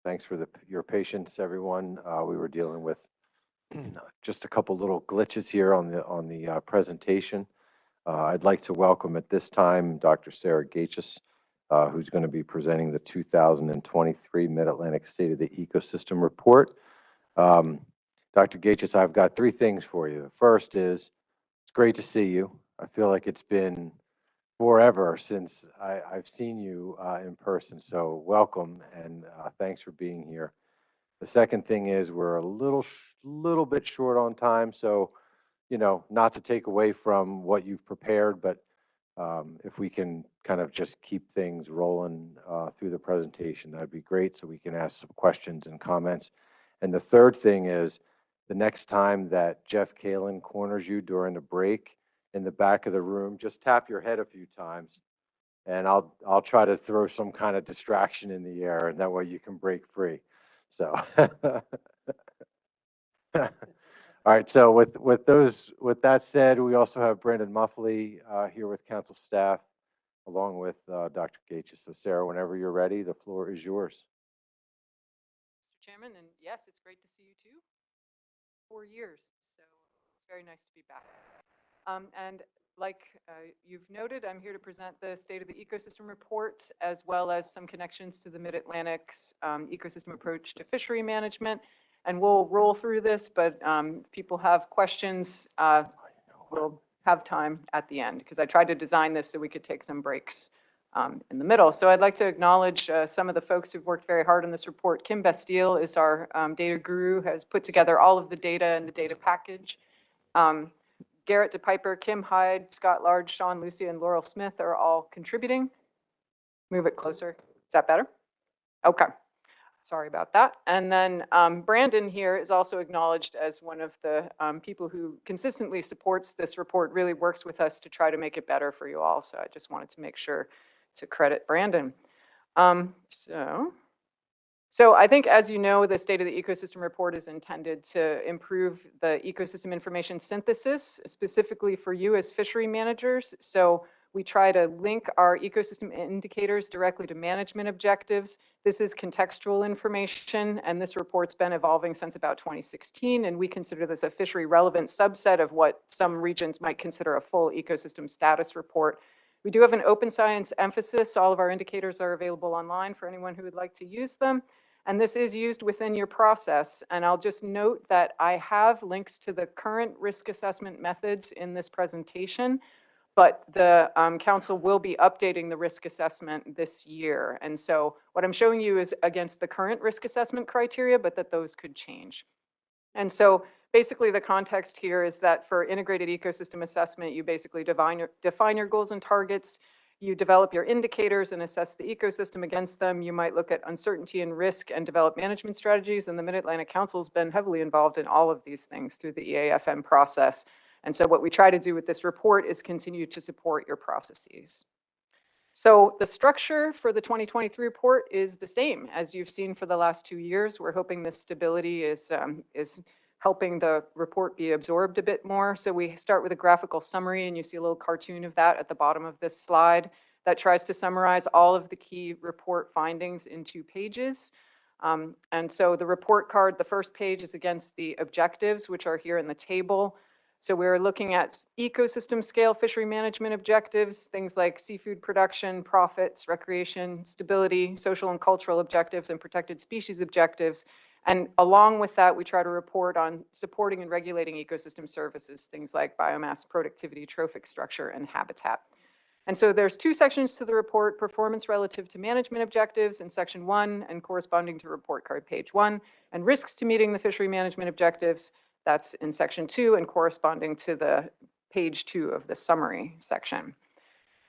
Thanks for your patience, everyone. We were dealing with just a couple little glitches here on the presentation. I'd like to welcome at this time Dr. Sarah Gachis, who's going to be presenting the 2023 Mid-Atlantic State of the Ecosystem Report. Dr. Gachis, I've got 3 things for you. The first is, it's great to see you. I feel like it's been forever since I've seen you in person, so welcome and thanks for being here. The second thing is we're a little bit short on time, so not to take away from what you've prepared, but if we can kind of just keep things rolling through the presentation, that'd be great, so we can ask some questions and comments. And the third thing is, the next time that Jeff Kalin corners you during the break in the back of the room, just tap your head a few times, and I'll try to throw some kind of distraction in the air, and that way you can break free. So, all right. So with that said, we also have Brandon Muffley here with council staff, along with Dr. Gates. So Sarah, whenever you're ready, the floor is yours. Mr. Chairman, and yes, it's great to see you too. 4 years, so it's very nice to be back. And like you've noted, I'm here to present the State of the Ecosystem Report, as well as some connections to the Mid-Atlantic's ecosystem approach to fishery management. And we'll roll through this, but if people have questions, we'll have time at the end, because I tried to design this so we could take some breaks in the middle. So I'd like to acknowledge some of the folks who've worked very hard on this report. Kim Bastille is our data guru, has put together all of the data and the data package. Garrett DePiper, Kim Hyde, Scott Large, Sean Lucy, and Laurel Smith are all contributing. Move it closer. Is that better? Okay. Sorry about that. And then Brandon here is also acknowledged as one of the people who consistently supports this report, really works with us to try to make it better for you all. So I just wanted to make sure to credit Brandon. So I think, as you know, the State of the Ecosystem Report is intended to improve the ecosystem information synthesis, specifically for you as fishery managers. So we try to link our ecosystem indicators directly to management objectives. This is contextual information, and this report's been evolving since about 2016, and we consider this a fishery relevant subset of what some regions might consider a full ecosystem status report. We do have an open science emphasis. All of our indicators are available online for anyone who would like to use them. And this is used within your process. And I'll just note that I have links to the current risk assessment methods in this presentation, but the council will be updating the risk assessment this year. And so what I'm showing you is against the current risk assessment criteria, but that those could change. And so basically the context here is that for integrated ecosystem assessment, you basically define your goals and targets. You develop your indicators and assess the ecosystem against them. You might look at uncertainty and risk and develop management strategies. And the Mid-Atlantic Council has been heavily involved in all of these things through the EAFM process. And so what we try to do with this report is continue to support your processes. So the structure for the 2023 report is the same as you've seen for the last 2 years. We're hoping this stability is helping the report be absorbed a bit more. So we start with a graphical summary, and you see a little cartoon of that at the bottom of this slide that tries to summarize all of the key report findings in 2 pages. And so the report card, the first page is against the objectives, which are here in the table. So we're looking at ecosystem scale fishery management objectives, things like seafood production, profits, recreation, stability, social and cultural objectives, and protected species objectives. And along with that, we try to report on supporting and regulating ecosystem services, things like biomass productivity, trophic structure, and habitat. And so there's 2 sections to the report: performance relative to management objectives in section 1 and corresponding to report card page 1, and risks to meeting the fishery management objectives. That's in section 2 and corresponding to the page 2 of the summary section.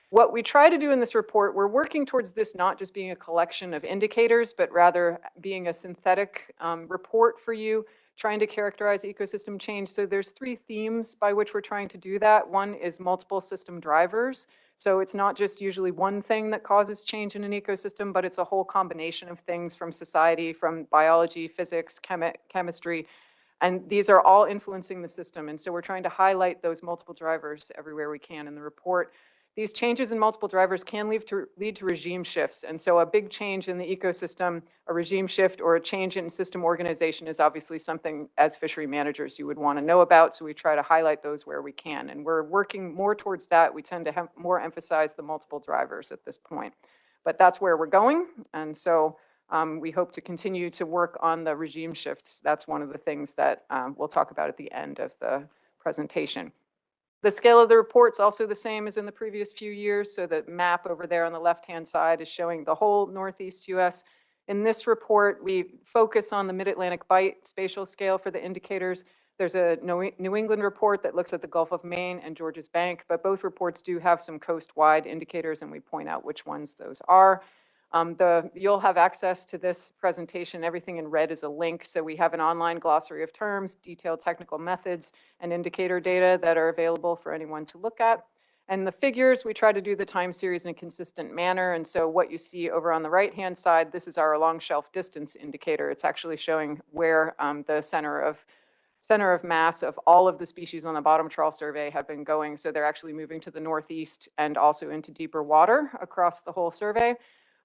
What we try to do in this report, we're working towards this not just being a collection of indicators, but rather being a synthetic report for you, trying to characterize ecosystem change. So there's 3 themes by which we're trying to do that. One is multiple system drivers. So it's not just usually one thing that causes change in an ecosystem, but it's a whole combination of things from society, from biology, physics, chemistry, and these are all influencing the system. And so we're trying to highlight those multiple drivers everywhere we can in the report. These changes in multiple drivers can lead to regime shifts. And so a big change in the ecosystem, a regime shift, or a change in system organization is obviously something as fishery managers you would want to know about. So we try to highlight those where we can. And we're working more towards that. We tend to have more emphasize the multiple drivers at this point. But that's where we're going. And so we hope to continue to work on the regime shifts. That's one of the things that we'll talk about at the end of the presentation. The scale of the report's also the same as in the previous few years. So the map over there on the left-hand side is showing the whole Northeast US. In this report, we focus on the Mid-Atlantic Bight spatial scale for the indicators. There's a New England report that looks at the Gulf of Maine and Georges Bank, but both reports do have some coast-wide indicators, and we point out which ones those are. You'll have access to this presentation. Everything in red is a link. So we have an online glossary of terms, detailed technical methods, and indicator data that are available for anyone to look at. And the figures, we try to do the time series in a consistent manner. And so what you see over on the right-hand side, this is our long shelf distance indicator. It's actually showing where the center of mass of all of the species on the bottom trawl survey have been going. So they're actually moving to the northeast and also into deeper water across the whole survey.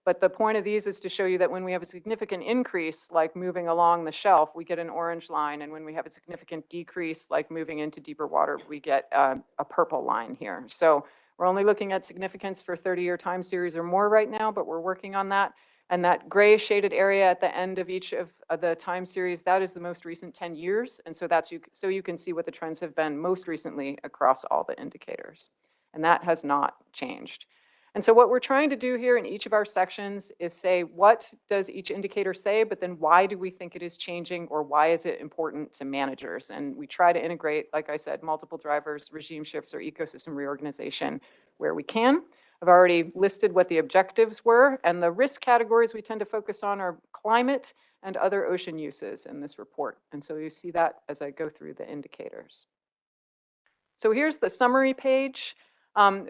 But the point of these is to show you that when we have a significant increase, like moving along the shelf, we get an orange line. And when we have a significant decrease, like moving into deeper water, we get a purple line here. So we're only looking at significance for 30-year time series or more right now, but we're working on that. And that gray shaded area at the end of each of the time series, that is the most recent 10 years. And so so you can see what the trends have been most recently across all the indicators. And that has not changed. And so what we're trying to do here in each of our sections is say, what does each indicator say, but then why do we think it is changing, or why is it important to managers? And we try to integrate, like I said, multiple drivers, regime shifts, or ecosystem reorganization where we can. I've already listed what the objectives were, and the risk categories we tend to focus on are climate and other ocean uses in this report. And so you see that as I go through the indicators. So here's the summary page.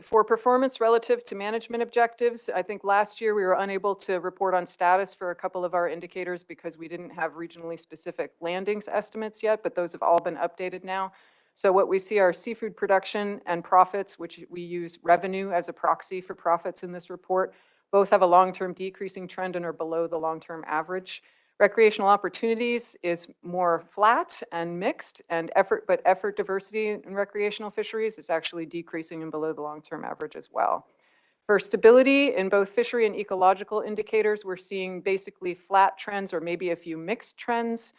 For performance relative to management objectives, I think last year we were unable to report on status for a couple of our indicators because we didn't have regionally specific landings estimates yet, but those have all been updated now. So what we see are seafood production and profits, which we use revenue as a proxy for profits in this report. Both have a long-term decreasing trend and are below the long-term average. Recreational opportunities is more flat and mixed, and effort diversity in recreational fisheries is actually decreasing and below the long-term average as well. For stability in both fishery and ecological indicators, we're seeing basically flat trends or maybe a few mixed trends.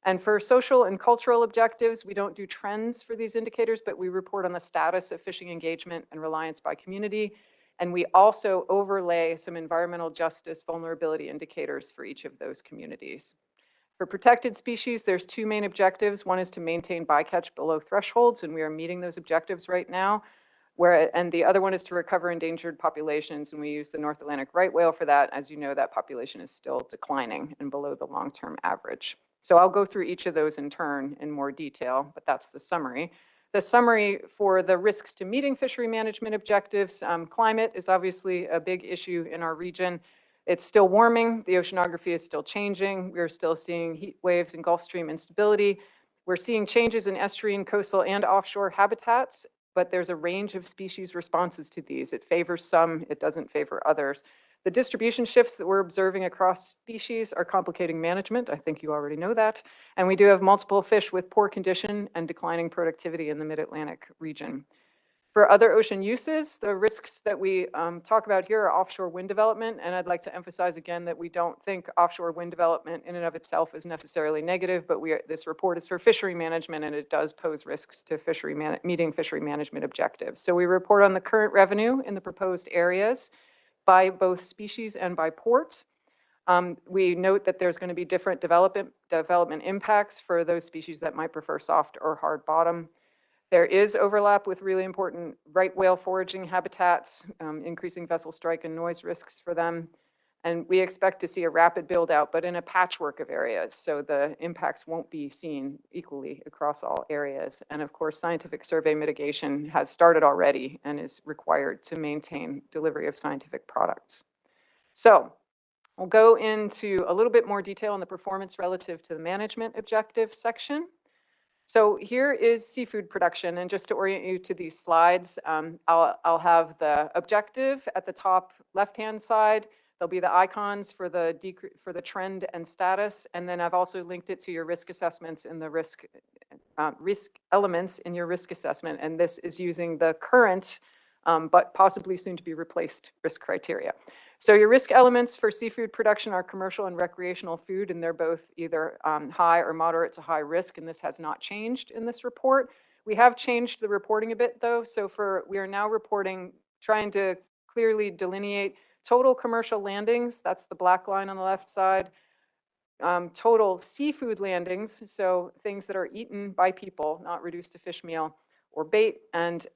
And for social and cultural objectives, we don't do trends for these indicators, but we report on the status of fishing engagement and reliance by community. And we also overlay some environmental justice vulnerability indicators for each of those communities. For protected species, there's two main objectives. One is to maintain bycatch below thresholds, and we are meeting those objectives right now. And the other one is to recover endangered populations, and we use the North Atlantic right whale for that. As you know, that population is still declining and below the long-term average. So I'll go through each of those in turn in more detail, but that's the summary. The summary for the risks to meeting fishery management objectives, climate is obviously a big issue in our region. It's still warming, the oceanography is still changing, we're still seeing heat waves and Gulf Stream instability. We're seeing changes in estuarine, coastal, and offshore habitats, but there's a range of species responses to these. It favors some, it doesn't favor others. The distribution shifts that we're observing across species are complicating management. I think you already know that. And we do have multiple fish with poor condition and declining productivity in the Mid-Atlantic region. For other ocean uses, the risks that we talk about here are offshore wind development. And I'd like to emphasize again that we don't think offshore wind development in and of itself is necessarily negative, but this report is for fishery management, and it does pose risks to meeting fishery management objectives. So we report on the current revenue in the proposed areas by both species and by port. We note that there's going to be different development impacts for those species that might prefer soft or hard bottom. There is overlap with really important right whale foraging habitats, increasing vessel strike and noise risks for them. And we expect to see a rapid build out, but in a patchwork of areas. So the impacts won't be seen equally across all areas. And of course, scientific survey mitigation has started already and is required to maintain delivery of scientific products. So we'll go into a little bit more detail on the performance relative to the management objective section. So here is seafood production, and just to orient you to these slides, I'll have the objective at the top left-hand side. There'll be the icons for the trend and status, and then I've also linked it to your risk assessments in the risk elements in your risk assessment, and this is using the current, but possibly soon to be replaced risk criteria. So your risk elements for seafood production are commercial and recreational food, and they're both either high or moderate to high risk, and this has not changed in this report. We have changed the reporting a bit though, so we are now reporting, trying to clearly delineate total commercial landings, that's the black line on the left side, total seafood landings, so things that are eaten by people, not reduced to fish meal or bait, and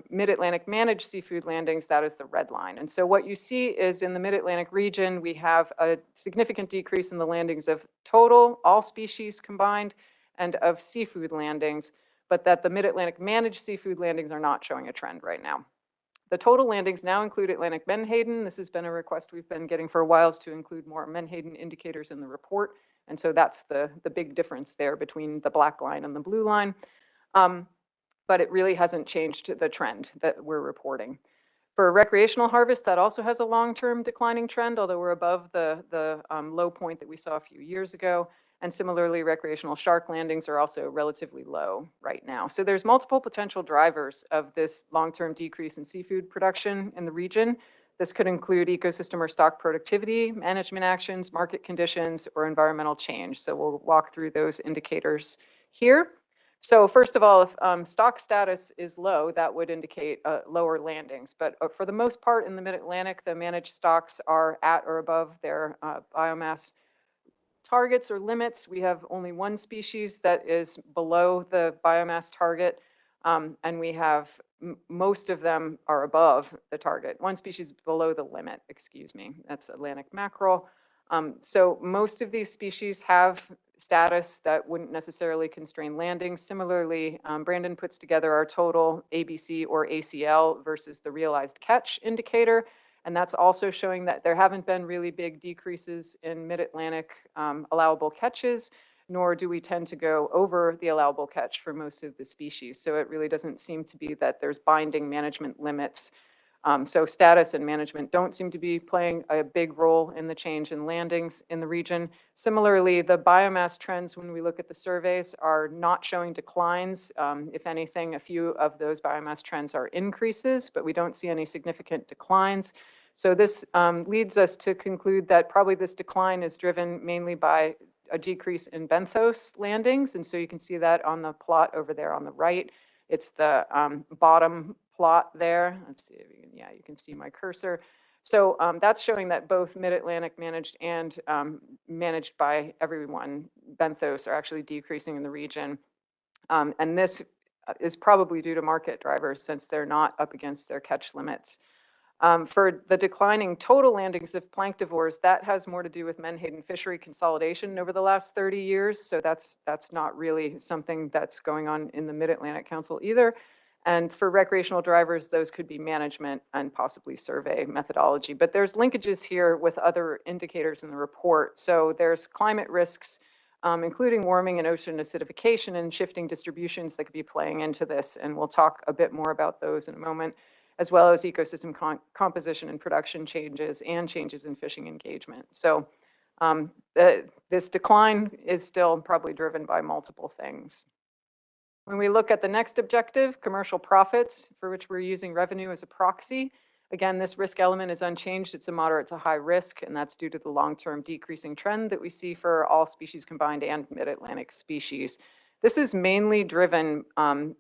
Mid-Atlantic managed seafood landings, that is the red line. And so what you see is in the Mid-Atlantic region, we have a significant decrease in the landings of total, all species combined, and of seafood landings, but that the Mid-Atlantic managed seafood landings are not showing a trend right now. The total landings now include Atlantic menhaden. This has been a request we've been getting for a while, is to include more menhaden indicators in the report. And so that's the big difference there between the black line and the blue line. But it really hasn't changed the trend that we're reporting. For recreational harvest, that also has a long-term declining trend, although we're above the low point that we saw a few years ago. And similarly, recreational shark landings are also relatively low right now. So there's multiple potential drivers of this long-term decrease in seafood production in the region. This could include ecosystem or stock productivity, management actions, market conditions, or environmental change. So we'll walk through those indicators here. So first of all, if stock status is low, that would indicate lower landings. But for the most part in the Mid-Atlantic, the managed stocks are at or above their biomass targets or limits. We have only one species that is below the biomass target, and we have most of them are above the target. One species below the limit, excuse me, that's Atlantic mackerel. So most of these species have status that wouldn't necessarily constrain landings. Similarly, Brandon puts together our total ABC or ACL versus the realized catch indicator. And that's also showing that there haven't been really big decreases in Mid-Atlantic allowable catches, nor do we tend to go over the allowable catch for most of the species. So it really doesn't seem to be that there's binding management limits. So status and management don't seem to be playing a big role in the change in landings in the region. Similarly, the biomass trends, when we look at the surveys, are not showing declines. If anything, a few of those biomass trends are increases, but we don't see any significant declines. So this leads us to conclude that probably this decline is driven mainly by a decrease in benthos landings. And so you can see that on the plot over there on the right. It's the bottom plot there. Let's see if you can, yeah, you can see my cursor. So that's showing that both Mid-Atlantic managed and managed by everyone, benthos, are actually decreasing in the region. And this is probably due to market drivers since they're not up against their catch limits. For the declining total landings of planktivores, that has more to do with menhaden fishery consolidation over the last 30 years. So that's not really something that's going on in the Mid-Atlantic Council either. And for recreational drivers, those could be management and possibly survey methodology. But there's linkages here with other indicators in the report. So there's climate risks, including warming and ocean acidification and shifting distributions that could be playing into this. And we'll talk a bit more about those in a moment, as well as ecosystem composition and production changes and changes in fishing engagement. So this decline is still probably driven by multiple things. When we look at the next objective, commercial profits, for which we're using revenue as a proxy, again, this risk element is unchanged. It's a moderate to high risk, and that's due to the long-term decreasing trend that we see for all species combined and Mid-Atlantic species. This is mainly driven,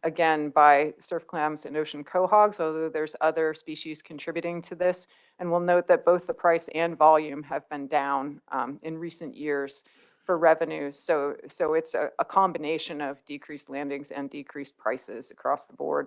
again, by surf clams and ocean quahogs, although there's other species contributing to this. And we'll note that both the price and volume have been down in recent years for revenues. So it's a combination of decreased landings and decreased prices across the board.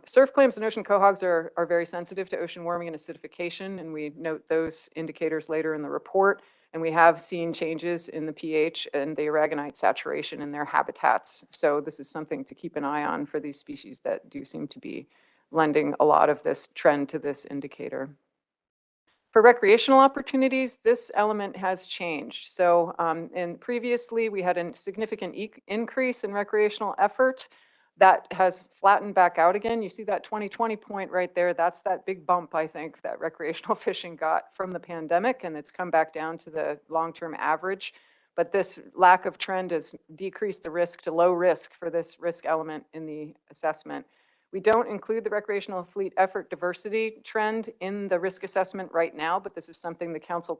Surf clams and ocean quahogs are very sensitive to ocean warming and acidification, and we note those indicators later in the report. And we have seen changes in the pH and the aragonite saturation in their habitats. So this is something to keep an eye on for these species that do seem to be lending a lot of this trend to this indicator. For recreational opportunities, this element has changed. So previously, we had a significant increase in recreational effort. That has flattened back out again. You see that 2020 point right there. That's that big bump, I think, that recreational fishing got from the pandemic, and it's come back down to the long-term average. But this lack of trend has decreased the risk to low risk for this risk element in the assessment. We don't include the recreational fleet effort diversity trend in the risk assessment right now, but this is something the council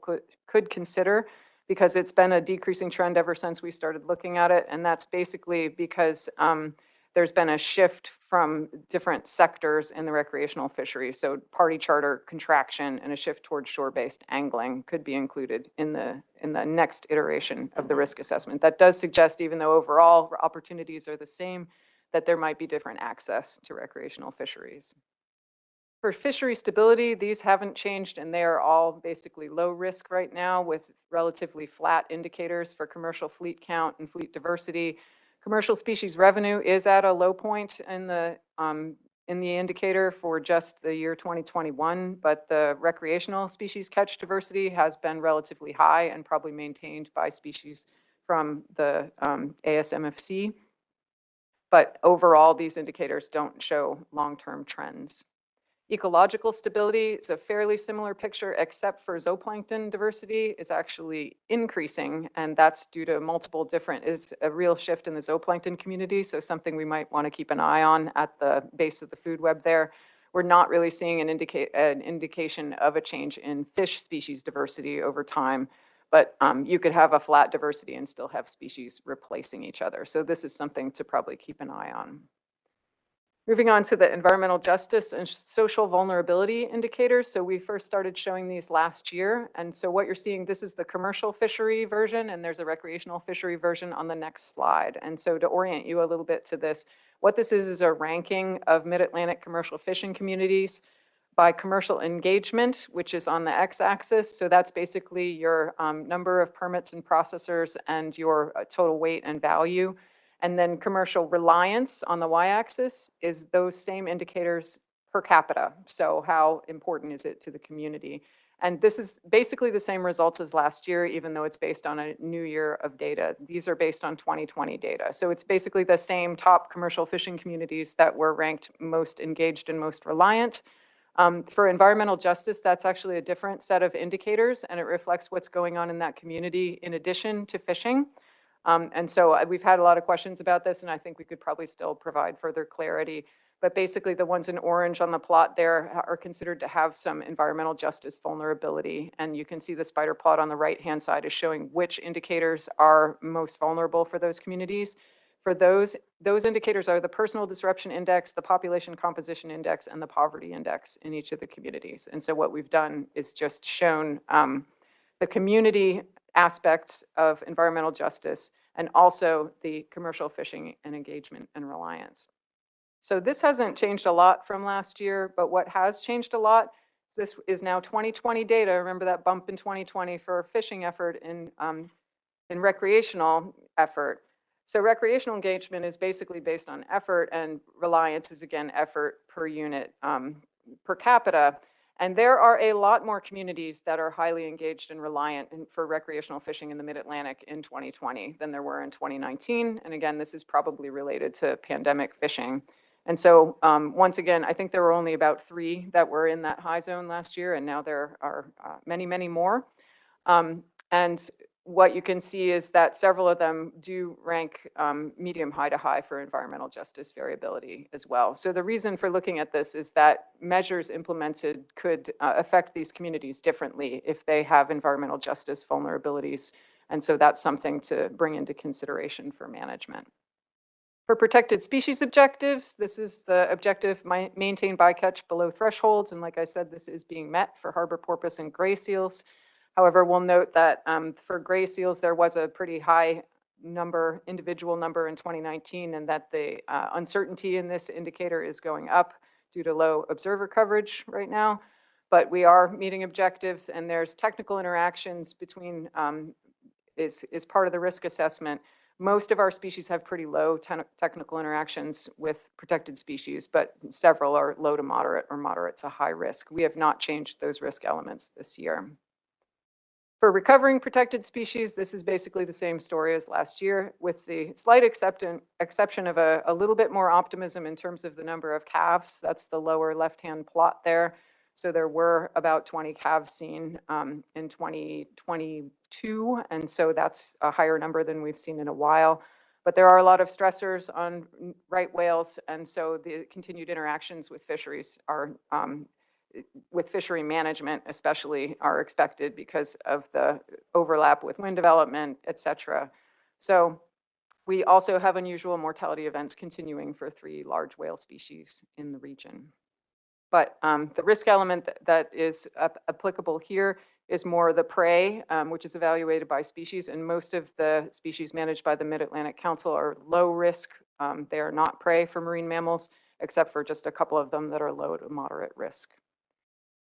could consider because it's been a decreasing trend ever since we started looking at it. And that's basically because there's been a shift from different sectors in the recreational fishery. So party charter contraction and a shift towards shore-based angling could be included in the next iteration of the risk assessment. That does suggest, even though overall opportunities are the same, that there might be different access to recreational fisheries. For fishery stability, these haven't changed, and they are all basically low risk right now with relatively flat indicators for commercial fleet count and fleet diversity. Commercial species revenue is at a low point in the indicator for just the year 2021, but the recreational species catch diversity has been relatively high and probably maintained by species from the ASMFC. But overall, these indicators don't show long-term trends. Ecological stability is a fairly similar picture, except for zooplankton diversity is actually increasing, and that's due to multiple different, it's a real shift in the zooplankton community, so something we might want to keep an eye on at the base of the food web there. We're not really seeing an indication of a change in fish species diversity over time, but you could have a flat diversity and still have species replacing each other. So this is something to probably keep an eye on. Moving on to the environmental justice and social vulnerability indicators. So we first started showing these last year. And so what you're seeing, this is the commercial fishery version, and there's a recreational fishery version on the next slide. And so to orient you a little bit to this, what this is a ranking of mid-Atlantic commercial fishing communities by commercial engagement, which is on the x-axis. So that's basically your number of permits and processors and your total weight and value. And then commercial reliance on the y-axis is those same indicators per capita. So how important is it to the community? And this is basically the same results as last year, even though it's based on a new year of data. These are based on 2020 data. So it's basically the same top commercial fishing communities that were ranked most engaged and most reliant. For environmental justice, that's actually a different set of indicators, and it reflects what's going on in that community in addition to fishing. And so we've had a lot of questions about this, and I think we could probably still provide further clarity. But basically, the ones in orange on the plot there are considered to have some environmental justice vulnerability. And you can see the spider plot on the right-hand side is showing which indicators are most vulnerable for those communities. For those indicators are the personal disruption index, the population composition index, and the poverty index in each of the communities. And so what we've done is just shown the community aspects of environmental justice and also the commercial fishing and engagement and reliance. So this hasn't changed a lot from last year, but what has changed a lot, this is now 2020 data. Remember that bump in 2020 for fishing effort in recreational effort. So recreational engagement is basically based on effort, and reliance is again effort per unit per capita. And there are a lot more communities that are highly engaged and reliant for recreational fishing in the Mid-Atlantic in 2020 than there were in 2019. And again, this is probably related to pandemic fishing. And so once again, I think there were only about 3 that were in that high zone last year, and now there are many, many more. And what you can see is that several of them do rank medium high to high for environmental justice variability as well. So the reason for looking at this is that measures implemented could affect these communities differently if they have environmental justice vulnerabilities. And so that's something to bring into consideration for management. For protected species objectives, this is the objective maintain bycatch below thresholds. And like I said, this is being met for harbor porpoise and gray seals. However, we'll note that for gray seals, there was a pretty high individual number in 2019, and that the uncertainty in this indicator is going up due to low observer coverage right now. But we are meeting objectives, and there's technical interactions between, is part of the risk assessment. Most of our species have pretty low technical interactions with protected species, but several are low to moderate or moderate to high risk. We have not changed those risk elements this year. For recovering protected species, this is basically the same story as last year, with the slight exception of a little bit more optimism in terms of the number of calves. That's the lower left-hand plot there. So there were about 20 calves seen in 2022, and so that's a higher number than we've seen in a while. But there are a lot of stressors on right whales, and so the continued interactions with fisheries are with fishery management especially are expected because of the overlap with wind development, et cetera. So We also have unusual mortality events continuing for 3 large whale species in the region. But the risk element that is applicable here is more the prey, which is evaluated by species, and most of the species managed by the Mid-Atlantic Council are low risk. They are not prey for marine mammals, except for just a couple of them that are low to moderate risk.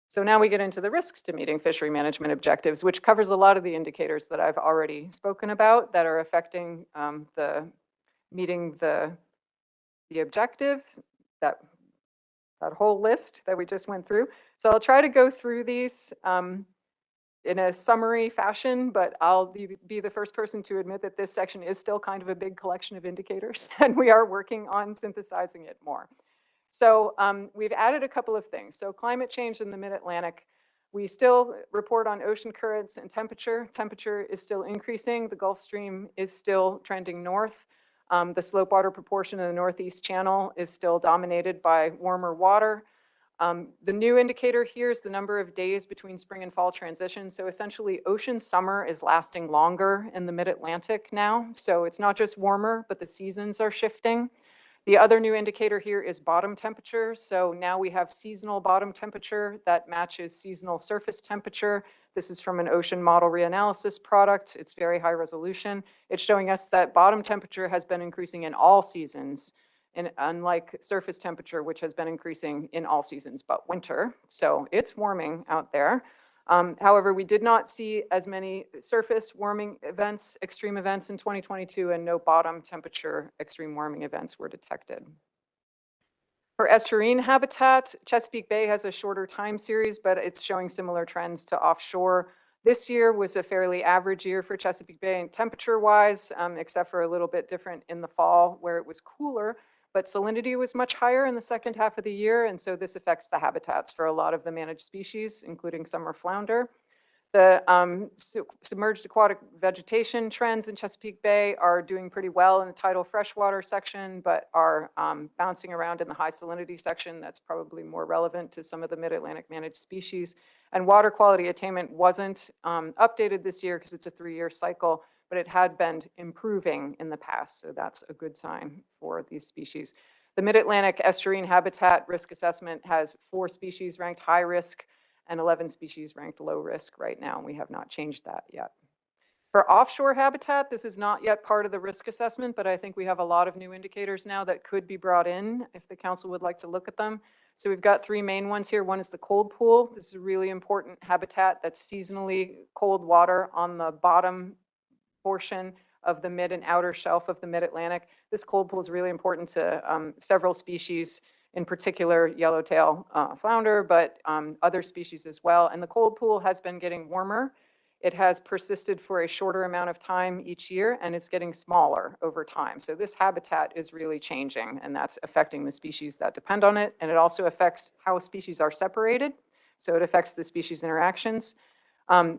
So now we get into the risks to meeting fishery management objectives, which covers a lot of the indicators that I've already spoken about that are affecting meeting the objectives, that whole list that we just went through. So I'll try to go through these in a summary fashion, but I'll be the first person to admit that this section is still kind of a big collection of indicators, and we are working on synthesizing it more. So we've added a couple of things. So climate change in the Mid-Atlantic, we still report on ocean currents and temperature. Temperature is still increasing. The Gulf Stream is still trending north. The slope water proportion in the Northeast Channel is still dominated by warmer water. The new indicator here is the number of days between spring and fall transition. So essentially, ocean summer is lasting longer in the Mid-Atlantic now. So it's not just warmer, but the seasons are shifting. The other new indicator here is bottom temperature. So now we have seasonal bottom temperature that matches seasonal surface temperature. This is from an ocean model reanalysis product. It's very high resolution. It's showing us that bottom temperature has been increasing in all seasons, and unlike surface temperature, which has been increasing in all seasons but winter. So it's warming out there. However, we did not see as many surface warming events, extreme events in 2022, and no bottom temperature extreme warming events were detected. For estuarine habitat, Chesapeake Bay has a shorter time series, but it's showing similar trends to offshore. This year was a fairly average year for Chesapeake Bay temperature-wise, except for a little bit different in the fall where it was cooler, but salinity was much higher in the second half of the year, and so this affects the habitats for a lot of the managed species, including summer flounder. The submerged aquatic vegetation trends in Chesapeake Bay are doing pretty well in the tidal freshwater section, but are bouncing around in the high salinity section. That's probably more relevant to some of the Mid-Atlantic managed species. And water quality attainment wasn't updated this year because it's a 3-year cycle, but it had been improving in the past, so that's a good sign for these species. The Mid-Atlantic estuarine habitat risk assessment has 4 species ranked high risk and 11 species ranked low risk right now. We have not changed that yet. For offshore habitat, this is not yet part of the risk assessment, but I think we have a lot of new indicators now that could be brought in if the council would like to look at them. So we've got 3 main ones here. One is the cold pool. This is a really important habitat that's seasonally cold water on the bottom portion of the mid and outer shelf of the Mid-Atlantic. This cold pool is really important to several species, in particular yellowtail flounder, but other species as well. And the cold pool has been getting warmer. It has persisted for a shorter amount of time each year, and it's getting smaller over time. So this habitat is really changing, and that's affecting the species that depend on it. And it also affects how species are separated. So it affects the species interactions.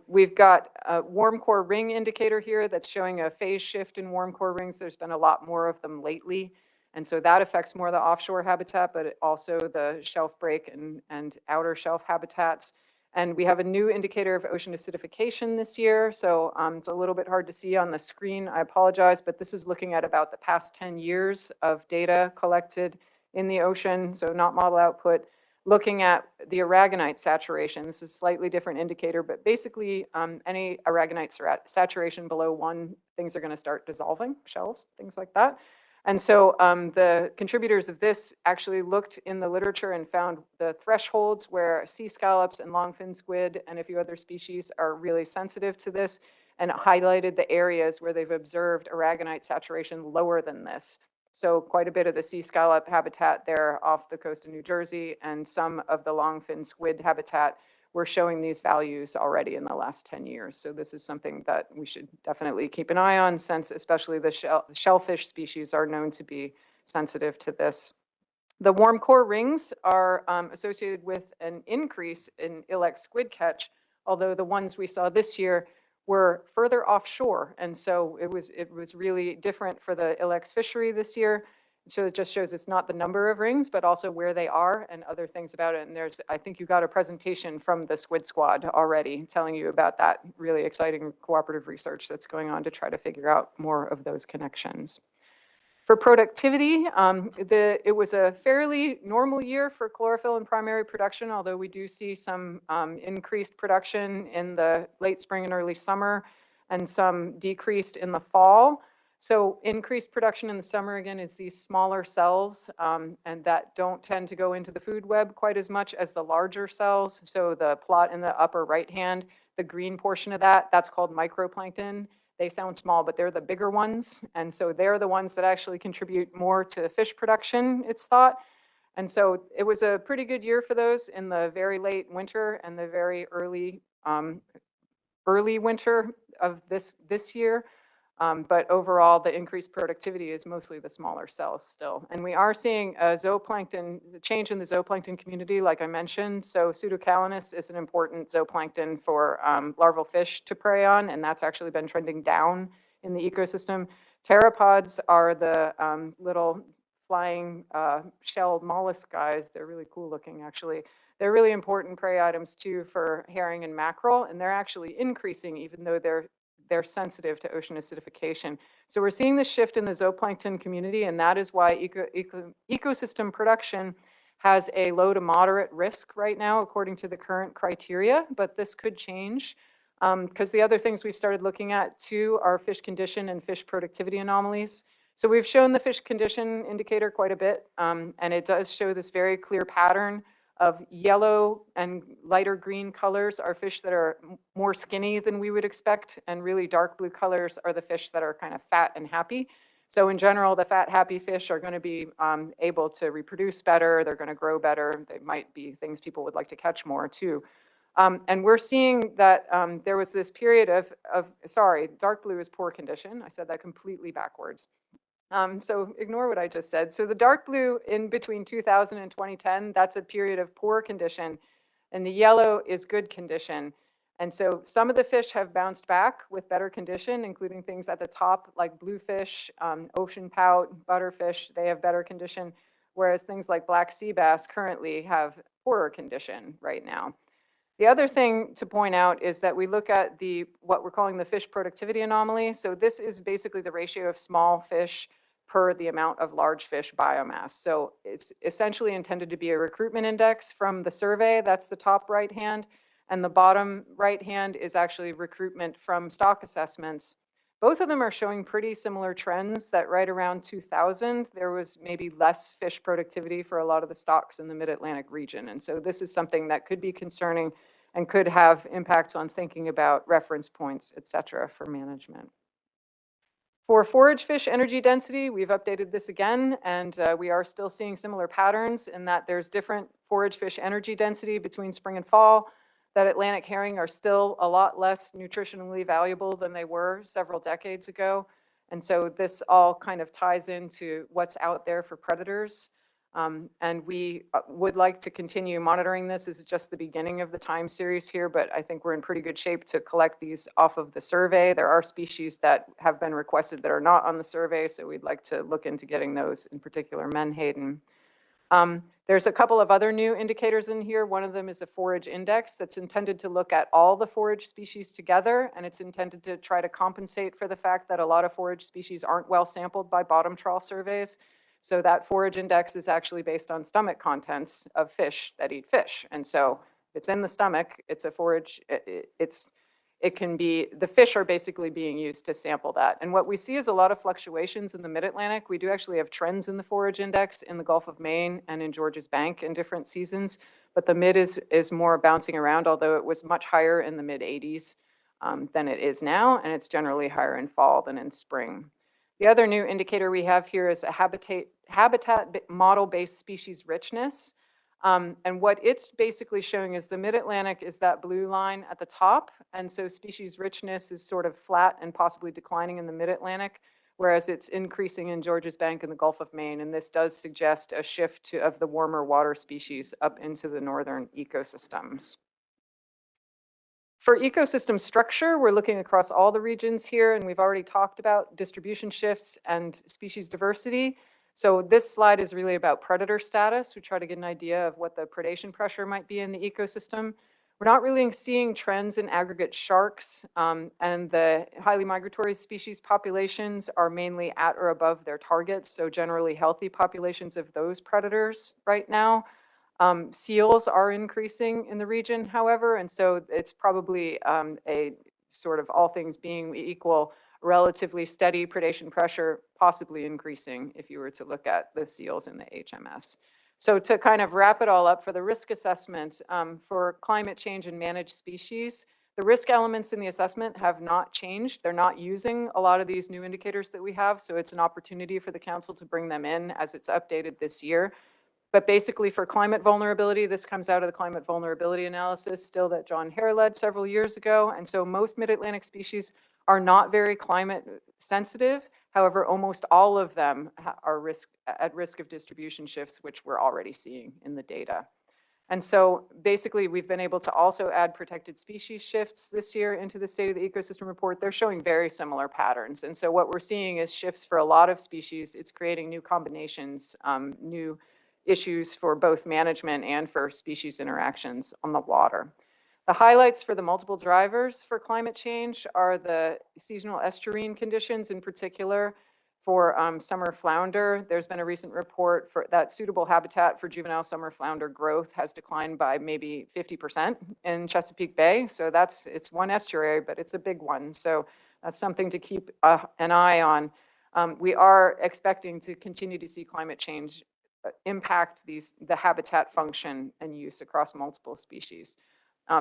We've got a warm core ring indicator here that's showing a phase shift in warm core rings. There's been a lot more of them lately. And so that affects more the offshore habitat, but also the shelf break and outer shelf habitats. And we have a new indicator of ocean acidification this year. So it's a little bit hard to see on the screen. I apologize, but this is looking at about the past 10 years of data collected in the ocean. So not model output. Looking at the aragonite saturation. This is a slightly different indicator, but basically any aragonite saturation below 1, things are going to start dissolving, shells, things like that. And so the contributors of this actually looked in the literature and found the thresholds where sea scallops and longfin squid and a few other species are really sensitive to this, and highlighted the areas where they've observed aragonite saturation lower than this. So quite a bit of the sea scallop habitat there off the coast of New Jersey and some of the longfin squid habitat were showing these values already in the last 10 years. So this is something that we should definitely keep an eye on, since especially the shellfish species are known to be sensitive to this. The warm core rings are associated with an increase in Ilex squid catch, although the ones we saw this year were further offshore. And so it was really different for the Ilex fishery this year. So it just shows it's not the number of rings, but also where they are and other things about it. And there's, I think you got a presentation from the SQUID squad already telling you about that really exciting cooperative research that's going on to try to figure out more of those connections. For productivity, it was a fairly normal year for chlorophyll in primary production, although we do see some increased production in the late spring and early summer and some decreased in the fall. So increased production in the summer, again, is these smaller cells, and that don't tend to go into the food web quite as much as the larger cells. So the plot in the upper right hand, the green portion of that, that's called microplankton. They sound small, but they're the bigger ones. And so they're the ones that actually contribute more to fish production, it's thought. And so it was a pretty good year for those in the very late winter and the very early winter of this year. But overall, the increased productivity is mostly the smaller cells still. And we are seeing a zooplankton, the change in the zooplankton community, like I mentioned. So pseudocalanus is an important zooplankton for larval fish to prey on, and that's actually been trending down in the ecosystem. Pteropods are the little flying shelled mollusk guys. They're really cool looking, actually. They're really important prey items too for herring and mackerel, and they're actually increasing even though they're sensitive to ocean acidification. So we're seeing this shift in the zooplankton community, and that is why ecosystem production has a low to moderate risk right now, according to the current criteria, but this could change because the other things we've started looking at too are fish condition and fish productivity anomalies. So we've shown the fish condition indicator quite a bit, and it does show this very clear pattern of yellow and lighter green colors are fish that are more skinny than we would expect, and really dark blue colors are the fish that are kind of fat and happy. So in general, the fat, happy fish are going to be able to reproduce better, they're going to grow better, they might be things people would like to catch more too. And we're seeing that there was this period sorry, dark blue is poor condition. I said that completely backwards. So ignore what I just said. So the dark blue in between 2000 and 2010, that's a period of poor condition, and the yellow is good condition. And so some of the fish have bounced back with better condition, including things at the top like bluefish, ocean pout, butterfish, they have better condition, whereas things like black sea bass currently have poorer condition right now. The other thing to point out is that we look at what we're calling the fish productivity anomaly. So this is basically the ratio of small fish per the amount of large fish biomass. So it's essentially intended to be a recruitment index from the survey. That's the top right hand. And the bottom right hand is actually recruitment from stock assessments. Both of them are showing pretty similar trends that right around 2000, there was maybe less fish productivity for a lot of the stocks in the mid-Atlantic region. And so this is something that could be concerning and could have impacts on thinking about reference points, et cetera, for management. For forage fish energy density, we've updated this again, and we are still seeing similar patterns in that there's different forage fish energy density between spring and fall, that Atlantic herring are still a lot less nutritionally valuable than they were several decades ago. And so this all kind of ties into what's out there for predators. And we would like to continue monitoring this. This is just the beginning of the time series here, but I think we're in pretty good shape to collect these off of the survey. There are species that have been requested that are not on the survey, so we'd like to look into getting those, in particular menhaden. There's a couple of other new indicators in here. One of them is a forage index that's intended to look at all the forage species together, and it's intended to try to compensate for the fact that a lot of forage species aren't well sampled by bottom trawl surveys. So that forage index is actually based on stomach contents of fish that eat fish. And so if it's in the stomach, it's a forage, it can be, the fish are basically being used to sample that. And what we see is a lot of fluctuations in the mid-Atlantic. We do actually have trends in the forage index in the Gulf of Maine and in Georges Bank in different seasons, but the mid is more bouncing around, although it was much higher in the mid-80s than it is now, and it's generally higher in fall than in spring. The other new indicator we have here is a habitat model-based species richness. And what it's basically showing is the mid-Atlantic is that blue line at the top. And so species richness is sort of flat and possibly declining in the mid-Atlantic, whereas it's increasing in Georges Bank and the Gulf of Maine. And this does suggest a shift of the warmer water species up into the northern ecosystems. For ecosystem structure, we're looking across all the regions here, and we've already talked about distribution shifts and species diversity. So this slide is really about predator status. We try to get an idea of what the predation pressure might be in the ecosystem. We're not really seeing trends in aggregate sharks, and the highly migratory species populations are mainly at or above their targets, so generally healthy populations of those predators right now. Seals are increasing in the region, however, and so it's probably a sort of all things being equal, relatively steady predation pressure, possibly increasing if you were to look at the seals in the HMS. So to kind of wrap it all up, for the risk assessment for climate change and managed species, the risk elements in the assessment have not changed. They're not using a lot of these new indicators that we have, so it's an opportunity for the council to bring them in as it's updated this year. But basically for climate vulnerability, this comes out of the climate vulnerability analysis still that John Hare led several years ago. And so most mid-Atlantic species are not very climate sensitive. However, almost all of them are at risk of distribution shifts, which we're already seeing in the data. And so basically we've been able to also add protected species shifts this year into the State of the Ecosystem Report. They're showing very similar patterns. And so what we're seeing is shifts for a lot of species. It's creating new combinations, new issues for both management and for species interactions on the water. The highlights for the multiple drivers for climate change are the seasonal estuarine conditions, in particular for summer flounder. There's been a recent report for that suitable habitat for juvenile summer flounder growth has declined by maybe 50% in Chesapeake Bay. So it's one estuary, but it's a big one. So that's something to keep an eye on. We are expecting to continue to see climate change impact the habitat function and use across multiple species.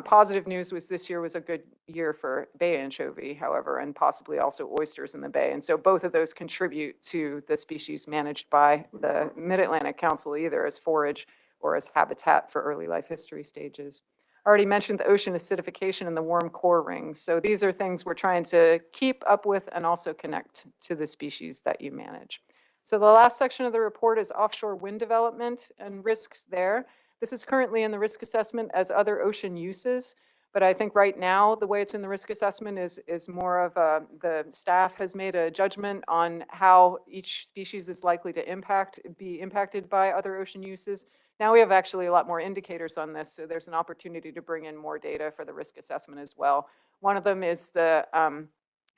Positive news was this year was a good year for bay anchovy, however, and possibly also oysters in the bay. And so both of those contribute to the species managed by the Mid-Atlantic Council, either as forage or as habitat for early life history stages. I already mentioned the ocean acidification and the warm core rings. So these are things we're trying to keep up with and also connect to the species that you manage. So the last section of the report is offshore wind development and risks there. This is currently in the risk assessment as other ocean uses, but I think right now the way it's in the risk assessment is more of the staff has made a judgment on how each species is likely to be impacted by other ocean uses. Now we have actually a lot more indicators on this, so there's an opportunity to bring in more data for the risk assessment as well. One of them is the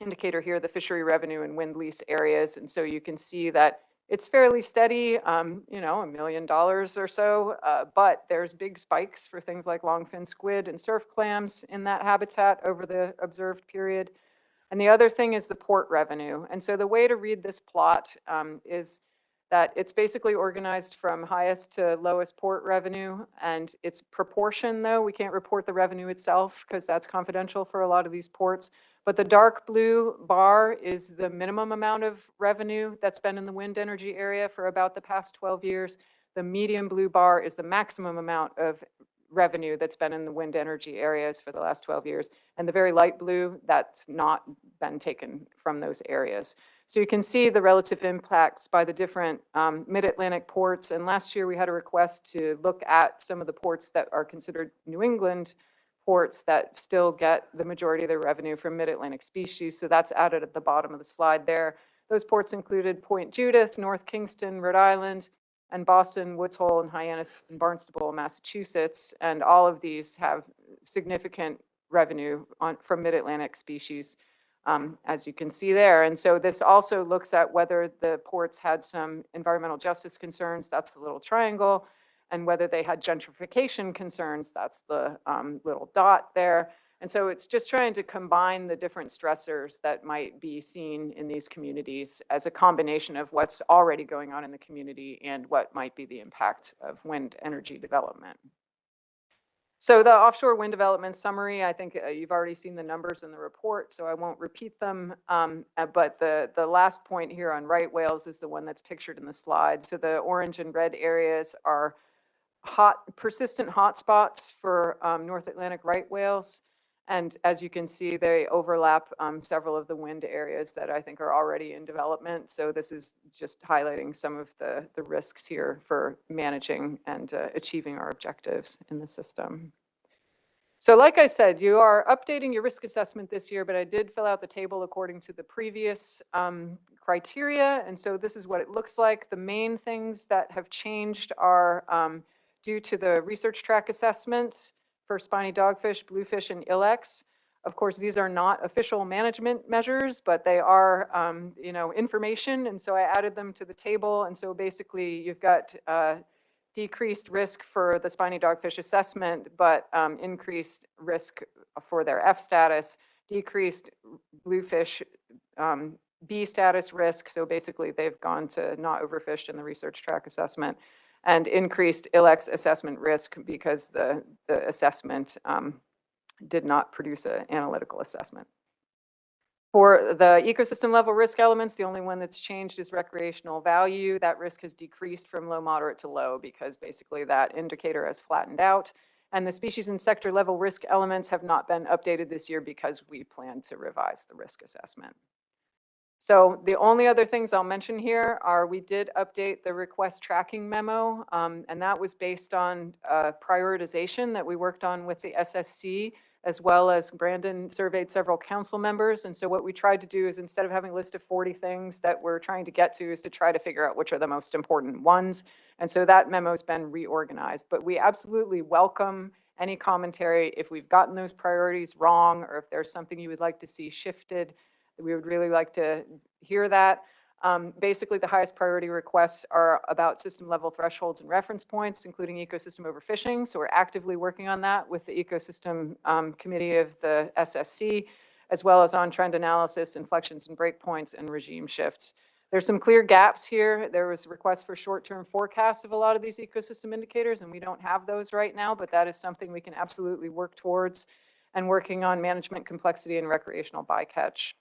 indicator here, the fishery revenue in wind lease areas. And so you can see that it's fairly steady, $1 million or so, but there's big spikes for things like longfin squid and surf clams in that habitat over the observed period. And the other thing is the port revenue. And so the way to read this plot is that it's basically organized from highest to lowest port revenue, and it's proportion though. We can't report the revenue itself because that's confidential for a lot of these ports. But the dark blue bar is the minimum amount of revenue that's been in the wind energy area for about the past 12 years. The medium blue bar is the maximum amount of revenue that's been in the wind energy areas for the last 12 years. And the very light blue, that's not been taken from those areas. So you can see the relative impacts by the different mid-Atlantic ports. And last year we had a request to look at some of the ports that are considered New England ports that still get the majority of their revenue from mid-Atlantic species. So that's added at the bottom of the slide there. Those ports included Point Judith, North Kingston, Rhode Island, and Boston, Woods Hole, and Hyannis, and Barnstable, Massachusetts. And all of these have significant revenue from mid-Atlantic species, as you can see there. And so this also looks at whether the ports had some environmental justice concerns, that's the little triangle, and whether they had gentrification concerns, that's the little dot there. And so it's just trying to combine the different stressors that might be seen in these communities as a combination of what's already going on in the community and what might be the impact of wind energy development. So the offshore wind development summary, I think you've already seen the numbers in the report, so I won't repeat them. But the last point here on right whales is the one that's pictured in the slide. So the orange and red areas are persistent hotspots for North Atlantic right whales. And as you can see, they overlap several of the wind areas that I think are already in development. So this is just highlighting some of the risks here for managing and achieving our objectives in the system. So like I said, you are updating your risk assessment this year, but I did fill out the table according to the previous criteria. And so this is what it looks like. The main things that have changed are due to the research track assessment for spiny dogfish, bluefish, and ilex. Of course, these are not official management measures, but they are, information. And so I added them to the table. And so basically you've got decreased risk for the spiny dogfish assessment, but increased risk for their F status, decreased bluefish B status risk. So basically they've gone to not overfished in the research track assessment, and increased ilex assessment risk because the assessment did not produce an analytical assessment. For the ecosystem level risk elements, the only one that's changed is recreational value. That risk has decreased from low, moderate to low because basically that indicator has flattened out. And the species and sector level risk elements have not been updated this year because we plan to revise the risk assessment. So the only other things I'll mention here are we did update the request tracking memo, and that was based on prioritization that we worked on with the SSC, as well as Brandon surveyed several council members. And so what we tried to do is, instead of having a list of 40 things that we're trying to get to, is to try to figure out which are the most important ones. And so that memo's been reorganized. But we absolutely welcome any commentary if we've gotten those priorities wrong, or if there's something you would like to see shifted. We would really like to hear that. Basically, the highest priority requests are about system level thresholds and reference points, including ecosystem overfishing. So we're actively working on that with the ecosystem committee of the SSC, as well as on trend analysis, inflections and breakpoints, and regime shifts. There's some clear gaps here. There was requests for short-term forecasts of a lot of these ecosystem indicators, and we don't have those right now, but that is something we can absolutely work towards, and working on management complexity and recreational bycatch.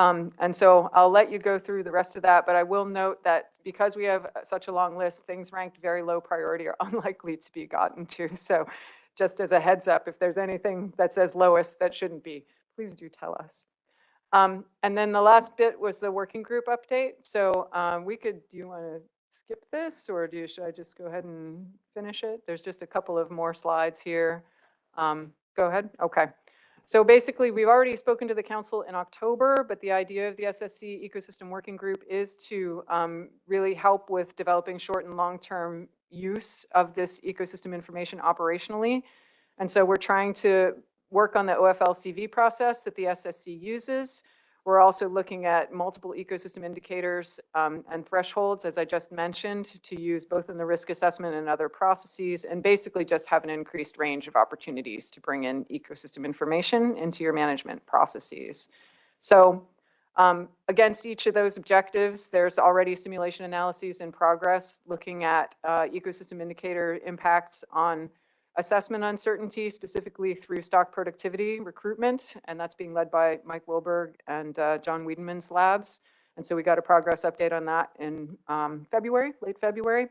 And so I'll let you go through the rest of that, but I will note that because we have such a long list, things ranked very low priority are unlikely to be gotten to. So just as a heads up, if there's anything that says lowest that shouldn't be, please do tell us. And then the last bit was the working group update. So do you want to skip this, or should I just go ahead and finish it? There's just a couple of more slides here. Go ahead. Okay. So basically, we've already spoken to the council in October, but the idea of the SSC Ecosystem Working Group is to really help with developing short and long-term use of this ecosystem information operationally. And so we're trying to work on the OFLCV process that the SSC uses. We're also looking at multiple ecosystem indicators and thresholds, as I just mentioned, to use both in the risk assessment and other processes, and basically just have an increased range of opportunities to bring in ecosystem information into your management processes. So against each of those objectives, there's already simulation analyses in progress looking at ecosystem indicator impacts on assessment uncertainty, specifically through stock productivity recruitment, and that's being led by Mike Wilberg and John Wiedeman's labs. And so we got a progress update on that in late February.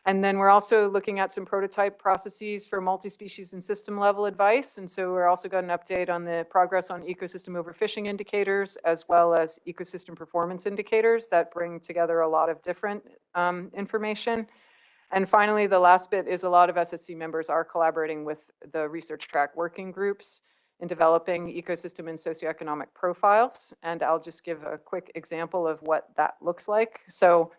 And then we're also looking at some prototype processes for multi-species and system level advice. And so we're also got an update on the progress on ecosystem overfishing indicators, as well as ecosystem performance indicators that bring together a lot of different information. And finally, the last bit is a lot of SSC members are collaborating with the research track working groups in developing ecosystem and socioeconomic profiles. And I'll just give a quick example of what that looks like. So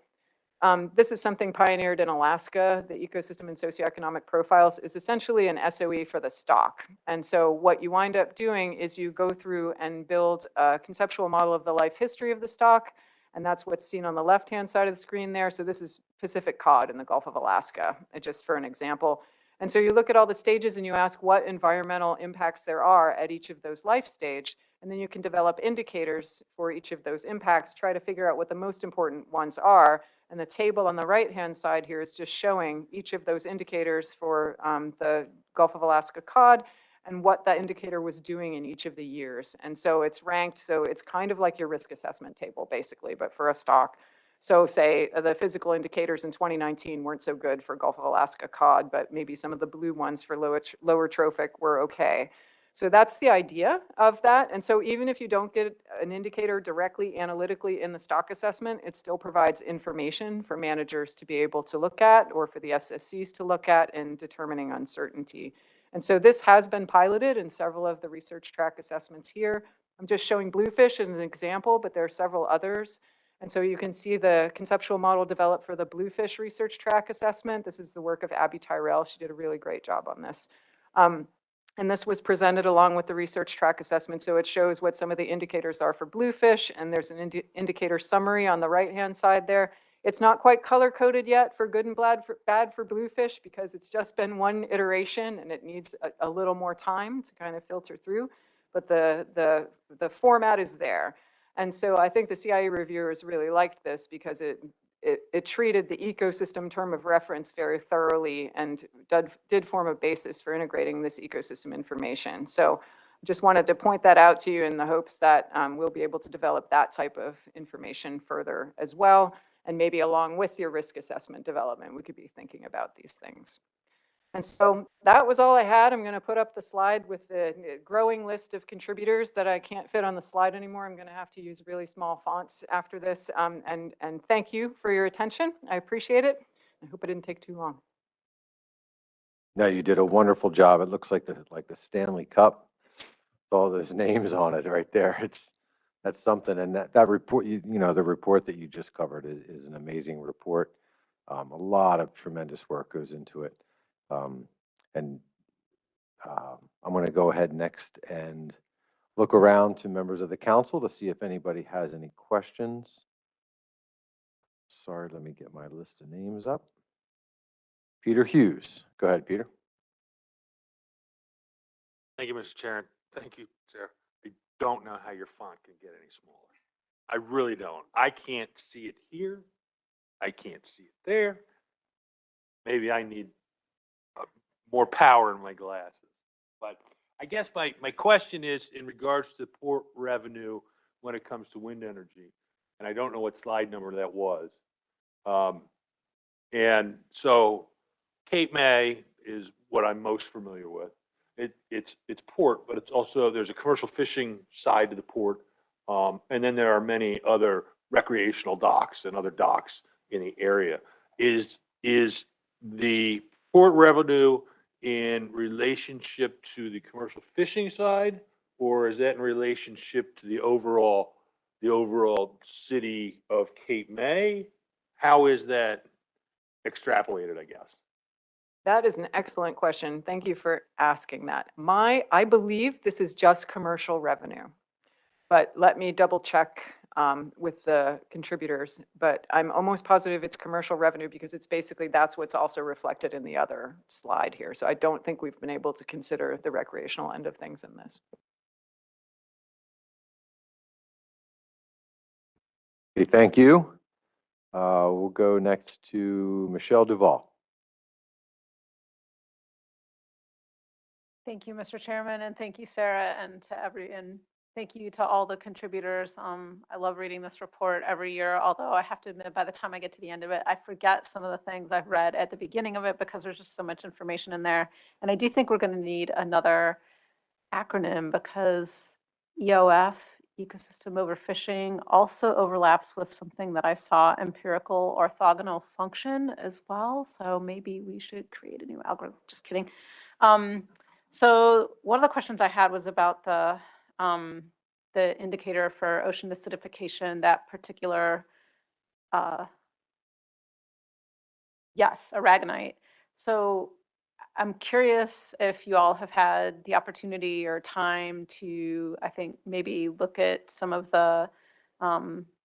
this is something pioneered in Alaska. The ecosystem and socioeconomic profiles is essentially an SOE for the stock. And so what you wind up doing is you go through and build a conceptual model of the life history of the stock. And that's what's seen on the left-hand side of the screen there. So this is Pacific cod in the Gulf of Alaska, just for an example. And so you look at all the stages and you ask what environmental impacts there are at each of those life stage. And then you can develop indicators for each of those impacts, try to figure out what the most important ones are. And the table on the right-hand side here is just showing each of those indicators for the Gulf of Alaska cod and what that indicator was doing in each of the years. And so it's ranked, so it's kind of like your risk assessment table, basically, but for a stock. So say the physical indicators in 2019 weren't so good for Gulf of Alaska cod, but maybe some of the blue ones for lower trophic were okay. So that's the idea of that. And so even if you don't get an indicator directly analytically in the stock assessment, it still provides information for managers to be able to look at, or for the SSCs to look at in determining uncertainty. And so this has been piloted in several of the research track assessments here. I'm just showing Bluefish as an example, but there are several others. And so you can see the conceptual model developed for the Bluefish research track assessment. This is the work of Abby Tyrell. She did a really great job on this. And this was presented along with the research track assessment. So it shows what some of the indicators are for Bluefish, and there's an indicator summary on the right-hand side there. It's not quite color-coded yet for good and bad for Bluefish because it's just been one iteration and it needs a little more time to kind of filter through. But the format is there. And so I think the CIE reviewers really liked this because it treated the ecosystem term of reference very thoroughly and did form a basis for integrating this ecosystem information. So just wanted to point that out to you in the hopes that we'll be able to develop that type of information further as well. And maybe along with your risk assessment development, we could be thinking about these things. And so that was all I had. I'm going to put up the slide with the growing list of contributors that I can't fit on the slide anymore. I'm going to have to use really small fonts after this. And thank you for your attention. I appreciate it. I hope it didn't take too long. No, you did a wonderful job. It looks like the Stanley Cup with all those names on it right there. That's something. And that report, you know, the report that you just covered is an amazing report. A lot of tremendous work goes into it. I'm going to go ahead next and look around to members of the council to see if anybody has any questions. Sorry, let me get my list of names up. Peter Hughes. Go ahead, Peter. Thank you, Mr. Chairman. Thank you, Sarah. I don't know how your font can get any smaller. I really don't. I can't see it here. I can't see it there. Maybe I need more power in my glasses. But I guess my question is in regards to port revenue when it comes to wind energy. And I don't know what slide number that was. And so Cape May is what I'm most familiar with. It's port, but it's also, there's a commercial fishing side to the port. And then there are many other recreational docks and other docks in the area. Is the port revenue in relationship to the commercial fishing side, or is that in relationship to the overall city of Cape May? How is that extrapolated, I guess? That is an excellent question. Thank you for asking that. I believe this is just commercial revenue, but let me double check with the contributors. But I'm almost positive it's commercial revenue because it's basically, that's what's also reflected in the other slide here. So I don't think we've been able to consider the recreational end of things in this. Okay, thank you. We'll go next to Michelle Duval. Thank you, Mr. Chairman, and thank you, Sarah, and thank you to all the contributors. I love reading this report every year, although I have to admit, by the time I get to the end of it, I forget some of the things I've read at the beginning of it because there's just so much information in there. And I do think we're going to need another acronym because EOF, ecosystem overfishing, also overlaps with something that I saw, empirical orthogonal function as well. So maybe we should create a new algorithm. Just kidding. So one of the questions I had was about the indicator for ocean acidification, that particular, yes, aragonite. So I'm curious if you all have had the opportunity or time to, I think, maybe look at some of the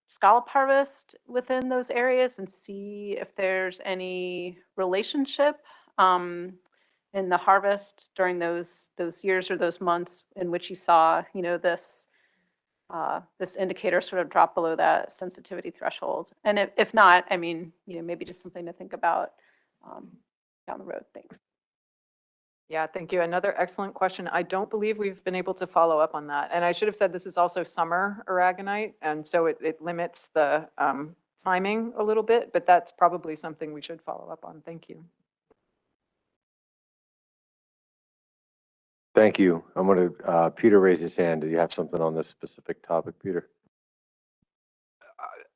scallop harvest within those areas and see if there's any relationship in the harvest during those years or those months in which you saw, you know, this indicator sort of drop below that sensitivity threshold. And if not, I mean, you know, maybe just something to think about down the road. Thanks. Yeah, thank you. Another excellent question. I don't believe we've been able to follow up on that. And I should have said this is also summer aragonite, and so it limits the timing a little bit, but that's probably something we should follow up on. Thank you. Thank you. I'm going to, Peter raised his hand. Do you have something on this specific topic, Peter?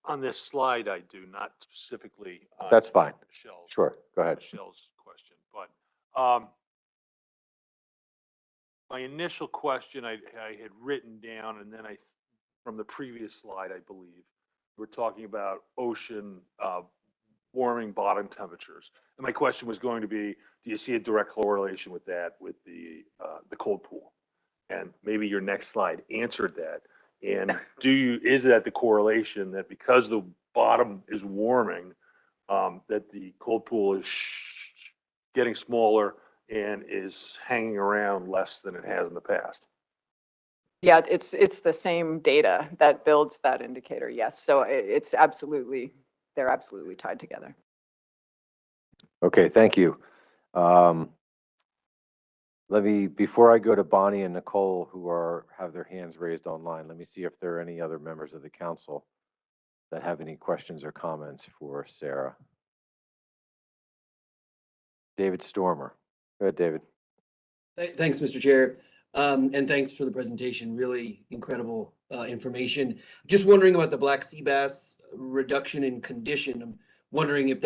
On this slide, I do, not specifically on That's fine. Michelle's. Sure, go ahead. Michelle's question, but my initial question I had written down, and then from the previous slide, I believe, we're talking about ocean warming bottom temperatures. And my question was going to be, do you see a direct correlation with that, with the cold pool? And maybe your next slide answered that. And is that the correlation that because the bottom is warming, that the cold pool is getting smaller and is hanging around less than it has in the past? Yeah, it's the same data that builds that indicator. Yes. So it's absolutely, they're absolutely tied together. Okay, thank you. Before I go to Bonnie and Nicole, who have their hands raised online, let me see if there are any other members of the council that have any questions or comments for Sarah. David Stormer. Go ahead, David. Thanks, Mr. Chair. And thanks for the presentation. Really incredible information. Just wondering about the black sea bass reduction in condition. I'm wondering if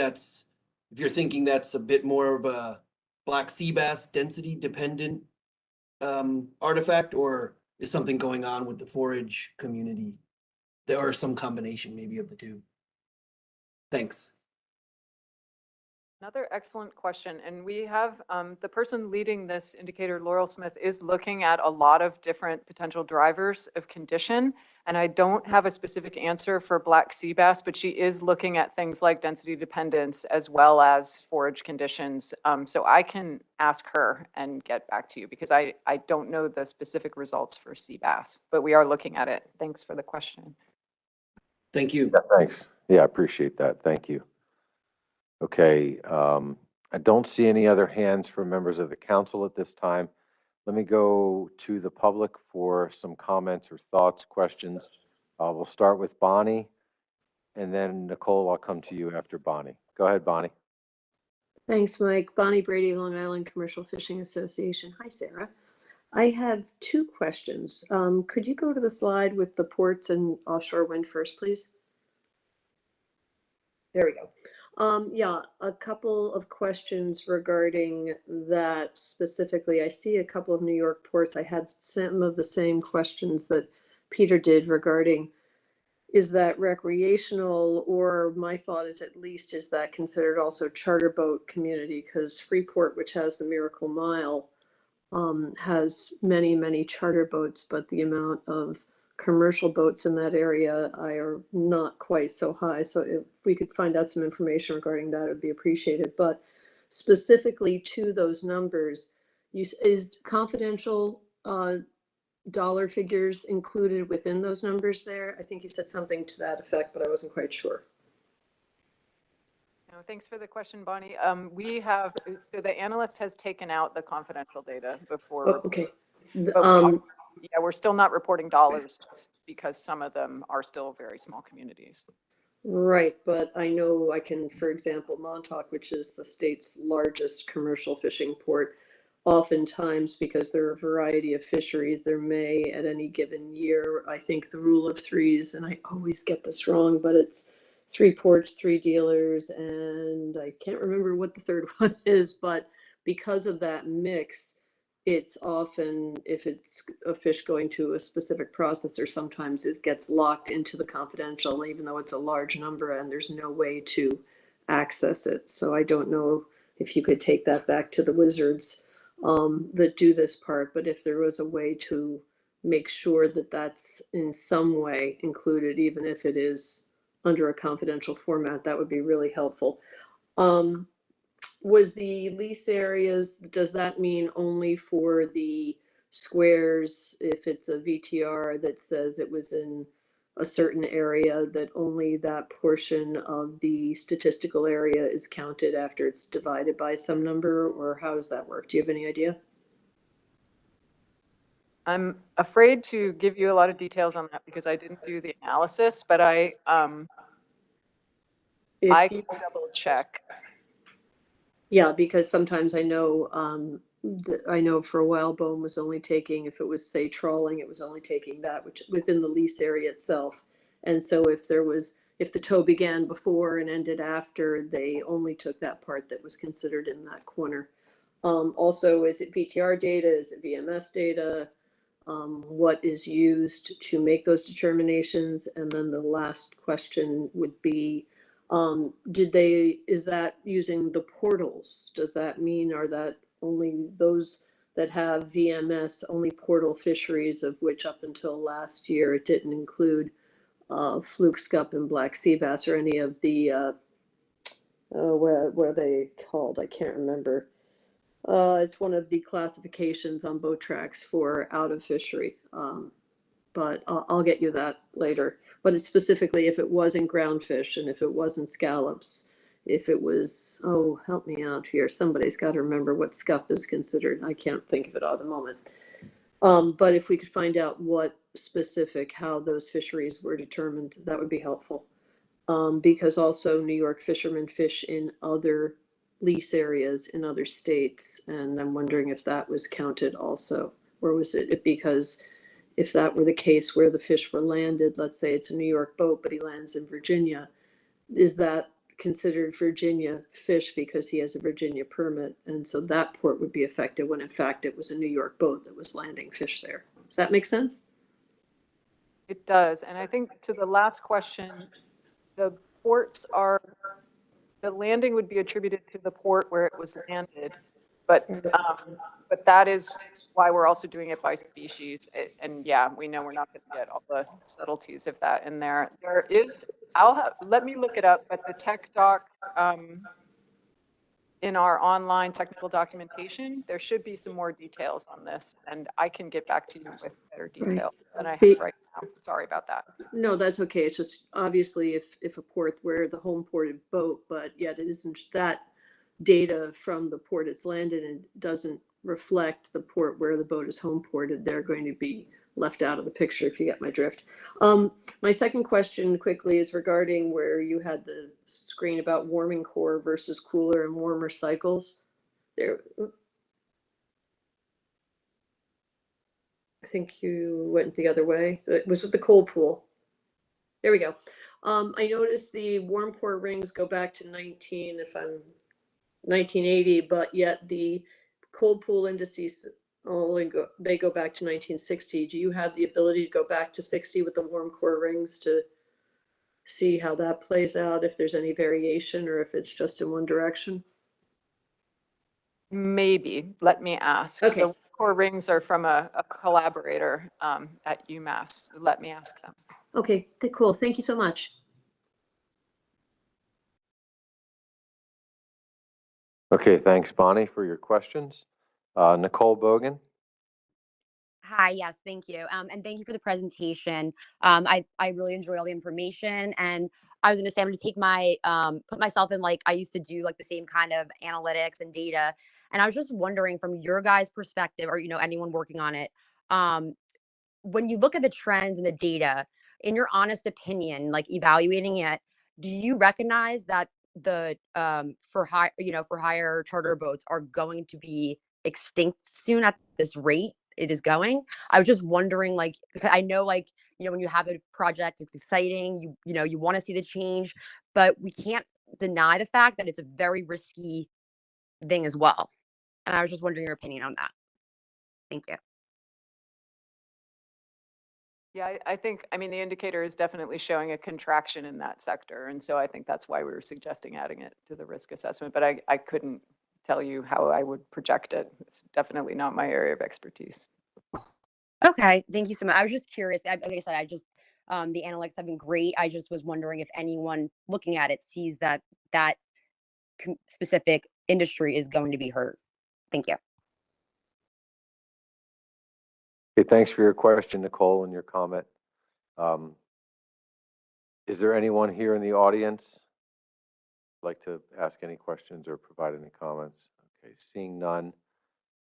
you're thinking that's a bit more of a black sea bass density dependent artifact, or is something going on with the forage community? There are some combination maybe of the two. Thanks. Another excellent question. And we have the person leading this indicator, Laurel Smith, is looking at a lot of different potential drivers of condition. And I don't have a specific answer for black sea bass, but she is looking at things like density dependence as well as forage conditions. So I can ask her and get back to you, because I don't know the specific results for sea bass, but we are looking at it. Thanks for the question. Thank you. Yeah, thanks. Yeah, I appreciate that. Thank you. Okay, I don't see any other hands from members of the council at this time. Let me go to the public for some comments or thoughts, questions. We'll start with Bonnie, and then Nicole, I'll come to you after Bonnie. Go ahead, Bonnie. Thanks, Mike. Bonnie Brady, Long Island Commercial Fishing Association. Hi, Sarah. I have two questions. Could you go to the slide with the ports and offshore wind first, please? There we go. Yeah, a couple of questions regarding that specifically. I see a couple of New York ports. I had some of the same questions that Peter did regarding, is that recreational, or my thought is at least, is that considered also charter boat community? Because Freeport, which has the Miracle Mile, has many, many charter boats, but the amount of commercial boats in that area are not quite so high. So if we could find out some information regarding that, it would be appreciated. But specifically to those numbers, is confidential dollar figures included within those numbers there? I think you said something to that effect, but I wasn't quite sure. No, thanks for the question, Bonnie. So the analyst has taken out the confidential data before. Oh, okay. Yeah, we're still not reporting dollars just because some of them are still very small communities. Right, but I know I can, for example, Montauk, which is the state's largest commercial fishing port, oftentimes, because there are a variety of fisheries, there may at any given year, I think the rule of threes, and I always get this wrong, but it's 3 ports, 3 dealers, and I can't remember what the third one is, but because of that mix, it's often, if it's a fish going to a specific processor, sometimes it gets locked into the confidential, even though it's a large number and there's no way to access it. So I don't know if you could take that back to the wizards that do this part, but if there was a way to make sure that that's in some way included, even if it is under a confidential format, that would be really helpful. Was the lease areas, does that mean only for the squares, if it's a VTR that says it was in a certain area, that only that portion of the statistical area is counted after it's divided by some number, or how does that work? Do you have any idea? I'm afraid to give you a lot of details on that because I didn't do the analysis, but I can double check. Yeah, because sometimes I know, I know for a while Boehm was only taking, if it was say trawling, it was only taking that which within the lease area itself. And so if the tow began before and ended after, they only took that part that was considered in that corner. Also, is it VTR data? Is it VMS data? What is used to make those determinations? And then the last question would be, is that using the portals? Does that mean, are that only those that have VMS, only portal fisheries, of which up until last year, it didn't include fluke scup and black sea bass or any of the, what are they called? I can't remember. It's one of the classifications on boat tracks for out of fishery. But I'll get you that later. But it's specifically if it wasn't groundfish and if it wasn't scallops, if it was, oh, help me out here. Somebody's got to remember what scup is considered. I can't think of it at the moment. But if we could find out what specific, how those fisheries were determined, that would be helpful. Because also New York fishermen fish in other lease areas in other states, and I'm wondering if that was counted also, or was it because if that were the case where the fish were landed, let's say it's a New York boat, but he lands in Virginia, is that considered Virginia fish because he has a Virginia permit? And so that port would be affected when in fact it was a New York boat that was landing fish there. Does that make sense? It does. And I think to the last question, the landing would be attributed to the port where it was landed. But that is why we're also doing it by species. And yeah, we know we're not going to get all the subtleties of that in there. There is, let me look it up, but the tech doc, in our online technical documentation, there should be some more details on this, and I can get back to you with better details than I have right now. Sorry about that. No, that's okay. It's just obviously if a port where the home ported boat, but yet it isn't that data from the port it's landed in doesn't reflect the port where the boat is home ported, they're going to be left out of the picture, if you get my drift. My second question quickly is regarding where you had the screen about warming core versus cooler and warmer cycles. There, I think you went the other way. It was with the cold pool. There we go. I noticed the warm core rings go back to 1980, but yet the cold pool indices they go back to 1960. Do you have the ability to go back to 60 with the warm core rings to see how that plays out, if there's any variation or if it's just in one direction? Maybe. Let me ask. Okay. The core rings are from a collaborator at UMass. Let me ask them. Okay, cool. Thank you so much. Okay, thanks, Bonnie, for your questions. Nicole Bogan. Hi, yes, thank you. And thank you for the presentation. I really enjoy all the information, and I was going to say I'm going to take my put myself in, like I used to do like the same kind of analytics and data, and I was just wondering from your guys' perspective, or anyone working on it, when you look at the trends and the data, in your honest opinion, like evaluating it, do you recognize that the for hire charter boats are going to be extinct soon at this rate it is going? I was just wondering, like, 'cause I know, like, when you have a project, it's exciting, you want to see the change, but we can't deny the fact that it's a very risky thing as well. And I was just wondering your opinion on that. Thank you. Yeah, I think, I mean, the indicator is definitely showing a contraction in that sector. And so I think that's why we were suggesting adding it to the risk assessment. But I couldn't tell you how I would project it. It's definitely not my area of expertise. Okay, thank you so much. I was just curious. Like I said, the analytics have been great. I just was wondering if anyone looking at it sees that specific industry is going to be hurt. Thank you. Okay, thanks for your question, Nicole, and your comment. Is there anyone here in the audience who'd like to ask any questions or provide any comments? Okay, seeing none,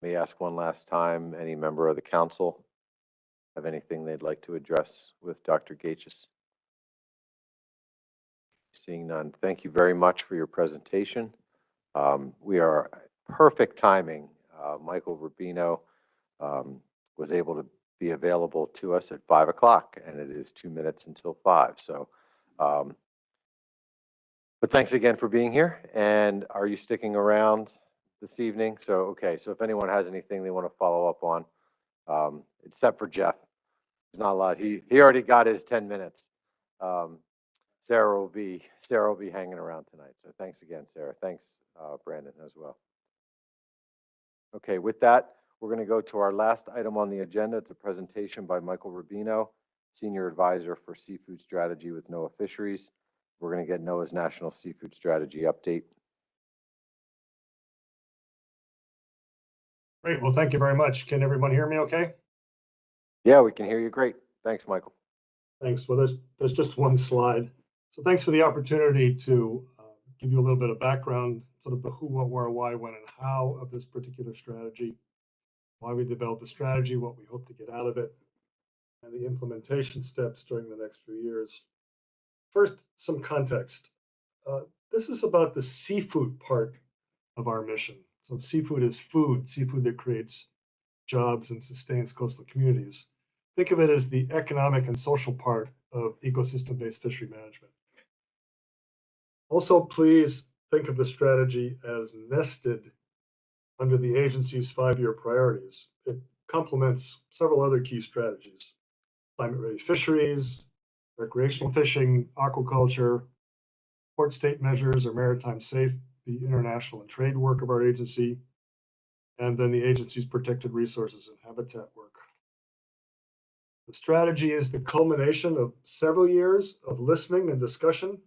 may I ask one last time, any member of the council have anything they'd like to address with Dr. Gachis? Seeing none, thank you very much for your presentation. We are perfect timing. Michael Rubino was able to be available to us at 5 o'clock, and it is 2 minutes until 5. So, but thanks again for being here. And are you sticking around this evening. So, okay, so if anyone has anything they want to follow up on, except for Jeff, there's not a lot. He already got his 10 minutes. Sarah will be hanging around tonight. So thanks again, Sarah. Thanks, Brandon, as well. Okay, with that, we're going to go to our last item on the agenda. It's a presentation by Michael Rubino, Senior Advisor for Seafood Strategy with NOAA Fisheries. We're going to get NOAA's National Seafood Strategy update. Great. Well, thank you very much. Can everyone hear me okay? Yeah, we can hear you great. Thanks, Michael. Thanks. Well, there's just one slide. So thanks for the opportunity to give you a little bit of background, sort of the who, what, where, why, when, and how of this particular strategy, why we developed the strategy, what we hope to get out of it, and the implementation steps during the next few years. First, some context. This is about the seafood part of our mission. So seafood is food that creates jobs and sustains coastal communities. Think of it as the economic and social part of ecosystem-based fishery management. Also, please think of the strategy as nested under the agency's 5-year priorities. It complements several other key strategies: climate-ready fisheries, recreational fishing, aquaculture, port state measures or maritime safety, international and trade work of our agency, and then the agency's protected resources and habitat work. The strategy is the culmination of several years of listening and discussion.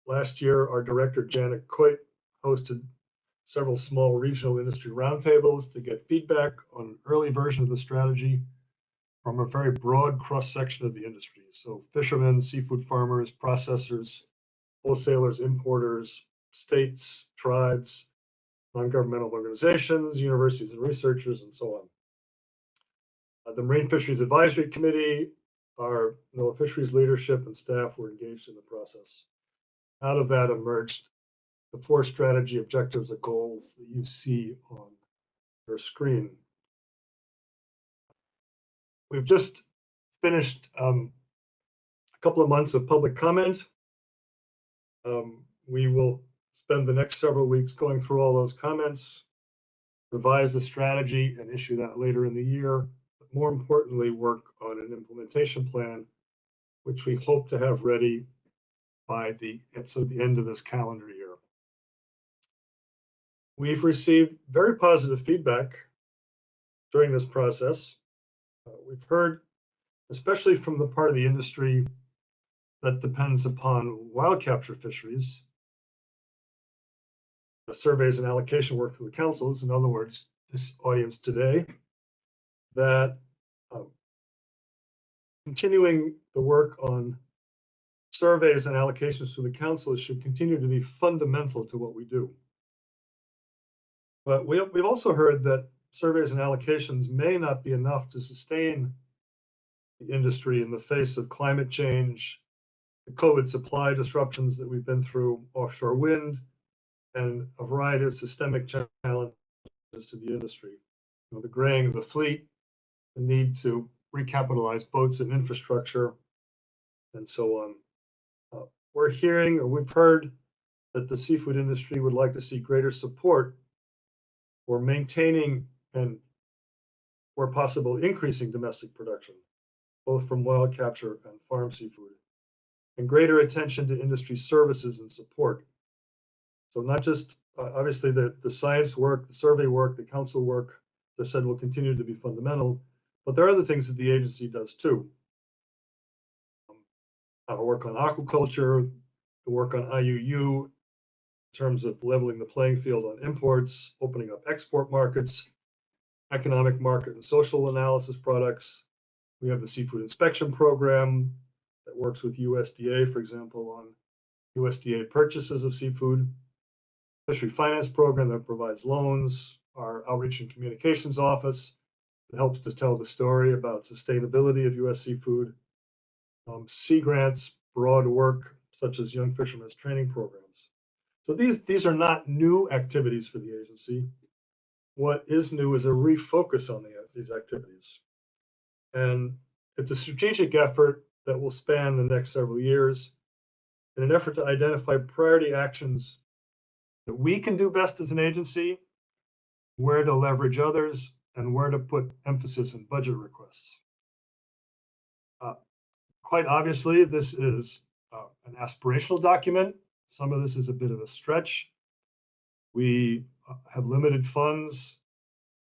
Last year, our director, Janet Coit, hosted several small regional industry roundtables to get feedback on an early version of the strategy from a very broad cross-section of the industry. So fishermen, seafood farmers, processors, wholesalers, importers, states, tribes, non-governmental organizations, universities and researchers, and so on. The Marine Fisheries Advisory Committee, our NOAA Fisheries leadership and staff were engaged in the process. Out of that emerged the 4 strategy objectives and goals that you see on your screen. We've just finished a couple of months of public comment. We will spend the next several weeks going through all those comments, revise the strategy, and issue that later in the year. But more importantly, work on an implementation plan, which we hope to have ready by the end of this calendar year. We've received very positive feedback during this process. We've heard, especially from the part of the industry that depends upon wild capture fisheries, the surveys and allocation work for the councils, in other words, this audience today, that continuing the work on surveys and allocations to the councils should continue to be fundamental to what we do. But we've also heard that surveys and allocations may not be enough to sustain the industry in the face of climate change, the COVID supply disruptions that we've been through, offshore wind, and a variety of systemic challenges to the industry. You know, the graying of the fleet, the need to recapitalize boats and infrastructure, and so on. We're hearing, or we've heard, that the seafood industry would like to see greater support for maintaining and, where possible, increasing domestic production, both from wild capture and farm seafood, and greater attention to industry services and support. So not just, obviously, the science work, the survey work, the council work, as I said, will continue to be fundamental, but there are other things that the agency does too. Our work on aquaculture, the work on IUU, in terms of leveling the playing field on imports, opening up export markets, economic market and social analysis products. We have the seafood inspection program that works with USDA, for example, on USDA purchases of seafood. Fishery finance program that provides loans. Our outreach and communications office that helps to tell the story about sustainability of U.S. seafood. Sea grants, broad work such as young fishermen's training programs. So these are not new activities for the agency. What is new is a refocus on these activities. And it's a strategic effort that will span the next several years in an effort to identify priority actions that we can do best as an agency, where to leverage others, and where to put emphasis in budget requests. Quite obviously, this is an aspirational document. Some of this is a bit of a stretch. We have limited funds,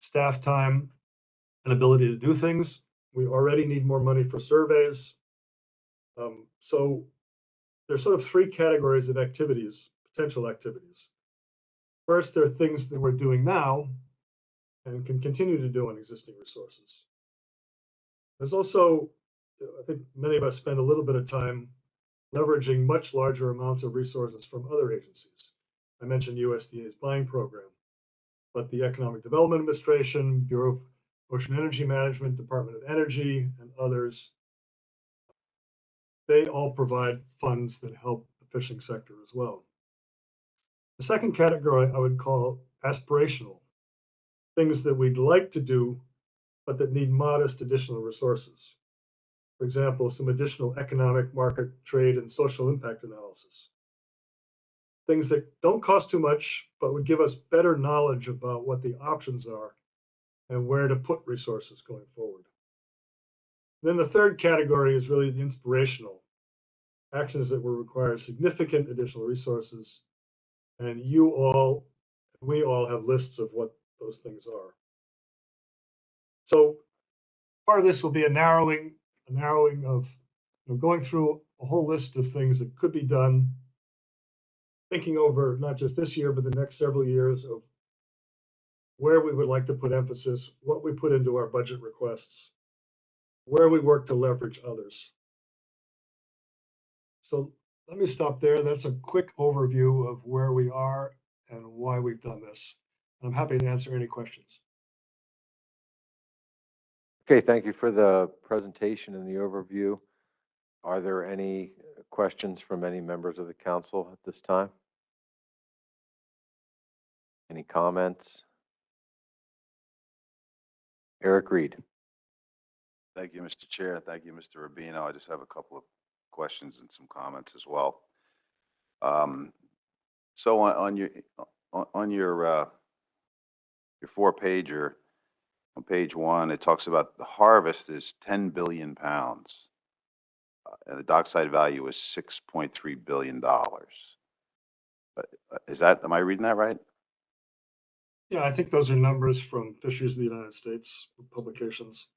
staff time, and ability to do things. We already need more money for surveys. So there's sort of three categories of activities, potential activities. First, there are things that we're doing now and can continue to do on existing resources. There's also, I think many of us spend a little bit of time leveraging much larger amounts of resources from other agencies. I mentioned USDA's buying program, but the Economic Development Administration, Bureau of Ocean Energy Management, Department of Energy, and others, they all provide funds that help the fishing sector as well. The second category I would call aspirational, things that we'd like to do, but that need modest additional resources. For example, some additional economic, market, trade, and social impact analysis. Things that don't cost too much, but would give us better knowledge about what the options are and where to put resources going forward. Then the third category is really the inspirational, actions that will require significant additional resources, and we all have lists of what those things are. So part of this will be a narrowing of going through a whole list of things that could be done, thinking over not just this year, but the next several years of where we would like to put emphasis, what we put into our budget requests, where we work to leverage others. So let me stop there. That's a quick overview of where we are and why we've done this. I'm happy to answer any questions. Okay, thank you for the presentation and the overview. Are there any questions from any members of the council at this time? Any comments? Eric Reed. Thank you, Mr. Chair. Thank you, Mr. Rubino. I just have a couple of questions and some comments as well. So on your 4-pager, on page 1, it talks about the harvest is 10 billion pounds, and the dockside value is $6.3 billion. Am I reading that right? Yeah, I think those are numbers from Fisheries of the United States publications.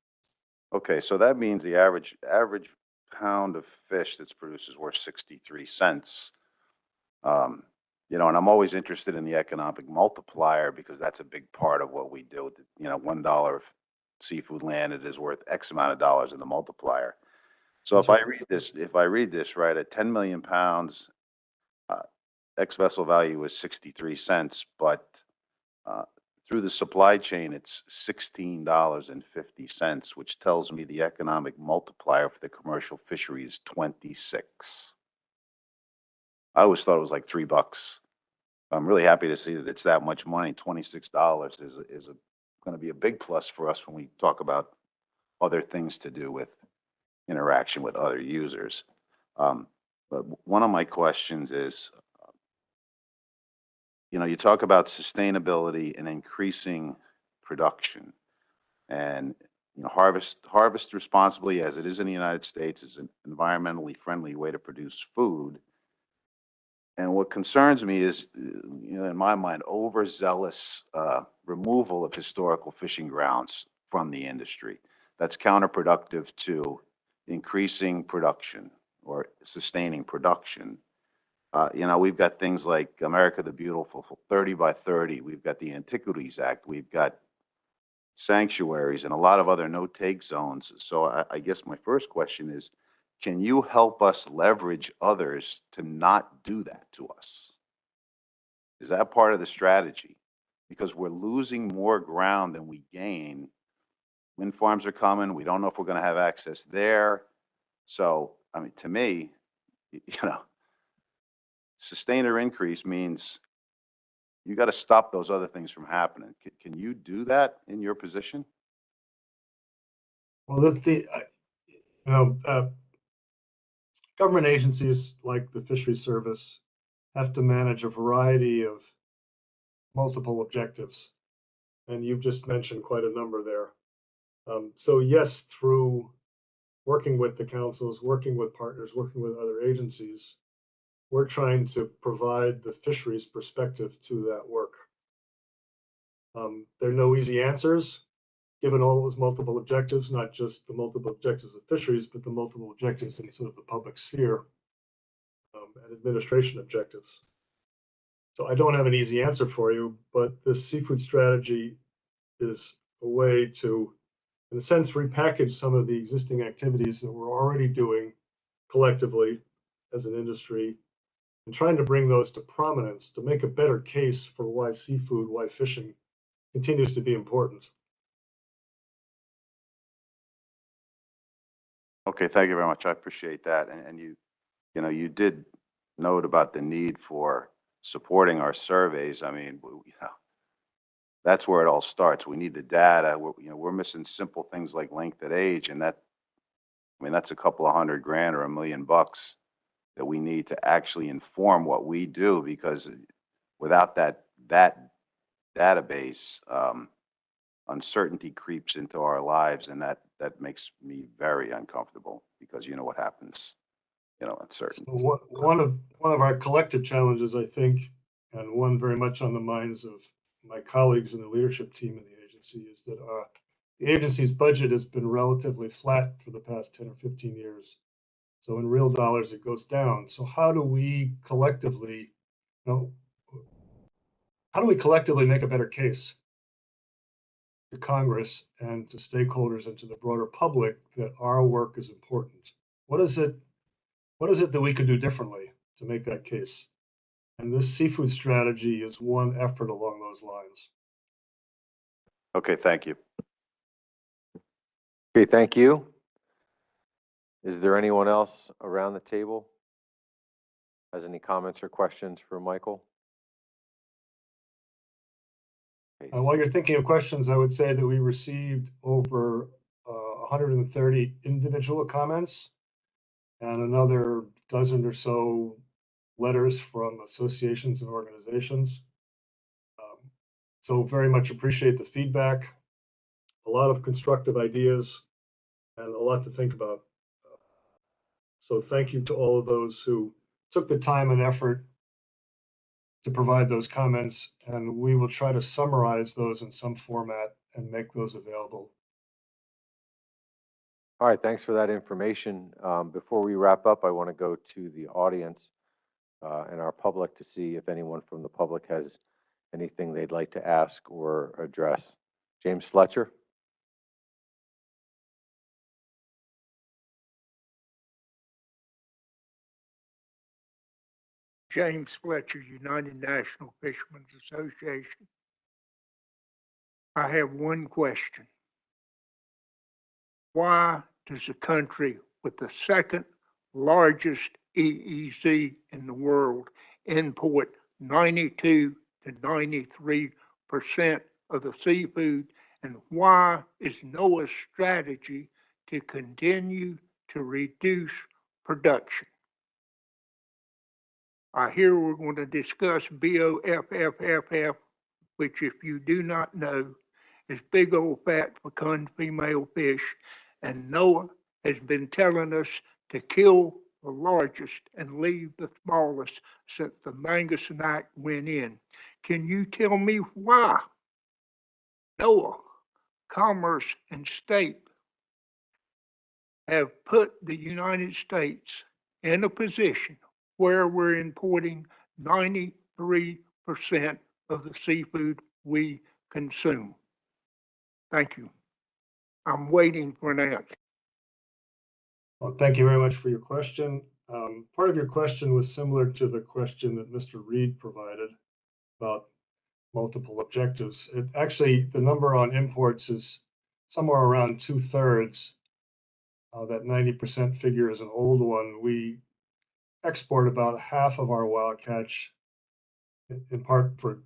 Okay, so that means the average pound of fish that's produced is worth 63 cents. And I'm always interested in the economic multiplier because that's a big part of what we do. $1 of seafood landed is worth X amount of dollars in the multiplier. So if I read this right, at 10 million pounds, X vessel value is 63 cents, but through the supply chain, it's $16.50, which tells me the economic multiplier for the commercial fishery is 26. I always thought it was like $3. I'm really happy to see that it's that much money. $26 is going to be a big plus for us when we talk about other things to do with interaction with other users. But one of my questions is, you talk about sustainability and increasing production, and harvest responsibly, as it is in the United States, is an environmentally friendly way to produce food. And what concerns me is, in my mind, overzealous removal of historical fishing grounds from the industry. That's counterproductive to increasing production or sustaining production. We've got things like America the Beautiful, 30 by 30. We've got the Antiquities Act. We've got sanctuaries and a lot of other no-take zones. So I guess my first question is, can you help us leverage others to not do that to us? Is that part of the strategy? Because we're losing more ground than we gain. Wind farms are coming. We don't know if we're going to have access there. So, to me, sustain or increase means you got to stop those other things from happening. Can you do that in your position? Well, government agencies like the Fisheries Service have to manage a variety of multiple objectives. And you've just mentioned quite a number there. So yes, through working with the councils, working with partners, working with other agencies, we're trying to provide the fisheries perspective to that work. There are no easy answers, given all those multiple objectives, not just the multiple objectives of fisheries, but the multiple objectives in sort of the public sphere and administration objectives. So I don't have an easy answer for you, but this seafood strategy is a way to, in a sense, repackage some of the existing activities that we're already doing collectively as an industry and trying to bring those to prominence to make a better case for why seafood, why fishing continues to be important. Okay, thank you very much. I appreciate that. And you know, you did note about the need for supporting our surveys. I mean, that's where it all starts. We need the data. We're missing simple things like length at age, and that, I mean, that's a couple of $100,000 or $1 million that we need to actually inform what we do, because without that database, uncertainty creeps into our lives, and that makes me very uncomfortable, because you know what happens, uncertainty. So one of our collective challenges, I think, and one very much on the minds of my colleagues in the leadership team in the agency, is that the agency's budget has been relatively flat for the past 10 or 15 years. So in real dollars, it goes down. So how do we collectively make a better case to Congress and to stakeholders and to the broader public that our work is important? What is it that we could do differently to make that case? And this seafood strategy is one effort along those lines. Okay, thank you. Okay, thank you. Is there anyone else around the table has any comments or questions for Michael? While you're thinking of questions, I would say that we received over 130 individual comments and another dozen or so letters from associations and organizations. So very much appreciate the feedback, a lot of constructive ideas, and a lot to think about. So thank you to all of those who took the time and effort to provide those comments, and we will try to summarize those in some format and make those available. All right, thanks for that information. Before we wrap up, I want to go to the audience and our public to see if anyone from the public has anything they'd like to ask or address. James Fletcher. James Fletcher, United National Fishermen's Association. I have one question. Why does a country with the second largest EEZ in the world import 92 to 93% of the seafood, and why is NOAA's strategy to continue to reduce production? I hear we're going to discuss BOFFFF, which, if you do not know, is big old fat fecund female fish, and NOAA has been telling us to kill the largest and leave the smallest since the Magnuson Act went in. Can you tell me why NOAA, Commerce, and State have put the United States in a position where we're importing 93% of the seafood we consume? Thank you. I'm waiting for an answer. Well, thank you very much for your question. Part of your question was similar to the question that Mr. Reed provided about multiple objectives. Actually, the number on imports is somewhere around 2/3. That 90% figure is an old one. We export about half of our wild catch, in part to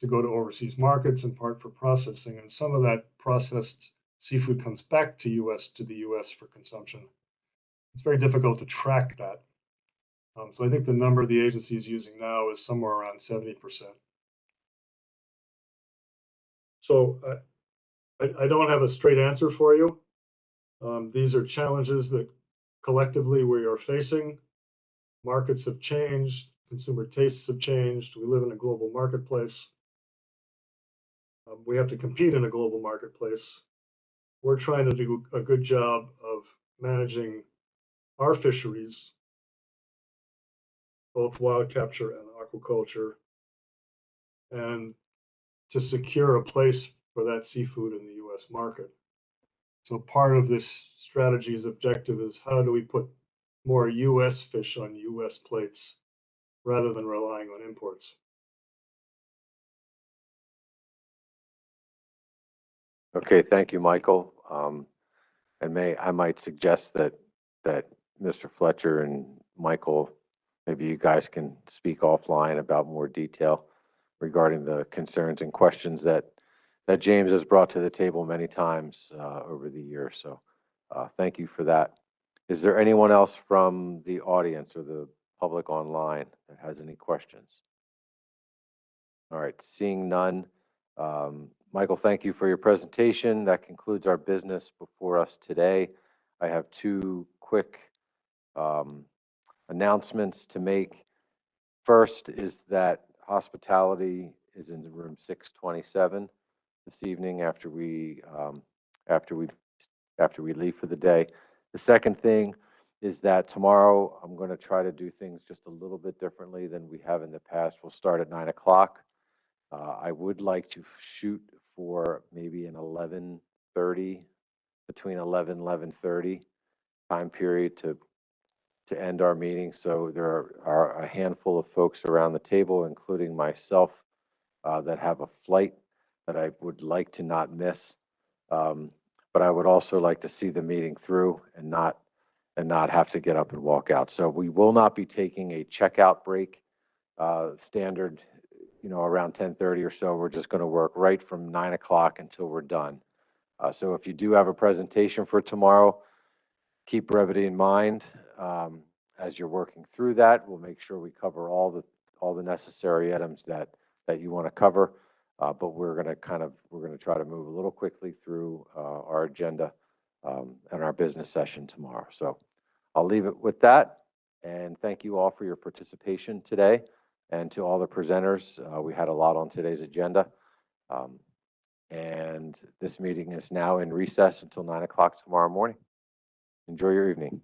go to overseas markets, in part for processing, and some of that processed seafood comes back to the US for consumption. It's very difficult to track that. So I think the number the agency is using now is somewhere around 70%. So I don't have a straight answer for you. These are challenges that collectively we are facing. Markets have changed, consumer tastes have changed. We live in a global marketplace. We have to compete in a global marketplace. We're trying to do a good job of managing our fisheries, both wild capture and aquaculture, and to secure a place for that seafood in the US market. So part of this strategy's objective is how do we put more US fish on US plates rather than relying on imports. Okay, thank you, Michael. And I might suggest that Mr. Fletcher and Michael, maybe you guys can speak offline about more detail regarding the concerns and questions that James has brought to the table many times over the years. So thank you for that. Is there anyone else from the audience or the public online that has any questions? All right, seeing none. Michael, thank you for your presentation. That concludes our business before us today. I have two quick announcements to make. First is that hospitality is in room 627 this evening after we leave for the day. The second thing is that tomorrow I'm going to try to do things just a little bit differently than we have in the past. We'll start at 9 o'clock. I would like to shoot for maybe an 11:30, between 11 and 11:30 time period to end our meeting. So there are a handful of folks around the table, including myself, that have a flight that I would like to not miss. But I would also like to see the meeting through and not have to get up and walk out. So we will not be taking a checkout break, standard, around 10:30 or so. We're just going to work right from 9 o'clock until we're done. So if you do have a presentation for tomorrow, keep brevity in mind as you're working through that. We'll make sure we cover all the necessary items that you want to cover. But we're going to try to move a little quickly through our agenda and our business session tomorrow. So I'll leave it with that. And thank you all for your participation today. And to all the presenters, we had a lot on today's agenda. And this meeting is now in recess until 9 o'clock tomorrow morning. Enjoy your evening.